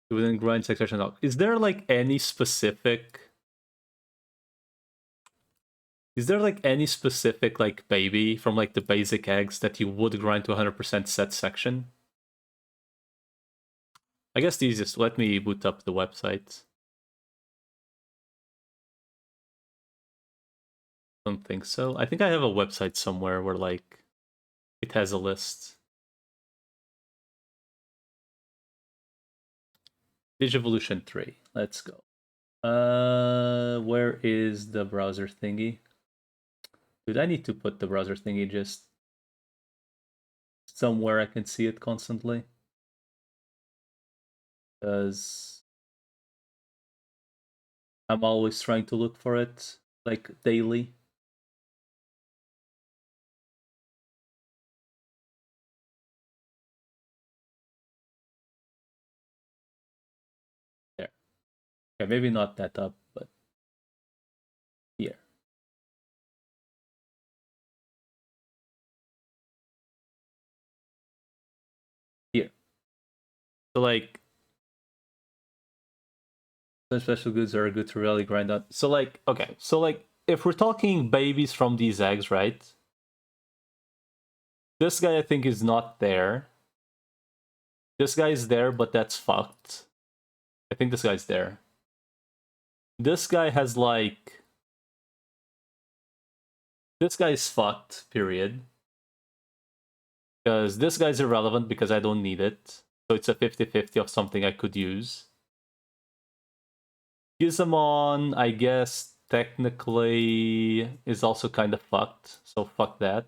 Within grind section. Is there like any specific... Is there like any specific like baby from like the basic eggs that you would grind to 100% set section? I guess the easiest, let me boot up the website. Don't think so. I think I have a website somewhere where like it has a list. Digivolution 3. Let's go. Where is the browser thingy? Dude, I need to put the browser thingy just somewhere I can see it constantly. Because I'm always trying to look for it, like, daily. There. Okay, maybe not that up, but here. Here. So, like, some special goods are good to really grind on. So, like, okay, so, like, if we're talking babies from these eggs, right? This guy, I think, is not there. This guy is there, but that's fucked. I think this guy's there. This guy has, like... This guy's fucked, period. Because this guy's irrelevant because I don't need it. So it's a 50-50 of something I could use. Gizamon, I guess, technically is also kind of fucked. So fuck that.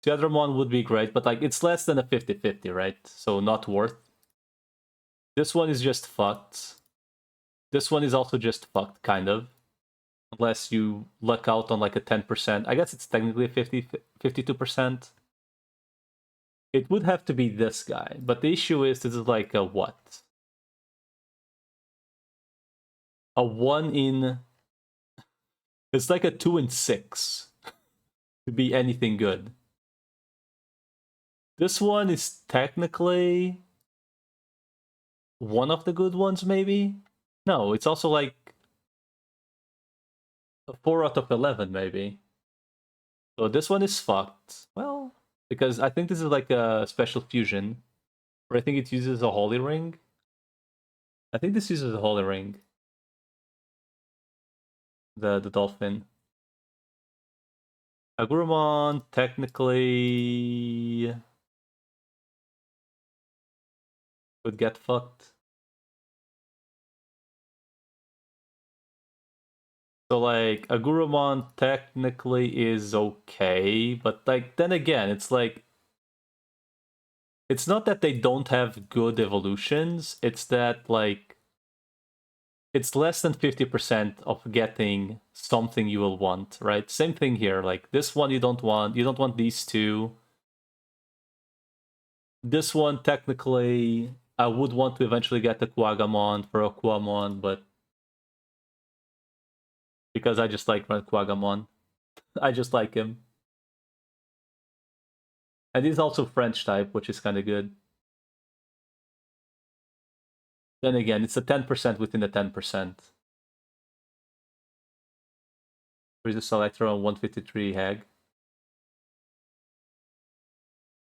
The other one would be great, but like it's less than a 50-50, right? So not worth. This one is just fucked. This one is also just fucked, kind of. Unless you luck out on like a 10%. I guess it's technically a 52%. It would have to be this guy. But the issue is this is like a what? A 1 in... It's like a 2 in 6 to be anything good. This one is technically one of the good ones, maybe? No, it's also like a 4 out of 11, maybe. So this one is fucked. Well, Because I think this is like a special fusion. Or I think it uses a holy ring. I think this uses a holy ring. The dolphin. Agurumon technically would get fucked. So like Agurumon technically is okay, but like then again, it's like it's not that they don't have good evolutions, it's that like it's less than 50% of getting something you will want, right? Same thing here. Like this one you don't want these two. This one technically I would want to eventually get the Quagamon for Aquamon, but because I just like Quagamon. I just like him. And he's also French type, which is kind of good. Then again, it's a 10% within the 10%. Where's the selector on 153 Hag?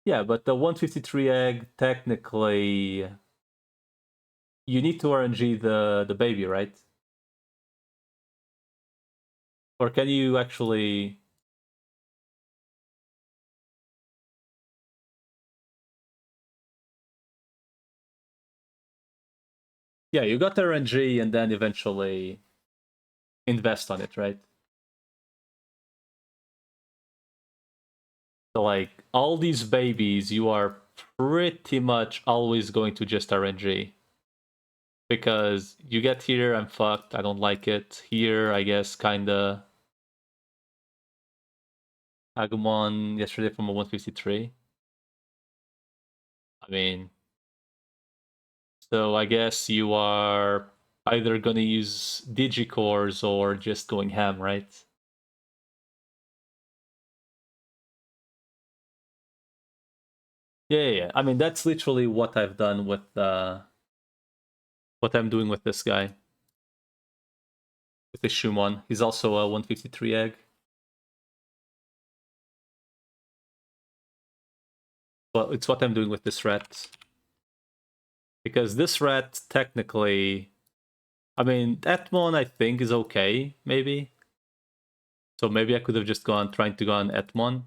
Yeah, but the 153 egg, technically, you need to RNG the baby, right? Or can you actually... Yeah, you got the RNG and then eventually invest on it, right? So like, all these babies, you are pretty much always going to just RNG. Because you get here, I'm fucked, I don't like it. Here, I guess, kinda... Agumon yesterday from a 153. I mean... So I guess you are either gonna use Digicores or just going ham, right? Yeah. I mean, that's literally what I've done with what I'm doing with this guy. With the Shumon. He's also a 153 egg. But it's what I'm doing with this rat. Because this rat, technically... I mean, Etmon, I think, is okay, maybe. So maybe I could have just trying to go on Etmon.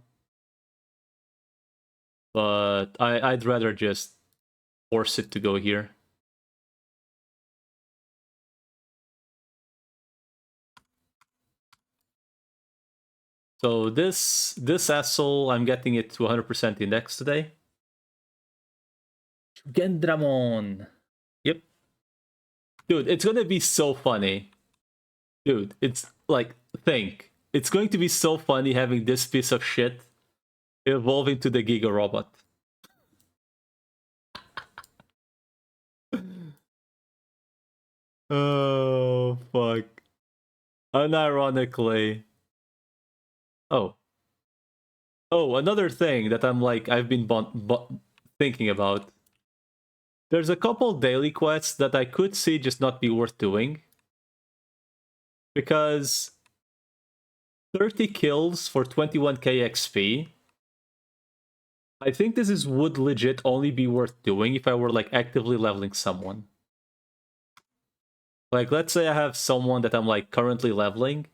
But I'd rather just force it to go here. So this asshole, I'm getting it to 100% index today. Gendramon. Yep. Dude, it's gonna be so funny. Dude, it's like, think. It's going to be so funny having this piece of shit evolving to the Giga Robot. Oh, fuck. Unironically. Oh. Oh, another thing that I'm like, I've been thinking about. There's a couple daily quests that I could see just not be worth doing. Because 30 kills for 21k XP. I think would legit only be worth doing if I were like actively leveling someone. Like, let's say I have someone that I'm like currently leveling,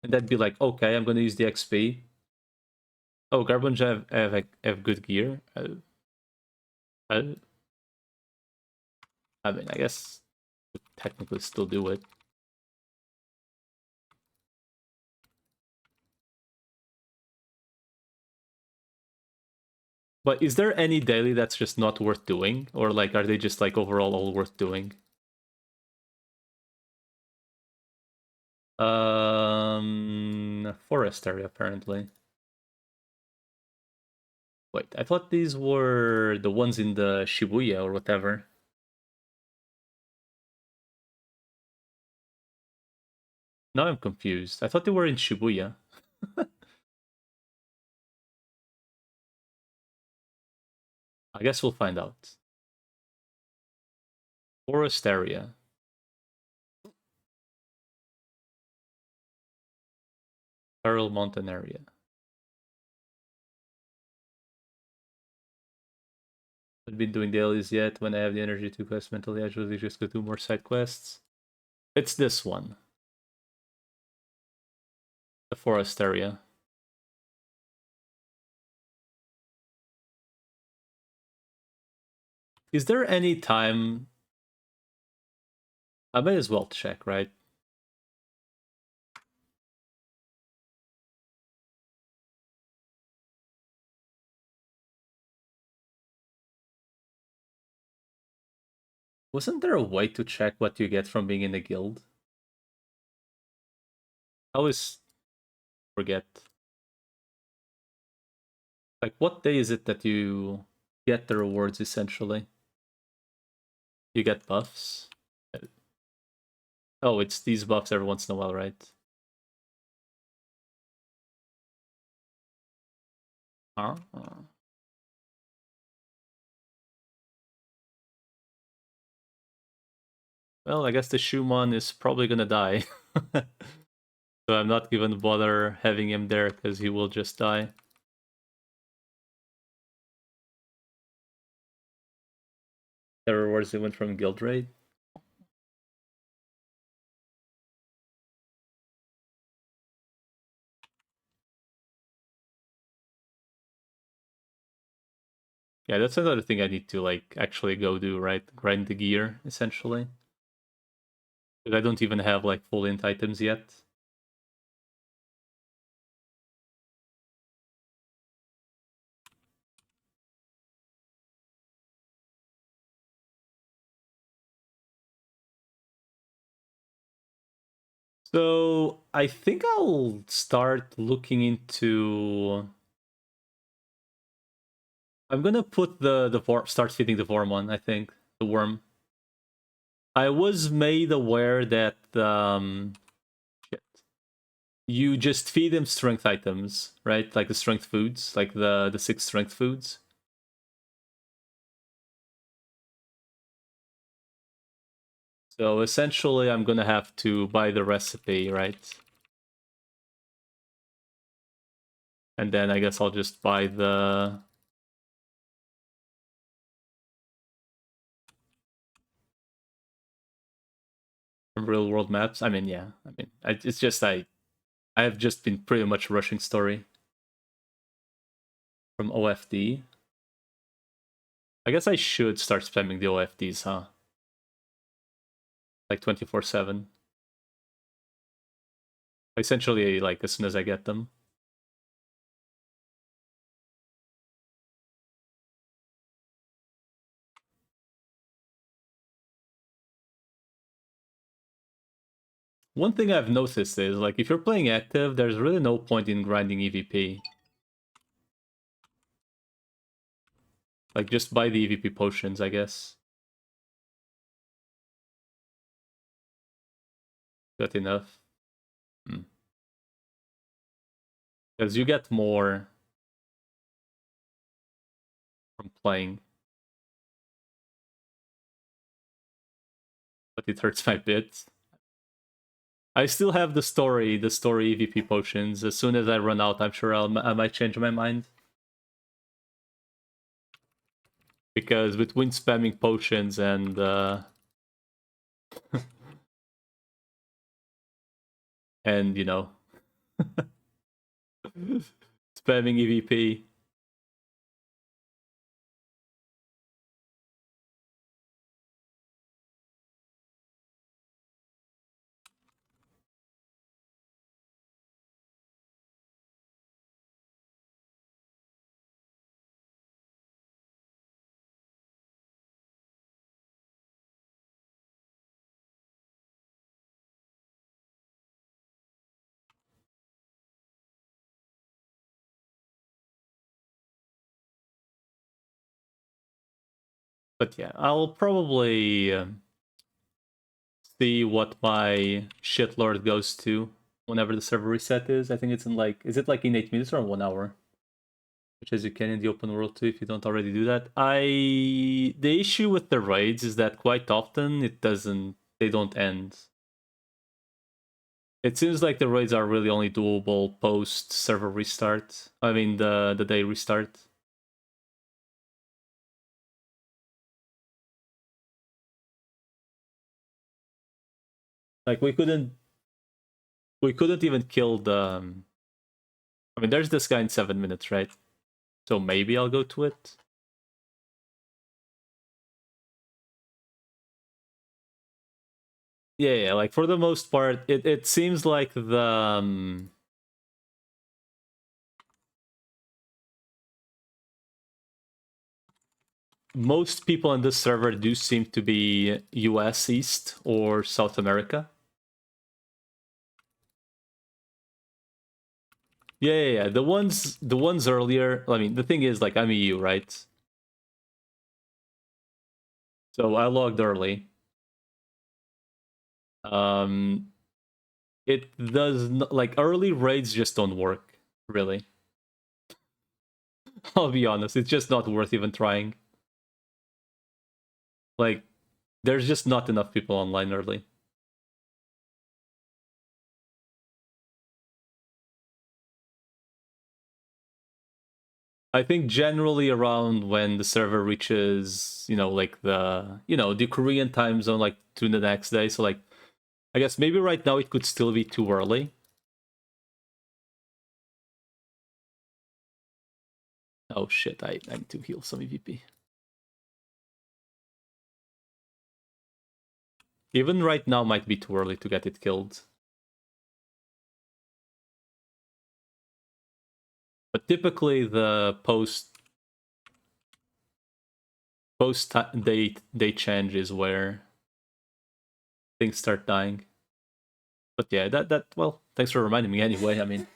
and that'd be like, okay, I'm gonna use the XP. Oh, Garbage have good gear. I mean, I guess I could technically still do it. But is there any daily that's just not worth doing? Or like, are they just like overall all worth doing? Forest area apparently. Wait, I thought these were the ones in the Shibuya or whatever. Now I'm confused. I thought they were in Shibuya. I guess we'll find out. Forest area. Peril Mountain area. been doing dailies yet. When I have the energy to quest mentally, I usually just go do more side quests. It's this one. The forest area. Is there any time... I might as well check, right? Wasn't there a way to check what you get from being in a guild? I always forget. Like, what day is it that you get the rewards, essentially? You get buffs? Oh, it's these buffs every once in a while, right? Huh? Well, I guess the Shumon is probably gonna die. So I'm not even bother having him there, because he will just die. The rewards that went from guild raid? Yeah, that's another thing I need to, like, actually go do, right? Grind the gear, essentially. Because I don't even have, like, full int items yet. So I think I'll start looking into... I'm gonna put the start feeding the Vormon, I think. The worm. I was made aware that shit. You just feed him strength items, right? Like the strength foods, like the 6 strength foods. So essentially I'm gonna have to buy the recipe, right? And then I guess I'll just buy the real world maps. I mean, yeah. I mean, it's just I have just been pretty much rushing story from OFD. I guess I should start spamming the OFDs, huh? Like 24/7. Essentially, like, as soon as I get them. One thing I've noticed is, like, if you're playing active, there's really no point in grinding EVP. Like, just buy the EVP potions, I guess. Good enough. Because you get more from playing. But it hurts my bit. I still have the story EVP potions. As soon as I run out, I'm sure I might change my mind. Because between spamming potions and and, you know, spamming EVP. But yeah, I'll probably see what my shitlord goes to whenever the server reset is. I think it's in, like, is it like in 8 minutes or 1 hour? Which, as you can in the open world too, if you don't already do that. The issue with the raids is that quite often they don't end. It seems like the raids are really only doable post server restart. I mean, the day restart. Like we couldn't even kill the. I mean, there's this guy in 7 minutes, right? So maybe I'll go to it. Yeah, like for the most part, it seems like the most people on this server do seem to be US East or South America. Yeah. The ones earlier. I mean, the thing is, like, I'm EU, right? So I logged early. Um, it does not, like, early raids just don't work, really. I'll be honest, it's just not worth even trying. Like, there's just not enough people online early. I think generally around when the server reaches, like the Korean time zone, like to the next day. So, like, I guess maybe right now it could still be too early. Oh shit, I need to heal some EVP. Even right now might be too early to get it killed. But typically the post date change is where things start dying. But yeah, that well, thanks for reminding me anyway. I mean,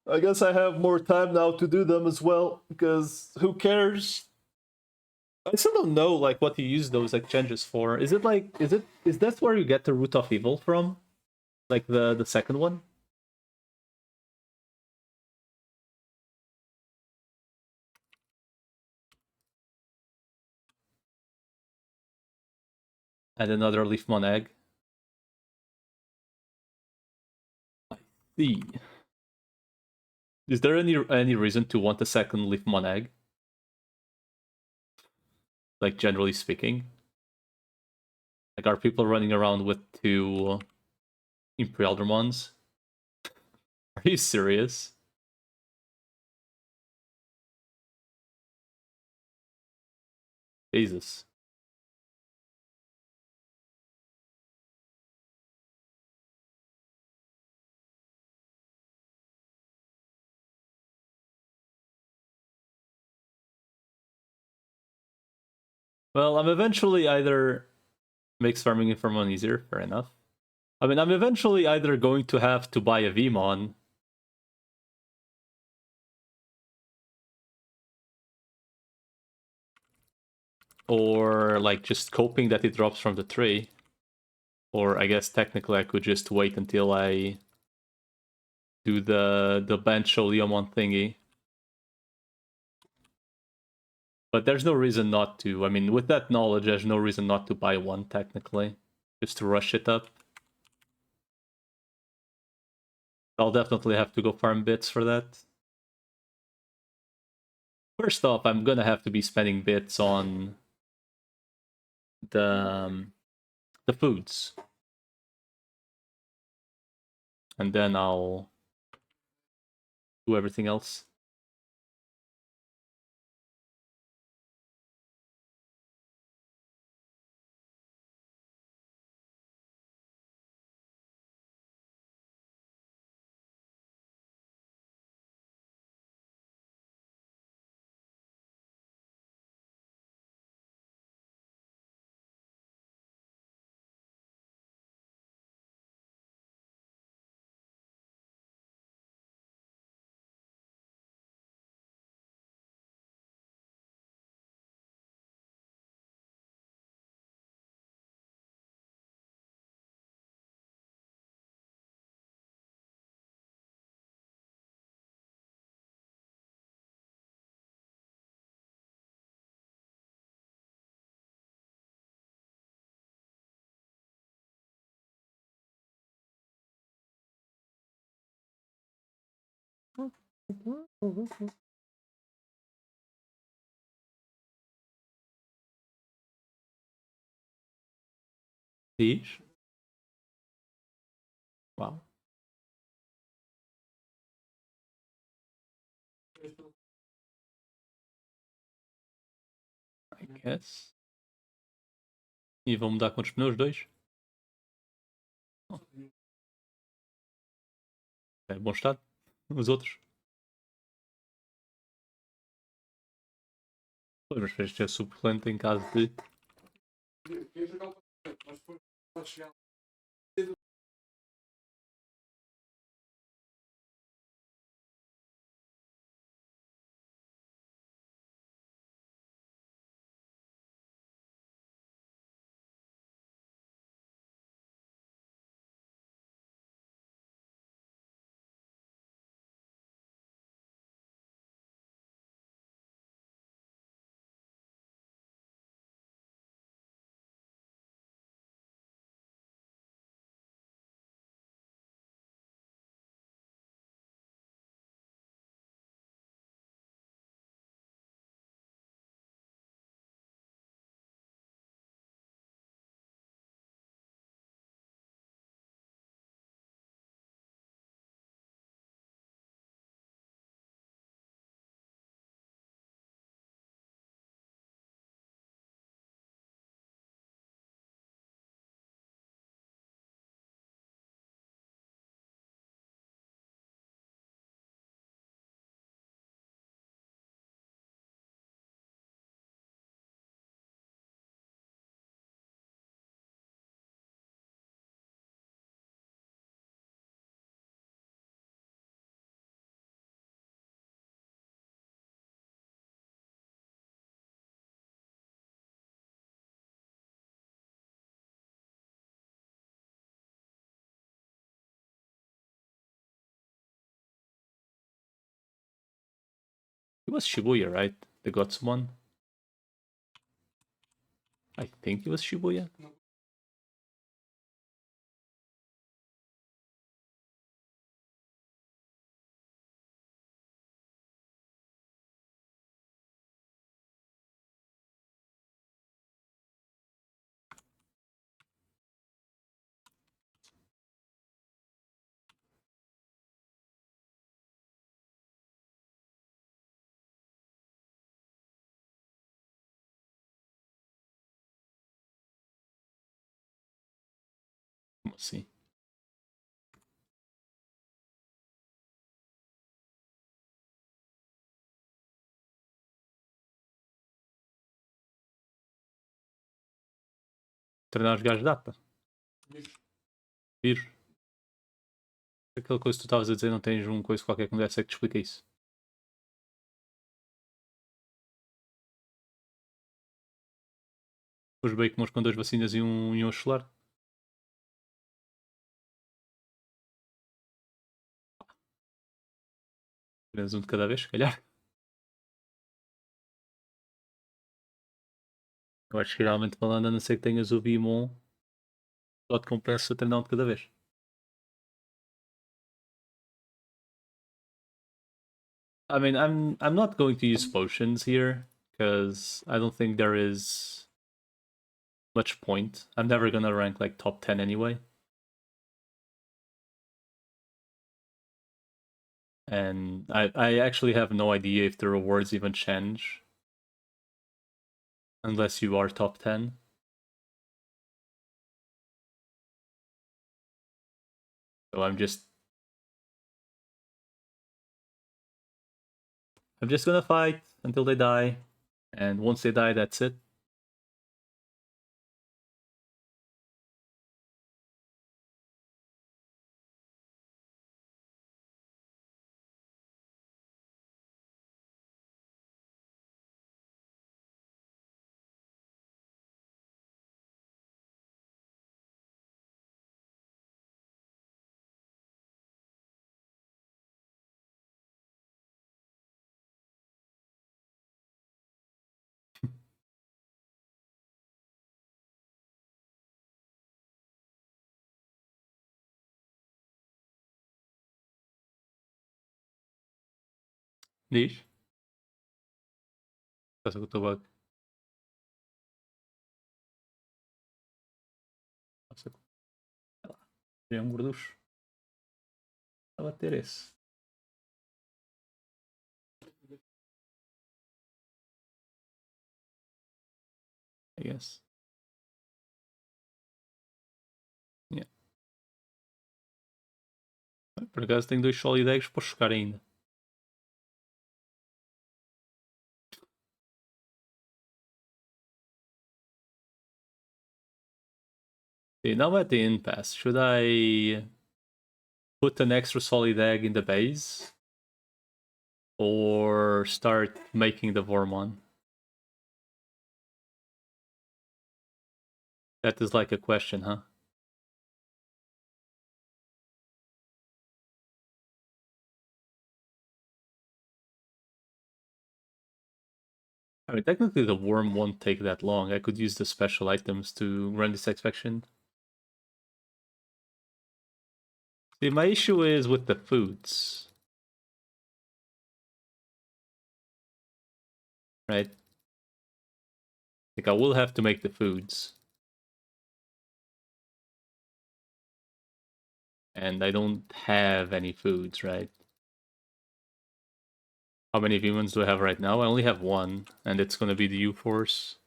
I guess I have more time now to do them as well, because who cares? I still don't know like what you use those exchanges for. Is that where you get the root of evil from? Like the second one? And another Leafmon egg. I see. Is there any reason to want a second Leafmon egg? Like generally speaking? Like are people running around with two Imperialdramons? Are you serious? Jesus. Well, I'm eventually either makes farming Informon easier, fair enough. I mean, I'm eventually either going to have to buy a Vmon or like just hoping that it drops from the tree. Or I guess technically I could just wait until I do the BanchoLeomon thingy. But there's no reason not to. I mean, with that knowledge, there's no reason not to buy one, technically. Just to rush it up. I'll definitely have to go farm bits for that. First off, I'm gonna have to be spending bits on the foods. And then I'll do everything else. Siege? Wow. I guess. E vão mudar quantos pneus? 2? É bom estado. Os outros? Pois, mas este é suplente em caso de. Queria jogar o papel, mas depois pode chegar. It was Shibuya, right? The Gods one? I think it was Shibuya. Como assim? Treinar os gajos dá, pá. Vir. Aquela coisa que tu estavas a dizer, não tens um coisa qualquer que me desse que te explica isso. Os Bacons com 2 vacinas e um solar. Apenas um de cada vez, se calhar. Eu acho que realmente falando, a não ser que tenhas o Bimon, só te compensa treinar um de cada vez. I mean, I'm not going to use potions here because I don't think there is much point. I'm never gonna rank like top 10 anyway. And I actually have no idea if the rewards even change unless you are top 10. So I'm just gonna fight until they die, and once they die, that's it. Diz? Passa com o teu bug. Passa com... Sei lá. É um gorducho. What it is. I guess. Yeah. Por acaso tenho 2 solid eggs para chocar ainda. Okay, now at the impasse, should I put an extra solid egg in the base? Or start making the Vormon? That is like a question, huh? I mean, technically the worm won't take that long. I could use the special items to run this extraction. See, my issue is with the foods. Right? Like, I will have to make the foods. And I don't have any foods, right? How many humans do I have right now? I only have one, and it's gonna be the U-Force.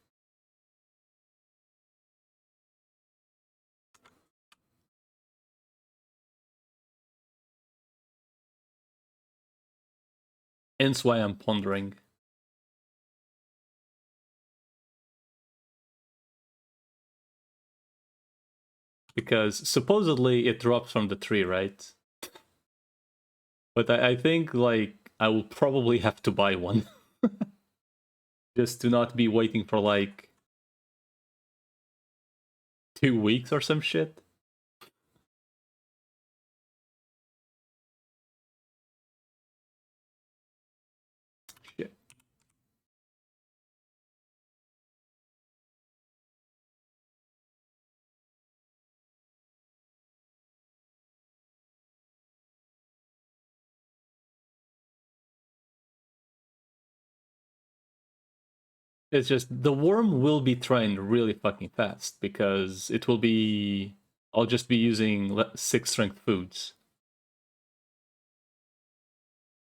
Hence why I'm pondering. Because supposedly it drops from the tree, right? But I think, like, I will probably have to buy one. Just to not be waiting for, like, 2 weeks or some shit. Shit. It's just, the worm will be trained really fucking fast, because it will be... I'll just be using 6 strength foods.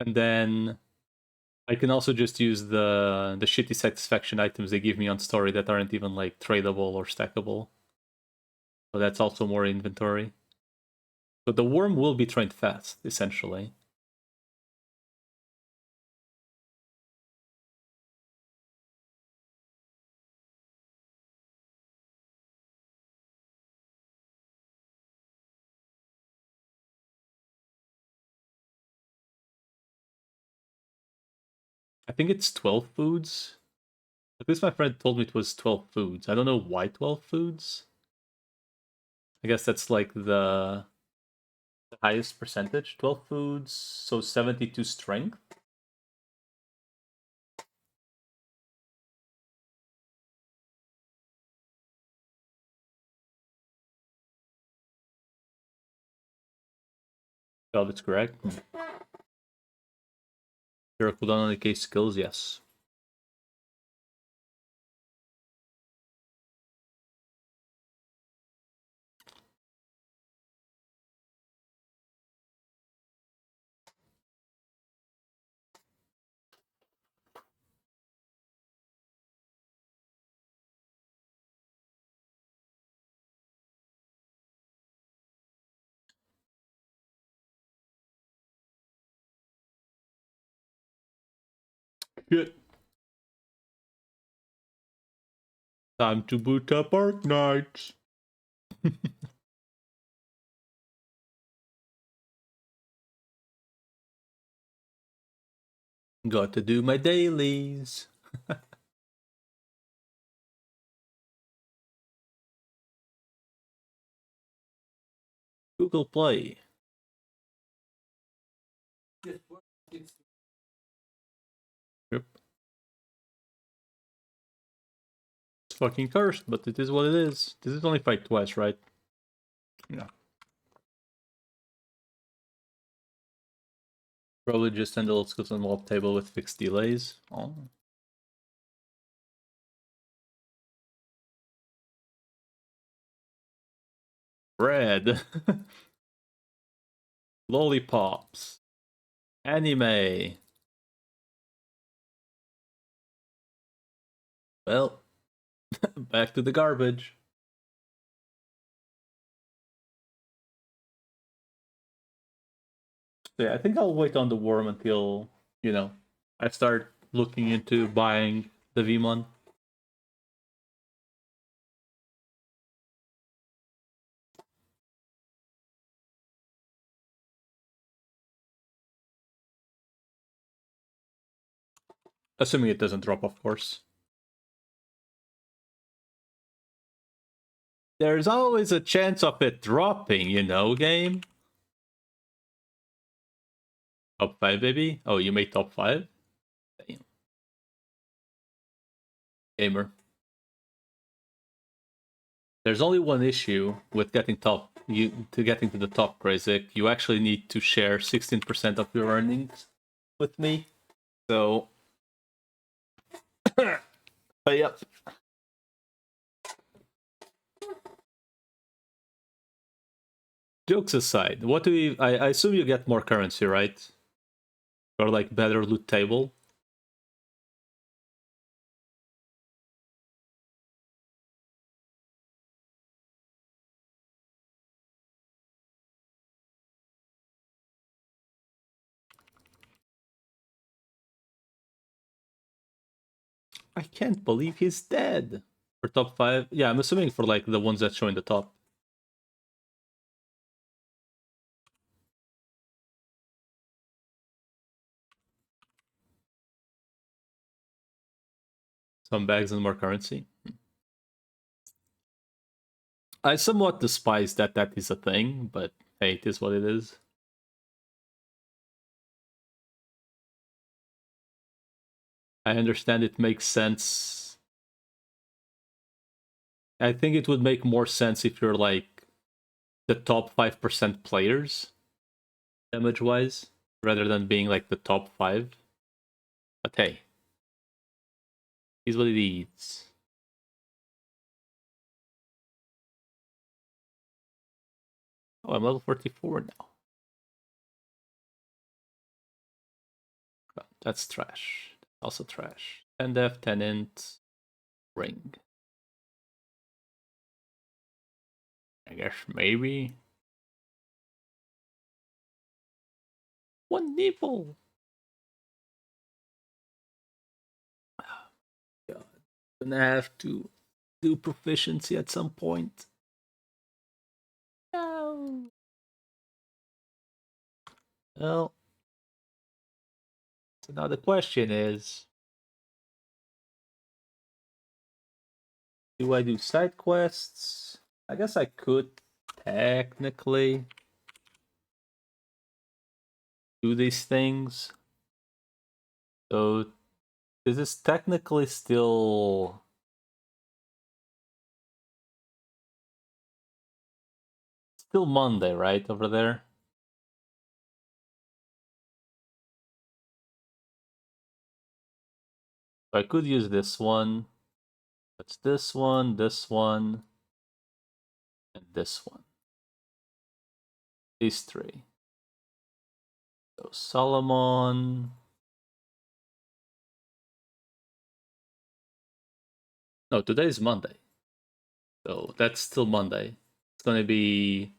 And then I can also just use the shitty satisfaction items they give me on story that aren't even, like, tradable or stackable. So that's also more inventory. But the worm will be trained fast, essentially. I think it's 12 foods. At least my friend told me it was 12 foods. I don't know why 12 foods. I guess that's like the highest percentage. 12 foods, so 72 strength. Oh, that's correct. Zero cooldown on the case skills, yes. Shit. Time to boot up Arc Knights. Got to do my dailies. Google Play. Yes, Yep. It's fucking cursed, but it is what it is. This is only fight twice, right? Yeah. Probably just send a little skeleton mob table with fixed delays. Oh. Red. Lollipops. Anime. Well, back to the garbage. Yeah, I think I'll wait on the worm until, I start looking into buying the Vmon. Assuming it doesn't drop, of course. There's always a chance of it dropping, game? Top 5, baby? Oh, you made top 5? Damn. Gamer. There's only one issue with getting getting to the top, Krazik. You actually need to share 16% of your earnings with me. So, but yep. Jokes aside, what do we? I assume you get more currency, right? Or like better loot table. I can't believe he's dead. For top 5, yeah, I'm assuming for like the ones that show in the top. Some bags and more currency. I somewhat despise that is a thing, but hey, it is what it is. I understand it makes sense. I think it would make more sense if you're like the top 5% players, damage wise, rather than being like the top 5. But hey, he's what it is. Oh, I'm level 44 now. That's trash. Also trash. 10 def, 10 int, ring. I guess maybe. One nipple. God. Gonna have to do proficiency at some point. No. Well, so now the question is, do I do side quests? I guess I could technically do these things. So this is technically still Monday, right, over there? So I could use this one. That's this one, and this one. These 3. So Solomon. No, today is Monday. So that's still Monday. It's gonna be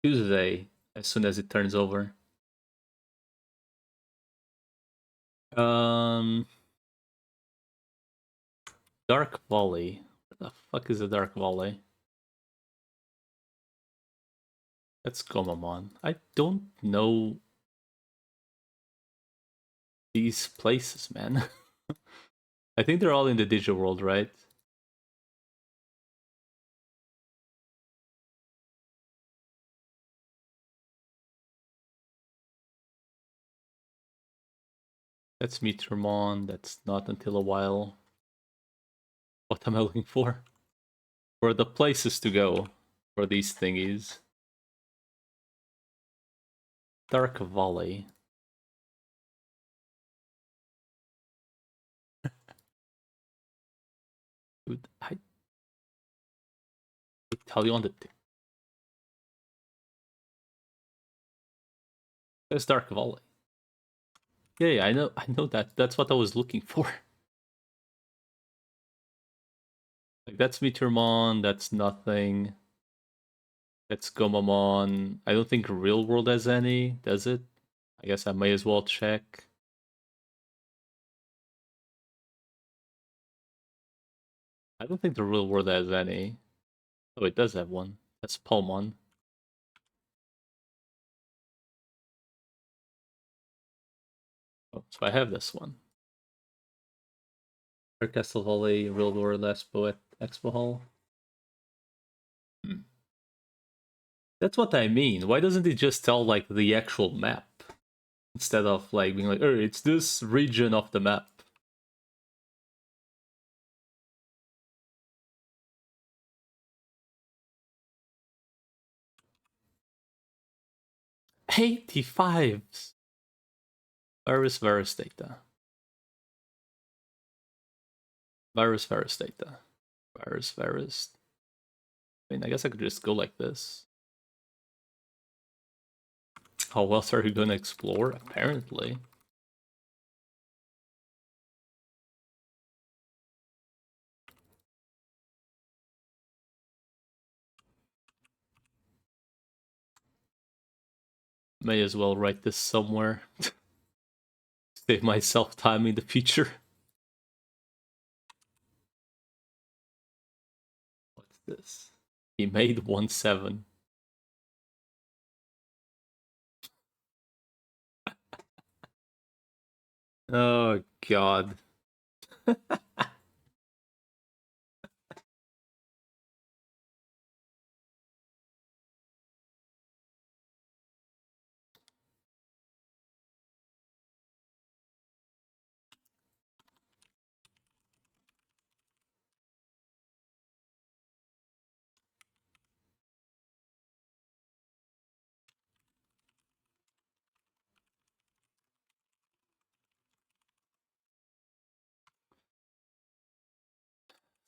Tuesday as soon as it turns over. Um, Dark Volley. What the fuck is a Dark Volley? That's Gomamon. I don't know these places, man. I think they're all in the digital world, right? That's Meteormon. That's not until a while. What am I looking for? For the places to go for these thingies. Dark Volley. Dude, I tell you on the That's Dark Volley. Yeah, I know that. That's what I was looking for. Like, that's Meteormon, that's nothing. That's Gomamon. I don't think Real World has any, does it? I guess I may as well check. I don't think the Real World has any. Oh, it does have one. That's Palmon. Oh, so I have this one. Castle Volley, Real World, Expo at Expo Hall. That's what I mean. Why doesn't it just tell like the actual map instead of like being like, oh, it's this region of the map? 85s. Virus data. Virus data. Virus. I mean, I guess I could just go like this. How else are you gonna explore? Apparently. May as well write this somewhere. Save myself time in the future. What's this? He made 1-7. Oh god.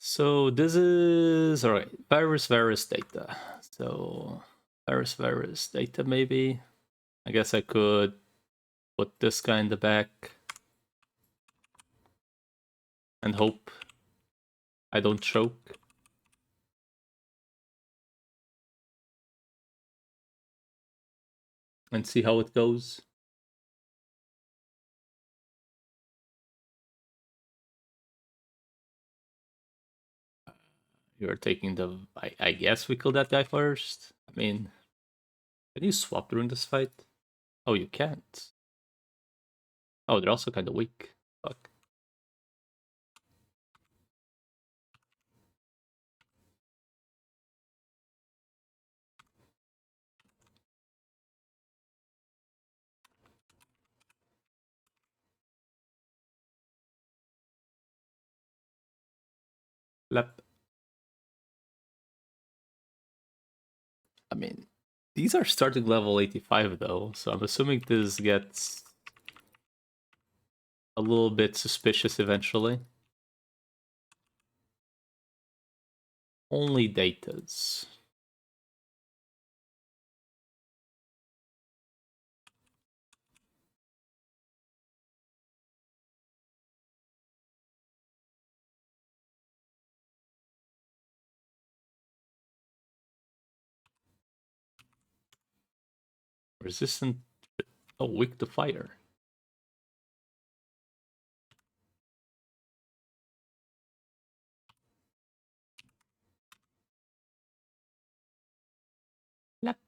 So this is alright. Virus data. So virus data maybe. I guess I could put this guy in the back and hope I don't choke. And see how it goes. You're taking the... I guess we kill that guy first. I mean, can you swap during this fight? Oh, you can't. Oh, they're also kind of weak. Fuck. Lep. I mean, these are starting level 85 though, so I'm assuming this gets a little bit suspicious eventually. Only datas. Resistant. Oh, weak to fire. Lep.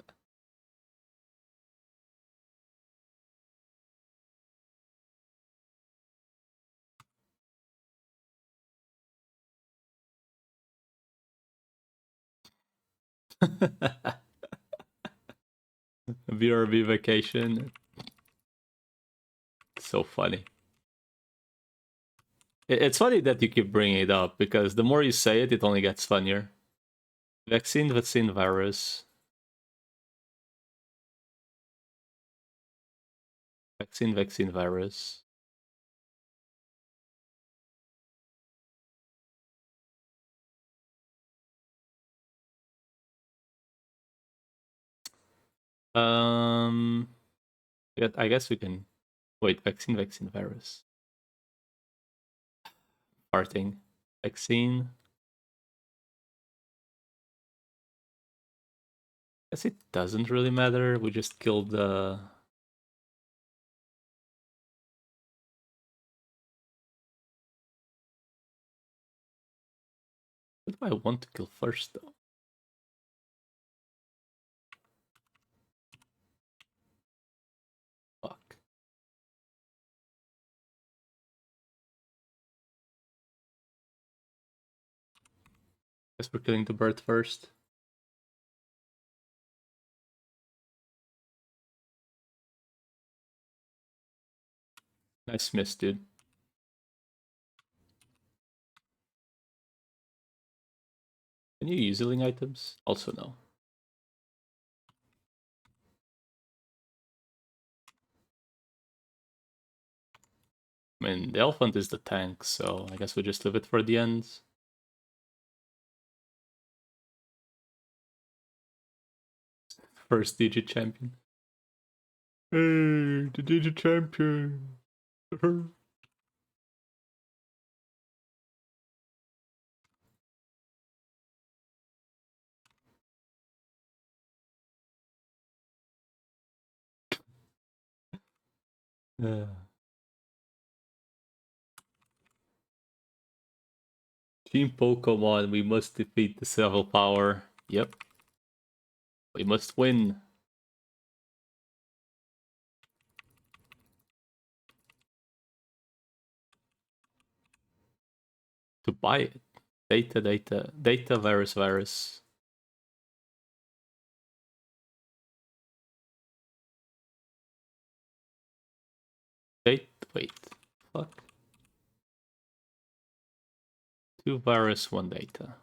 BRB vacation. So funny. It's funny that you keep bringing it up because the more you say it, it only gets funnier. Vaccine virus. Vaccine virus. Um, Yeah, I guess we can... Wait, vaccine, vaccine, virus. Farting. Vaccine. Guess it doesn't really matter. We just killed the... What do I want to kill first, though? Fuck. Guess we're killing the bird first. Nice miss, dude. Can you use healing items? Also no. I mean, the elephant is the tank, so I guess we just leave it for the end. First Digi champion. Hey, the Digi champion. Yeah. Team Pokemon, we must defeat the Civil Power. Yep. We must win. To buy it. Data, data, data, virus, virus. Date, wait. Fuck. 2 virus, 1 data.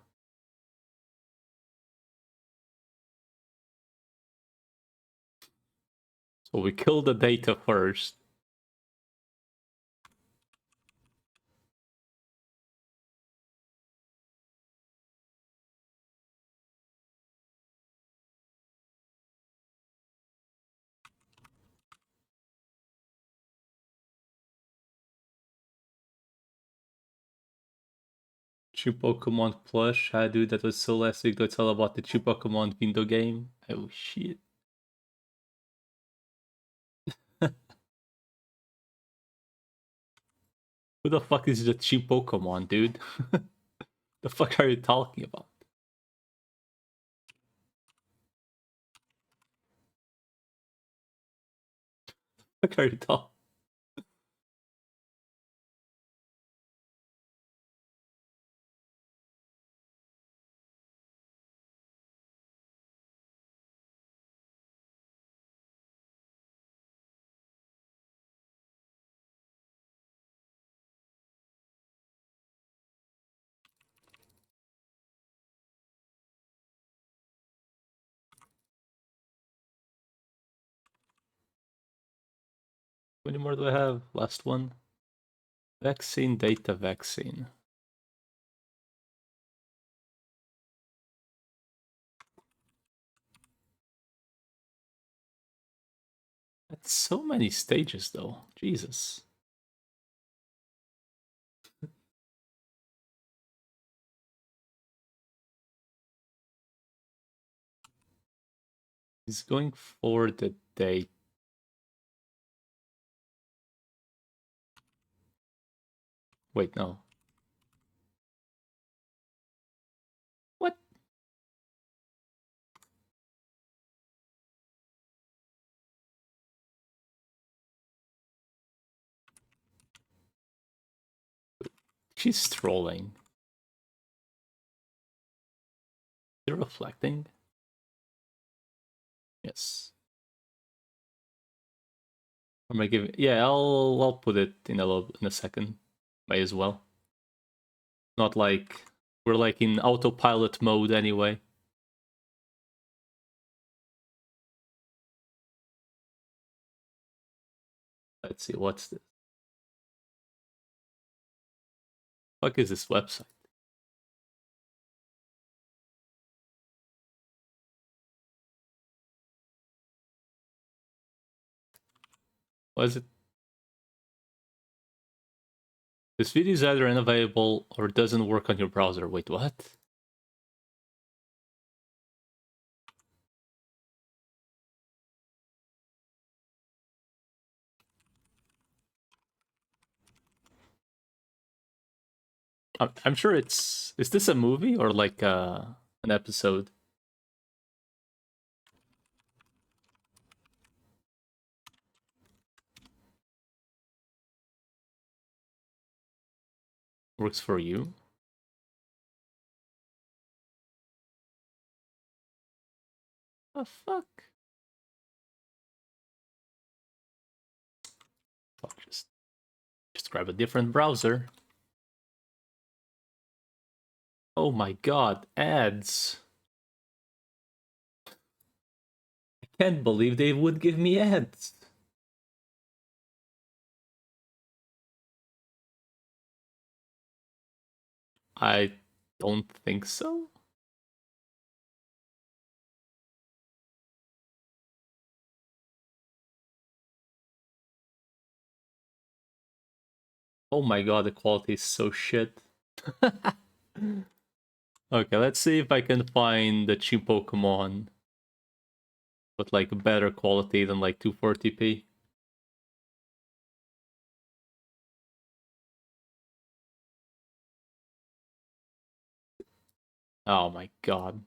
So we kill the data first. Cheap Pokemon plush. Ah, dude, that was so last week. It's all about the Cheap Pokemon window game. Oh, shit. Who the fuck is the cheap Pokemon, dude? The fuck are you talking about? What are you talking? How many more do I have? Last one. Vaccine, data, vaccine. That's so many stages, though. Jesus. He's going for the date. Wait, no. What? She's trolling. You're reflecting? Yes. Am I giving? Yeah, I'll put it in a second. May as well. Not like we're like in autopilot mode anyway. Let's see, what's this? What is this website? Was it? This video is either unavailable or doesn't work on your browser. Wait, what? I'm sure it's... Is this a movie or like an episode? Works for you? The fuck? Fuck, just grab a different browser. Oh my god, ads. I can't believe they would give me ads. I don't think so. Oh my god, the quality is so shit. Okay, let's see if I can find the cheap Pokemon with like better quality than like 240p. Oh my god.